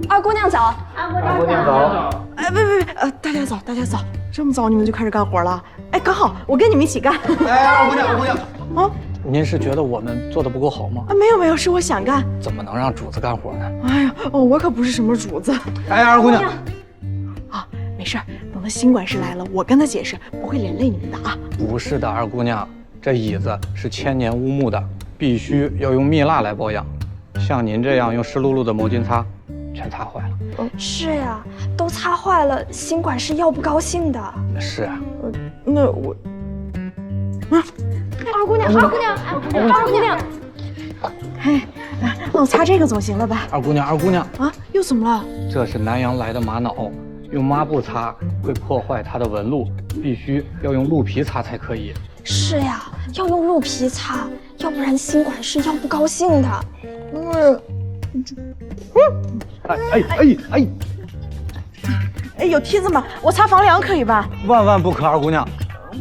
二姑娘早，二姑娘早。哎，别，大家早，这么早你们就开始干活了？哎，刚好我跟你们一起干。哎，二姑娘，啊，您是觉得我们做的不够好吗？啊，没有，是我想干。怎么能让主子干活呢？哎呀，我可不是什么主子。哎，二姑娘。啊，没事，等到新管事来了，我跟他解释，不会连累你们的啊。不是的，二姑娘，这椅子是千年乌木的，必须要用蜜蜡来保养。像您这样用湿漉漉的毛巾擦，全擦坏了。是呀，都擦坏了，新管事要不高兴的。是啊。那我，二姑娘，嘿，那我擦这个总行了吧？二姑娘啊，又怎么了？这是南洋来的玛瑙，用抹布擦会破坏它的纹路，必须要用鹿皮擦才可以。是呀，要用鹿皮擦，要不然新管事要不高兴的。哎，有梯子吗？我擦房梁可以吧？万万不可，二姑娘。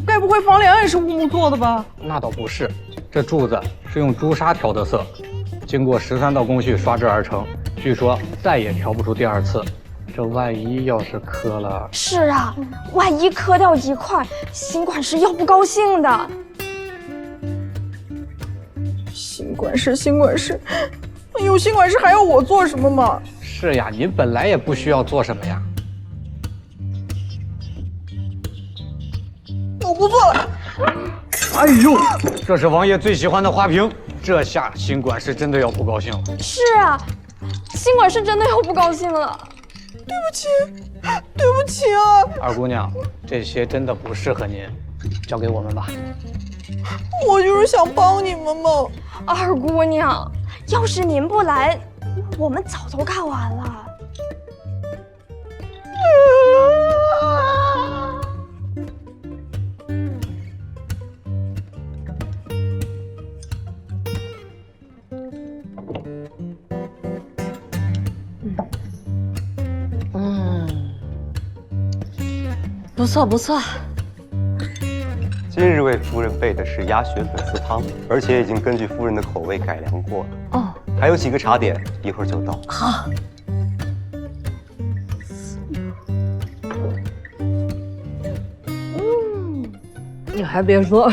该不会房梁也是乌木做的吧？那倒不是，这柱子是用朱砂调的色，经过13道工序刷制而成，据说再也调不出第二次。这万一要是磕了……是啊，万一磕掉一块，新管事要不高兴的。新管事，有新管事还要我做什么吗？是呀，您本来也不需要做什么呀。我不做了。哎呦，这是王爷最喜欢的花瓶，这下新管事真的要不高兴了。是啊，新管事真的要不高兴了。对不起啊！二姑娘，这些真的不适合您，交给我们吧。我就是想帮你们嘛。二姑娘，要是您不来，我们早都干完了。不错。今日为夫人备的是鸭血粉丝汤，而且已经根据夫人的口味改良过了。哦，还有几个茶点，一会儿就到。好。你还别说，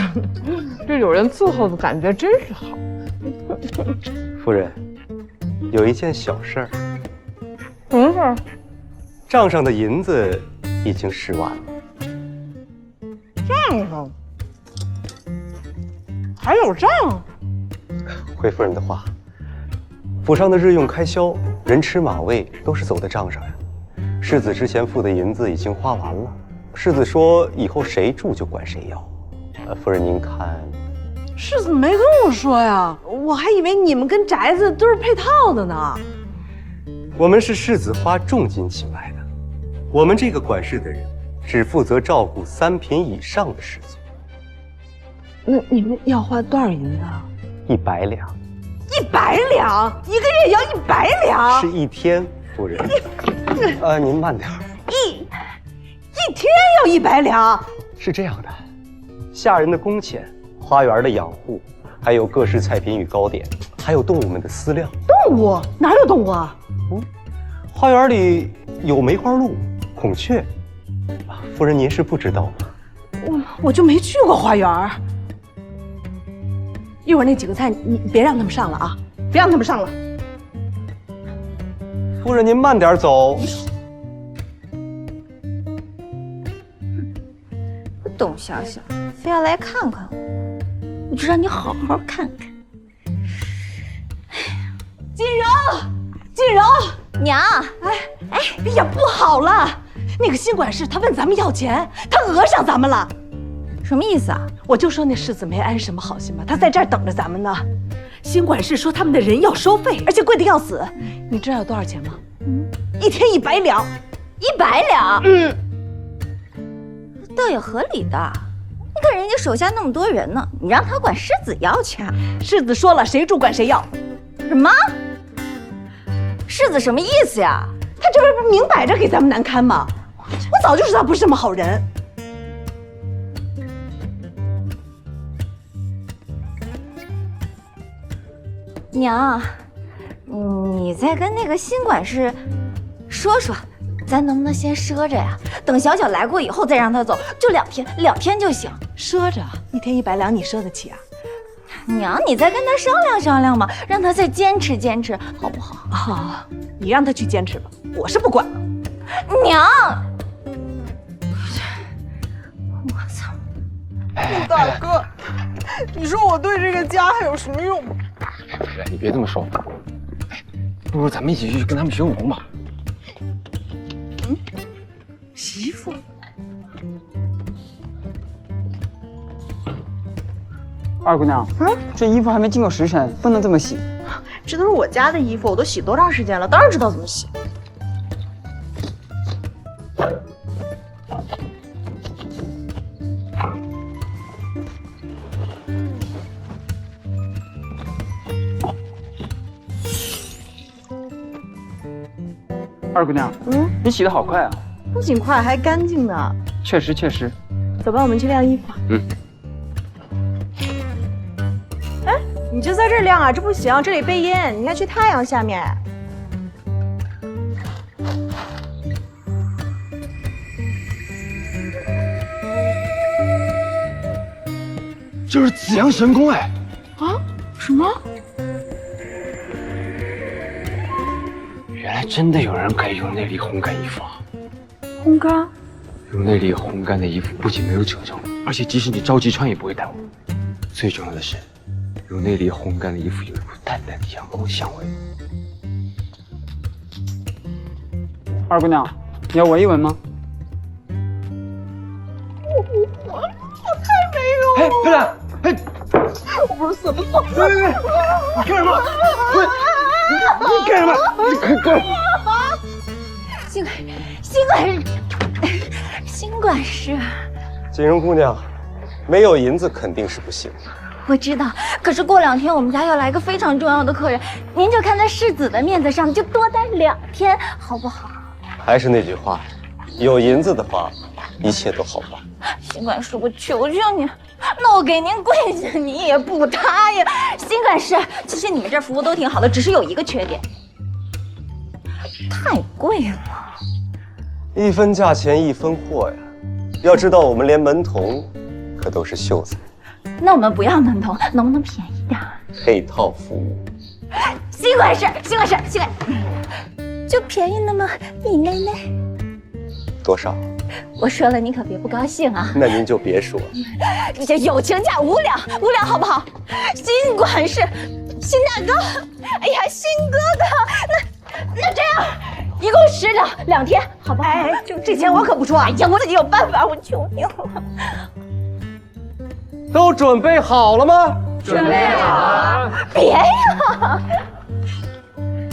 这有人伺候的感觉真是好。夫人，有一件小事儿。什么事儿？账上的银子已经10万了。账上还有账？回夫人的话，府上的日用开销、人吃马喂都是走在账上呀。世子之前付的银子已经花完了，世子说以后谁住就管谁要。夫人您看，世子没跟我说呀，我还以为你们跟宅子都是配套的呢。我们是世子花重金请来的，我们这个管事的人只负责照顾3品以上的士族。那你们要花多少银子啊？100两。100两？一个月也要100两？是1天，夫人。您慢点。一天要100两？是这样的，下人的工钱、花园的养护，还有各式菜品与糕点，还有动物们的饲料。动物？哪有动物啊？花园里有梅花鹿、孔雀。夫人您是不知道吗？我就没去过花园。一会儿那几个菜你别让他们上了啊，别让他们上了。夫人您慢点走。董小小非要来看看我，我就让你好好看看。锦柔，锦柔，娘，哎呀，不好了！那个新管事他问咱们要钱，他讹上咱们了。什么意思啊？我就说那世子没安什么好心吧，他在这儿等着咱们呢。新管事说他们的人要收费，而且贵的要死。你知道有多少钱吗？1天100两。100两？倒也合理的。你看人家手下那么多人呢，你让他管世子要钱？世子说了，谁主管谁要。什么？世子什么意思呀？他这不是明摆着给咱们难堪吗？我早就知道不是这么好人。娘，你再跟那个新管事说说，咱能不能先赊着呀？等小小来过以后再让他走，就2天就行。赊着1天100两，你赊得起啊？娘，你再跟他商量商量嘛，让他再坚持坚持，好不好？好，你让他去坚持吧，我是不管了。娘，我操！大哥，你说我对这个家还有什么用吗？你别这么说，不如咱们一起去跟他们学武功吧。媳妇。二姑娘，这衣服还没经过时辰，不能这么洗。这都是我家的衣服，我都洗多长时间了，当然知道怎么洗。二姑娘，你洗得好快啊！不仅快，还干净呢。确实。走吧，我们去晾衣服。你就在这儿晾啊，这不行，这里背阴，你要去太阳下面。这是紫阳神功哎！啊？什么？原来真的有人可以用内力烘干衣服啊！烘干？用内力烘干的衣服不仅没有褶皱，而且即使你着急穿也不会耽误。最重要的是，用内力烘干的衣服有一股淡淡的阳光香味。二姑娘，你要闻一闻吗？我太没用了！佩兰，我不是怎么做？别！你干什么？你干什么？你快滚！新管事，锦荣姑娘，没有银子肯定是不行。我知道，可是过2天我们家要来个非常重要的客人，您就看在世子的面子上，就多待2天，好不好？还是那句话，有银子的话，一切都好办。新管事，我求求你，那我给您跪下，你也不答应。新管事，其实你们这儿服务都挺好的，只是有一个缺点，太贵了。1分价钱1分货呀！要知道我们连门童可都是秀才。那我们不要门童，能不能便宜点？配套服务。新管事，就便宜那么1内内。多少？我说了，你可别不高兴啊。那您就别说了。这友情价5两好不好？新管事，新大哥，哎呀，新哥哥，那这样，一共10两，2天，好不好？哎，就这钱我可不出啊！哎呀，我自己有办法，我求你了。都准备好了吗？准备好了。别呀！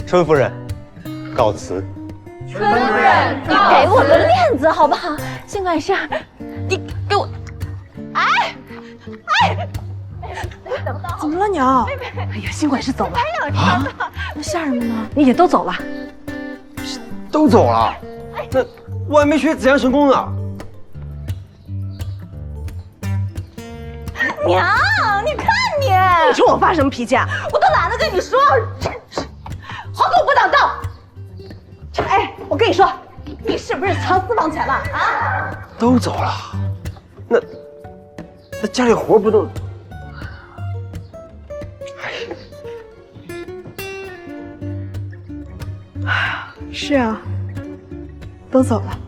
春夫人，告辞。春夫人，你给我个面子好不好？新管事，你给我，哎，等不到。怎么了，娘？哎呀，新管事走了啊！那下人们呢？也都走了。都走了？那我还没学紫阳神功呢。娘，你看你，你冲我发什么脾气啊？我都懒得跟你说，真是好狗不挡道。哎，我跟你说，你是不是藏私房钱了啊？都走了，那家里活不都？是啊，都走了。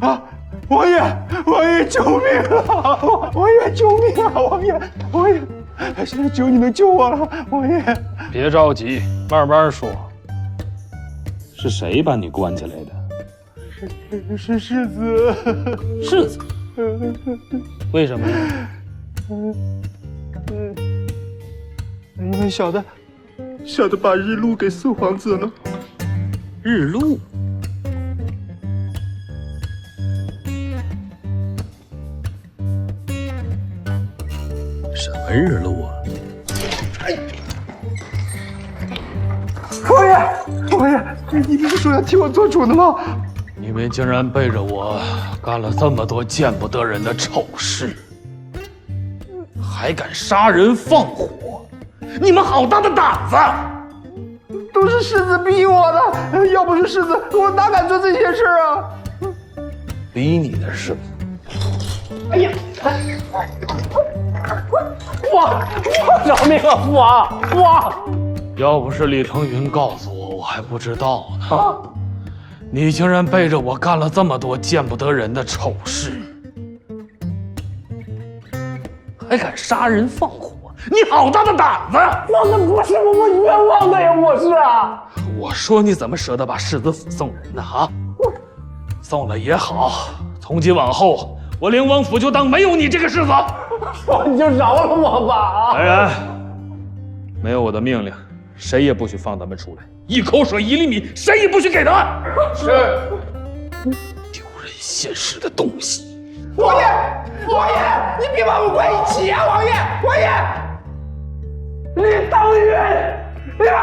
啊！王爷，王爷，救命啊！王爷，救命啊！王爷，王爷，现在只有你能救我了，王爷。别着急，慢慢说。是谁把你关起来的？是世子。世子？为什么呢？你们小的把日禄给四皇子了。日禄？什么日禄啊？王爷，王爷，你不是说要替我做主的吗？你们竟然背着我干了这么多见不得人的丑事，还敢杀人放火！你们好大的胆子！都是世子逼我的，要不是世子，我哪敢做这些事啊？逼你的是？哎呀！饶命啊！父王，父王！要不是李腾云告诉我，我还不知道呢。啊！你竟然背着我干了这么多见不得人的丑事，还敢杀人放火！你好大的胆子！那不是我冤枉的呀，我是啊！我说你怎么舍得把世子府送人呢？啊！送了也好，从今往后，我灵王府就当没有你这个世子。你就饶了我吧！来人，没有我的命令，谁也不许放他们出来，一口水一粒米，谁也不许给他们。是。丢人现世的东西！王爷，王爷，你别把我关一起啊！王爷，王爷，李腾云，李腾云！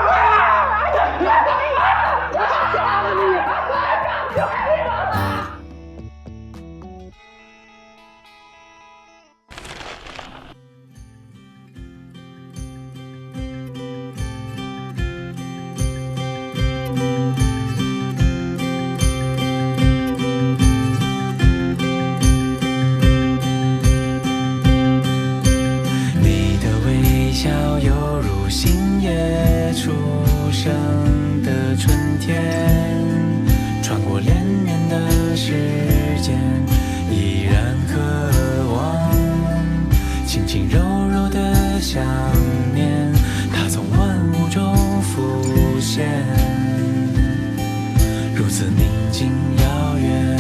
如此宁静遥远，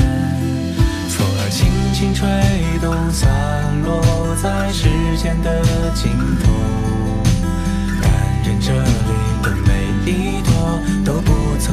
风儿轻轻吹动，散落在时间的尽头。但愿这里的每一朵都不曾